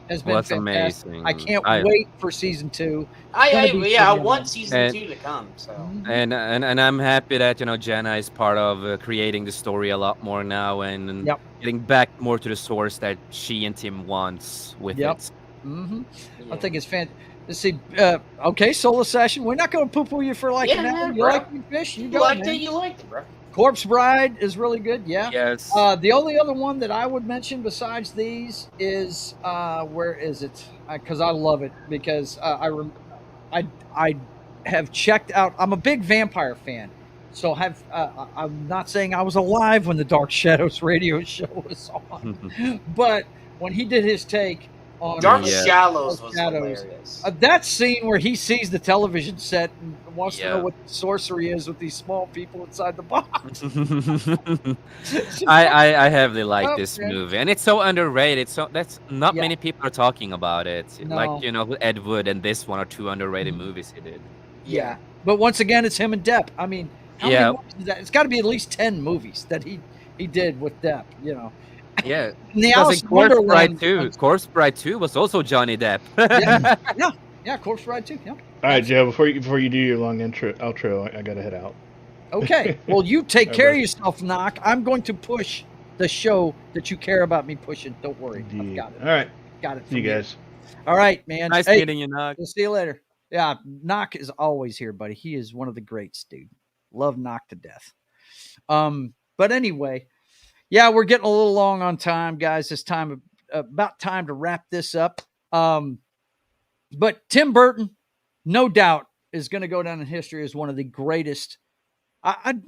has been fantastic. Amazing. I can't wait for season 2. I want season 2 to come. So and I'm happy that Jenna is part of creating the story a lot more now and getting back more to the source that she and Tim wants with it. Mm-hmm. I think it's fantastic. Let's see. Okay, Soul Assassin. We're not going to poo-poo you for liking that one. You like Big Fish? You liked it. You liked it, bro. Corpse Bride is really good. Yeah. Yes. The only other one that I would mention besides these is where is it? Because I love it because I have checked out. I'm a big vampire fan, so I'm not saying I was alive when the Dark Shadows radio show was on, but when he did his take on Dark Shadows was hilarious. That scene where he sees the television set and wants to know what the sorcery is with these small people inside the box. I heavily like this movie, and it's so underrated. So that's not many people are talking about it. No. Like Ed Wood and this one are 2 underrated movies he did. Yeah, but once again, it's him and Depp. I mean, how many movies is that? It's got to be at least 10 movies that he did with Depp. Yeah, the Alice Corpse Bride 2. Corpse Bride 2 was also Johnny Depp. yeah, Corpse Bride 2. Yeah. All right, Joe. Before you do your long outro, I gotta head out. Okay. Well, you take care of yourself, Knock. I'm going to push the show that you care about me pushing. Don't worry. I've got it. All right. Got it. See you guys. All right, man. Nice meeting you, Knock. We'll see you later. Yeah, Knock is always here, buddy. He is one of the greats, dude. Love Knock to death. But anyway. Yeah, we're getting a little long on time, guys. It's about time to wrap this up. But Tim Burton, no doubt, is going to go down in history as one of the greatest. Do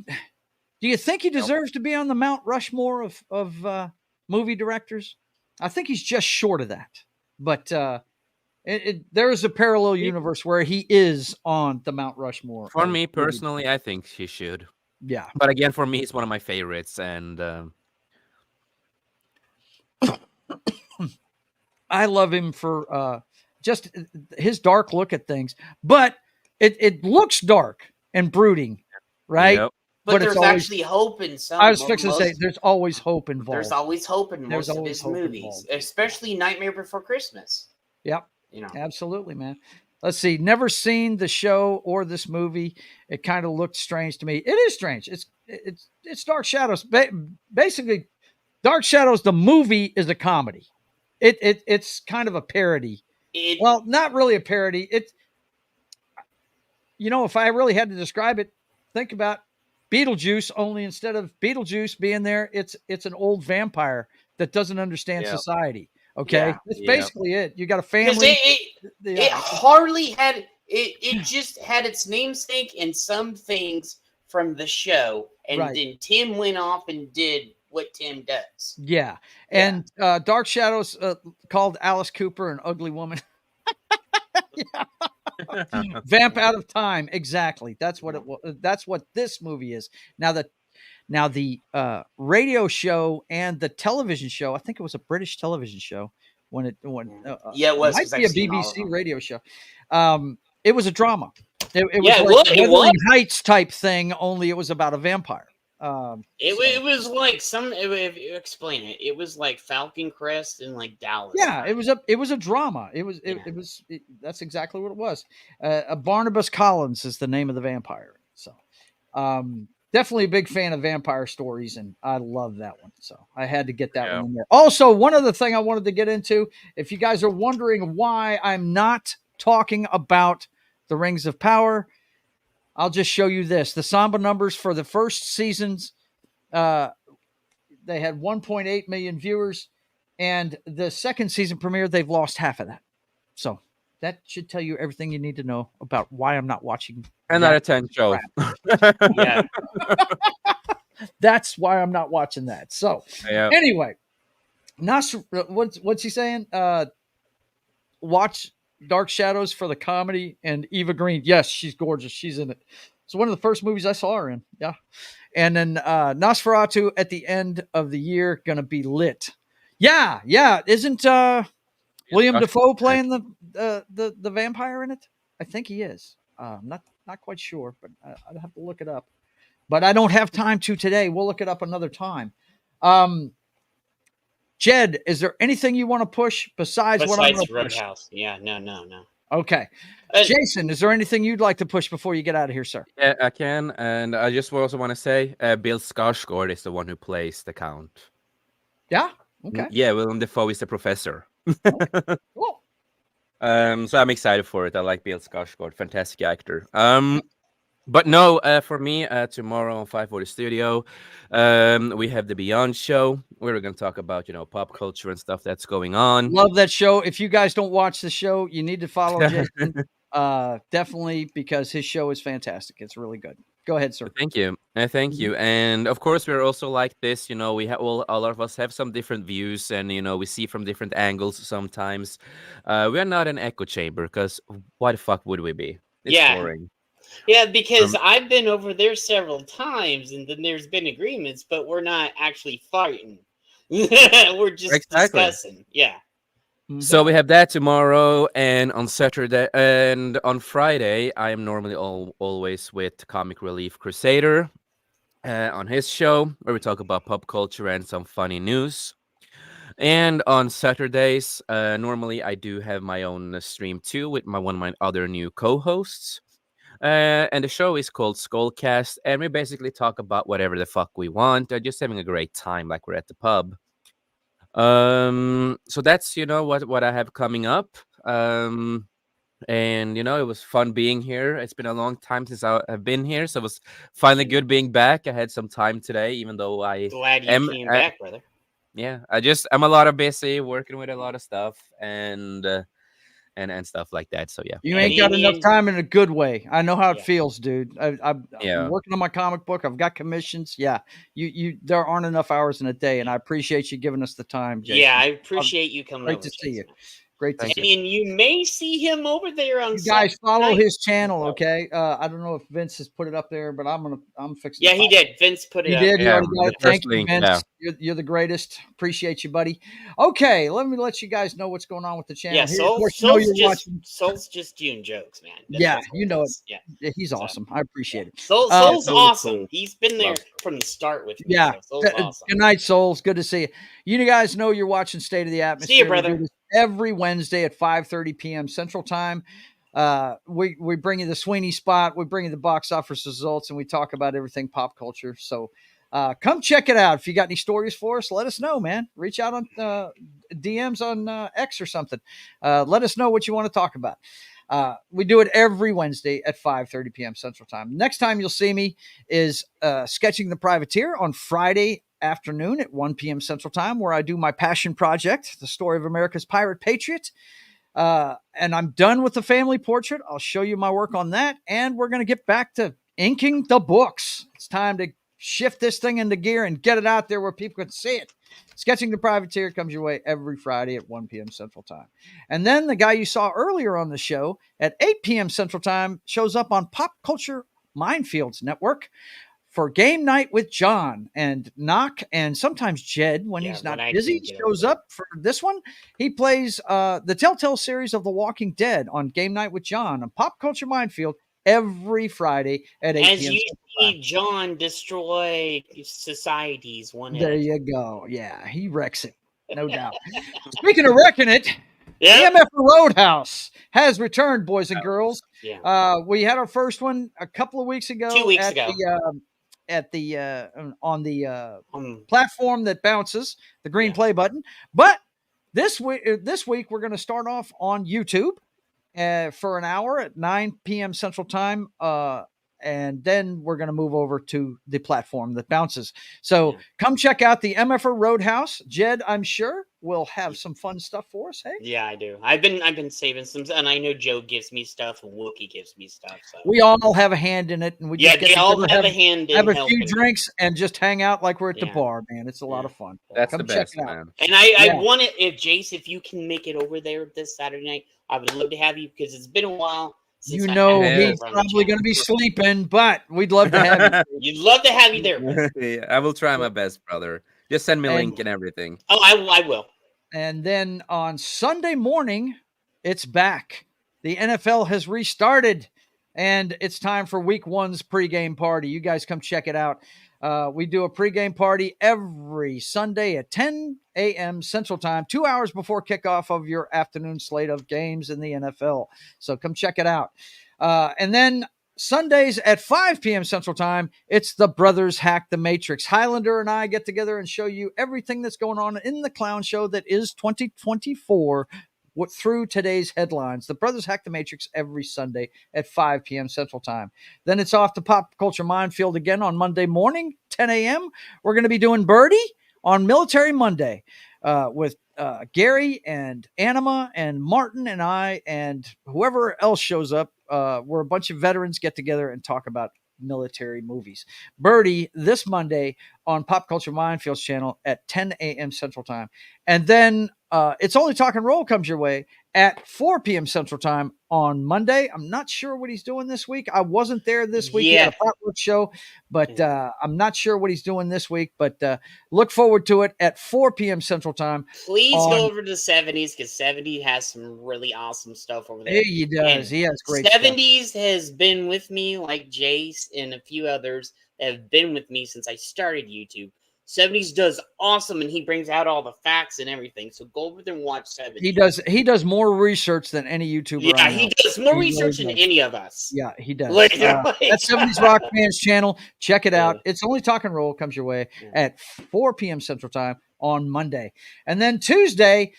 you think he deserves to be on the Mount Rushmore of movie directors? I think he's just short of that. But there is a parallel universe where he is on the Mount Rushmore. For me personally, I think he should. Yeah. But again, for me, he's one of my favorites, and I love him for just his dark look at things, but it looks dark and brooding, right? Yep. But there's actually hope in some. I was fixing to say there's always hope involved. There's always hope in most of his movies, especially Nightmare Before Christmas. Yep. Absolutely, man. Let's see. Never seen the show or this movie. It kind of looked strange to me. It is strange. It's Dark Shadows. Basically, Dark Shadows, the movie, is a comedy. It's kind of a parody. Well, not really a parody. If I really had to describe it, think about Beetlejuice, only instead of Beetlejuice being there, it's an old vampire that doesn't understand society. Okay. Yeah. That's basically it. You got a family. It hardly had it just had its namesake and some things from the show. And then Tim went off and did what Tim does. Yeah. And Dark Shadows called Alice Cooper an ugly woman. Vamp out of time. Exactly. That's what it was. That's what this movie is. Now the radio show and the television show, I think it was a British television show it was. It was. It might be a BBC radio show. It was a drama. It was like Wuthering Heights type thing, only it was about a vampire. It was like if you explain it, it was like Falcon Crest and like Dallas. Yeah, it was a drama. That's exactly what it was. Barnabas Collins is the name of the vampire. So, definitely a big fan of vampire stories, and I love that one. So I had to get that one in there. Also, one other thing I wanted to get into, if you guys are wondering why I'm not talking about the Rings of Power, I'll just show you this. The Samba numbers for the first seasons, they had 1.8 million viewers, and the second season premiere, they've lost half of that. So that should tell you everything you need to know about why I'm not watching. Another 10 show. Yeah. That's why I'm not watching that. So anyway, what's he saying? Watch Dark Shadows for the comedy, and Eva Green. Yes, she's gorgeous. She's in it. It's one of the first movies I saw her in. Yeah. And then Nosferatu at the end of the year going to be lit. Yeah. Isn't William Dafoe playing the vampire in it? I think he is. Not quite sure, but I'd have to look it up. But I don't have time to today. We'll look it up another time. Jed, is there anything you want to push besides what I'm going to push? Roadhouse? Yeah, no. Okay. Jason, is there anything you'd like to push before you get out of here, sir? Yeah, I can. And I just also want to say Bill Skarsgård is the one who plays the Count. Yeah? Okay. Yeah, Willem Dafoe is the professor. Okay. Cool. So I'm excited for it. I like Bill Skarsgård. Fantastic actor. But no, for me, tomorrow on 540 Studio, we have the Beyond show where we're going to talk about, pop culture and stuff that's going on. Love that show. If you guys don't watch the show, you need to follow Jason. Definitely, because his show is fantastic. It's really good. Go ahead, sir. Thank you. Thank you. And of course, we're also like this, we have all of us have some different views, and, we see from different angles sometimes. We are not an echo chamber, because why the fuck would we be? It's boring. Yeah, because I've been over there several times, and then there's been agreements, but we're not actually fighting. We're just discussing. Yeah. So we have that tomorrow, and on Saturday and on Friday, I am normally always with Comic Relief Crusader on his show, where we talk about pop culture and some funny news. And on Saturdays, normally I do have my own stream too with one of my other new co-hosts. And the show is called Skullcast, and we basically talk about whatever the fuck we want, just having a great time like we're at the pub. So that's what I have coming up. And it was fun being here. It's been a long time since I've been here, so it was finally good being back. I had some time today, even though glad you came back, brother. Yeah, I'm a lot of busy working with a lot of stuff and stuff like that. So yeah, you ain't got enough time in a good way. I know how it feels, dude. I'm working on my comic book. I've got commissions. Yeah, you there aren't enough hours in a day, and I appreciate you giving us the time, Jason. Yeah, I appreciate you coming. Great to see you. Great to see you. And you may see him over there on. You guys follow his channel, okay? I don't know if Vince has put it up there, but I'm fixing. Yeah, he did. Vince put it up. He did. You already got it. Thank you, Vince. Yeah. You're the greatest. Appreciate you, buddy. Okay, let me let you guys know what's going on with the channel. Yeah, Soul's just doing jokes, man. That's it. Yeah, he's awesome. I appreciate it. Soul's awesome. Cool. He's been there from the start with me. Yeah. So Soul's awesome. Good night, Souls. Good to see you. You guys know you're watching State of the Atmosphere. See you, brother. Every Wednesday at 5:30 p.m. Central Time. We bring you the Sweeney Spot, we bring you the box office results, and we talk about everything pop culture. So come check it out. If you got any stories for us, let us know, man. Reach out on DMs on X or something. Let us know what you want to talk about. We do it every Wednesday at 5:30 p.m. Central Time. Next time you'll see me is Sketching the Privateer on Friday afternoon at 1 p.m. Central Time, where I do my passion project, the story of America's Pirate Patriot. And I'm done with the family portrait. I'll show you my work on that. And we're going to get back to inking the books. It's time to shift this thing into gear and get it out there where people can see it. Sketching the Privateer comes your way every Friday at 1 p.m. Central Time. And then the guy you saw earlier on the show at 8 p.m. Central Time shows up on Pop Culture Minefields Network for Game Night with John, and Knock, and sometimes Jed, when he's not busy, shows up for this one. He plays the Telltale series of The Walking Dead on Game Night with John on Pop Culture Minefield every Friday at 8 As p.m. you Central see Time. John destroy societies one There at a you go. Yeah, he wrecks it, no doubt. Speaking of wrecking it, Yep. the MF Roadhouse has returned, boys and girls. Yeah. We had our first one a couple of weeks ago. 2 weeks at ago. on the platform that bounces, the green Yeah. play button. But this week we're going to start off on YouTube for an hour at 9 p.m. Central Time. And then we're going to move over to the platform that bounces. So come check out the MFR Roadhouse. Jed, I'm sure, will have some fun stuff for us. Hey, Yeah, I do. I've been saving some, and I know Joe gives me stuff, and Wookie gives me stuff. So we all have a hand in it, and we just get they all together, have a hand in have a few helping. drinks, and just hang out like we're at the bar, man. It's a lot of fun. That's come the check best, it out. man. And I want it, if Jace, if you can make it over there this Saturday night, I would love to have you because it's been a while. You know he's probably going to be sleeping, but we'd love to have you. You'd love to have you there. Yeah, I will try my best, brother. Just send me a link and everything. Oh, I will. And then on Sunday morning, it's back. The NFL has restarted, and it's time for Week 1's pregame party. You guys come check it out. We do a pregame party every Sunday at 10 a.m. Central Time, 2 hours before kickoff of your afternoon slate of games in the NFL. So come check it out. And then Sundays at 5 p.m. Central Time, it's the Brothers Hack the Matrix. Highlander and I get together and show you everything that's going on in the clown show that is 2024 through today's headlines. The Brothers Hack the Matrix every Sunday at 5 p.m. Central Time. Then it's off to Pop Culture Minefield again on Monday morning, 10 a.m. We're going to be doing Birdie on Military Monday with Gary and Anima and Martin and I and whoever else shows up. We're a bunch of veterans get together and talk about military movies. Birdie this Monday on Pop Culture Minefield's channel at 10 a.m. Central Time. And then It's Only Talk and Roll comes your way at 4 p.m. Central Time on Monday. I'm not sure what he's doing this week. I wasn't there this week. He had a potluck show, but I'm not sure what he's doing this week. But look forward to it at 4 p.m. Central Time. Please go over to the 70s because 70 has some really awesome stuff over there. He does. And he has great 70s stuff. Has been with me, like Jace and a few others that have been with me since I started YouTube. 70s does awesome, and he brings out all the facts and everything. So go over there and watch 70s. He does more research than any YouTuber. Yeah, he does more research than any of us. Yeah, he does. That's 70s Rock Man's channel. Check it out. It's Only Talk and Roll comes your way at 4 p.m. Central Time on Monday. And then Tuesday,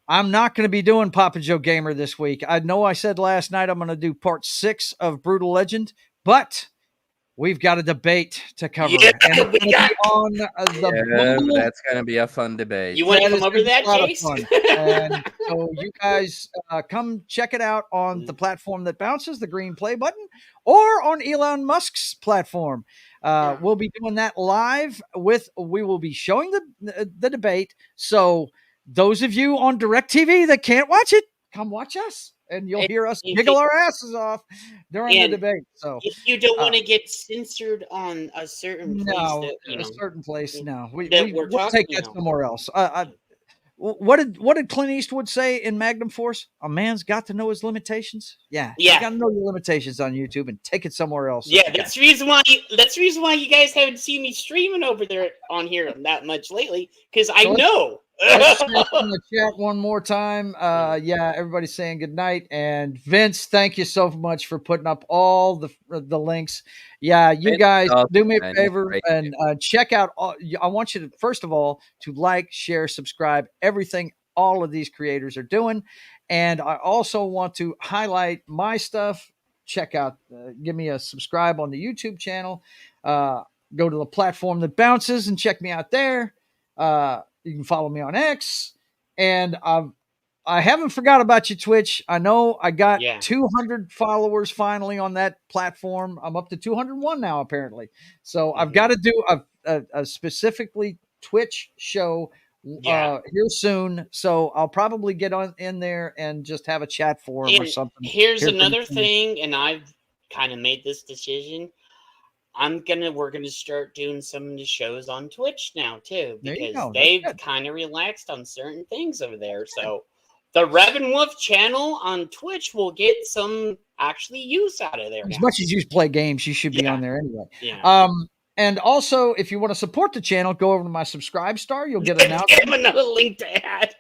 I'm not going to be doing Papa Joe Gamer this week. I know I said last night I'm going to do part 6 of Brutal Legend, but we've got a debate to cover. Yeah, and it's gonna be on that's going to be a fun debate. You want to come over to that, Jace? And so you guys come check it out on the platform that bounces, the green play button, or on Elon Musk's platform. We'll be doing that live. We will be showing the debate. So those of you on DirecTV that can't watch it, come watch us. And you'll hear us giggle our asses off during the debate. So if you don't want to get censored on a certain place, we'll take that somewhere else. What did Clint Eastwood say in Magnum Force? A man's got to know his limitations. You got to know your limitations on YouTube and take it somewhere else. Yeah, that's the reason why. That's the reason why you guys haven't seen me streaming over there on here that much lately, because I know. Let's in the chat one more time. Everybody's saying good night. And Vince, thank you so much for putting up all the links. Yeah, you guys do me a favor and check out. I want you to first of all to like, share, subscribe, everything all of these creators are doing. And I also want to highlight my stuff. Check out, give me a subscribe on the YouTube channel. Go to the platform that bounces and check me out there. You can follow me on X, and I haven't forgot about you, Twitch. I know I got 200 followers finally on that platform. I'm up to 201 now, apparently. So I've got to do a specifically Twitch show here soon. So I'll probably get in there and just have a chat forum or something. Here's another thing, and I've kind of made this decision. We're gonna start doing some of the shows on Twitch now too, because they've kind of relaxed on certain things over there. So the Revan Wolf channel on Twitch will get some actually use out of there. As much as you play games, you should be on there anyway. Yeah. And also, if you want to support the channel, go over to my Subscribe Star. You'll get an announcement. Damn, another link to add.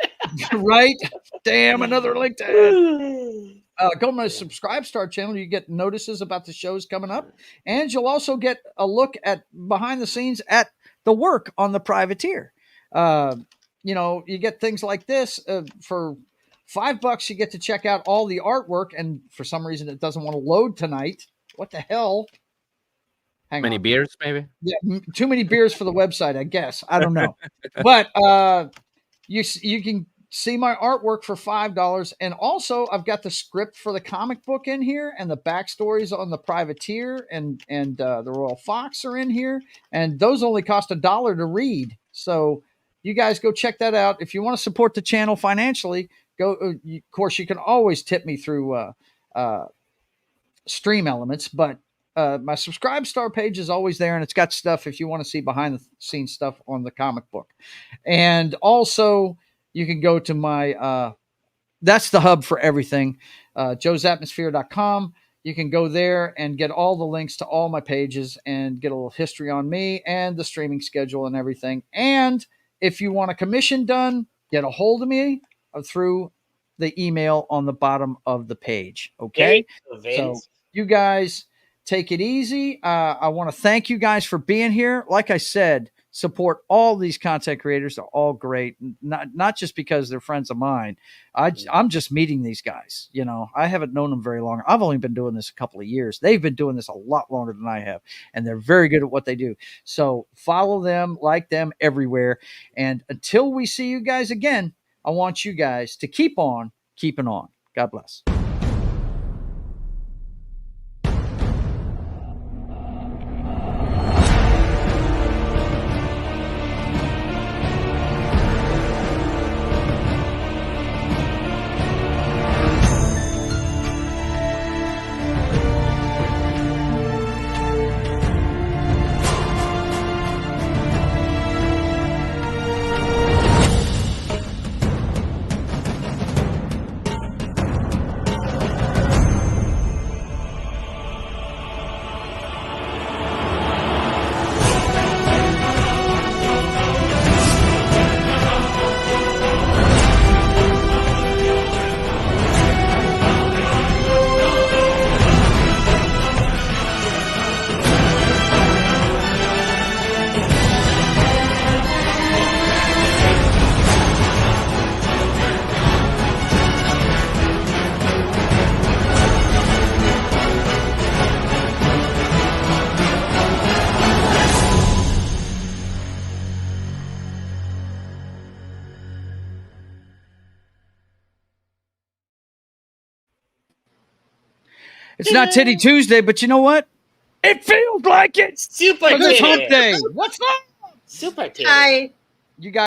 Right? Damn, another link to add. Go to my Subscribe Star channel. You get notices about the shows coming up. And you'll also get a look at behind the scenes at the work on the Privateer. You get things like this for $5. You get to check out all the artwork. And for some reason, it doesn't want to load tonight. What the hell? Hang many on. beers, maybe? Yeah, too many beers for the website, I guess. I don't know. But you can see my artwork for $5. And also, I've got the script for the comic book in here, and the backstories on the Privateer and the Royal Fox are in here. And those only cost $1 to read. So you guys go check that out. If you want to support the channel financially, go. Of course, you can always tip me through Stream Elements, but my Subscribe Star page is always there, and it's got stuff if you want to see behind the scenes stuff on the comic book. And also, you can go to my that's the hub for everything, joesatmosfere.com. You can go there and get all the links to all my pages and get a little history on me and the streaming schedule and everything. And if you want a commission done, get a hold of me through the email on the bottom of the page. Okay. So you guys take it easy. I want to thank you guys for being here. Like I said, support all these content creators. They're all great. Not just because they're friends of mine. I'm just meeting these guys. I haven't known them very long. I've only been doing this a couple of years. They've been doing this a lot longer than I have, and they're very good at what they do. So follow them, like them everywhere. And until we see you guys again, I want you guys to keep on keeping on. God bless. It's not Titty Tuesday, but you know what? It feels like it. Super It's hump day. What's up? Super Titty. Hi. You guys.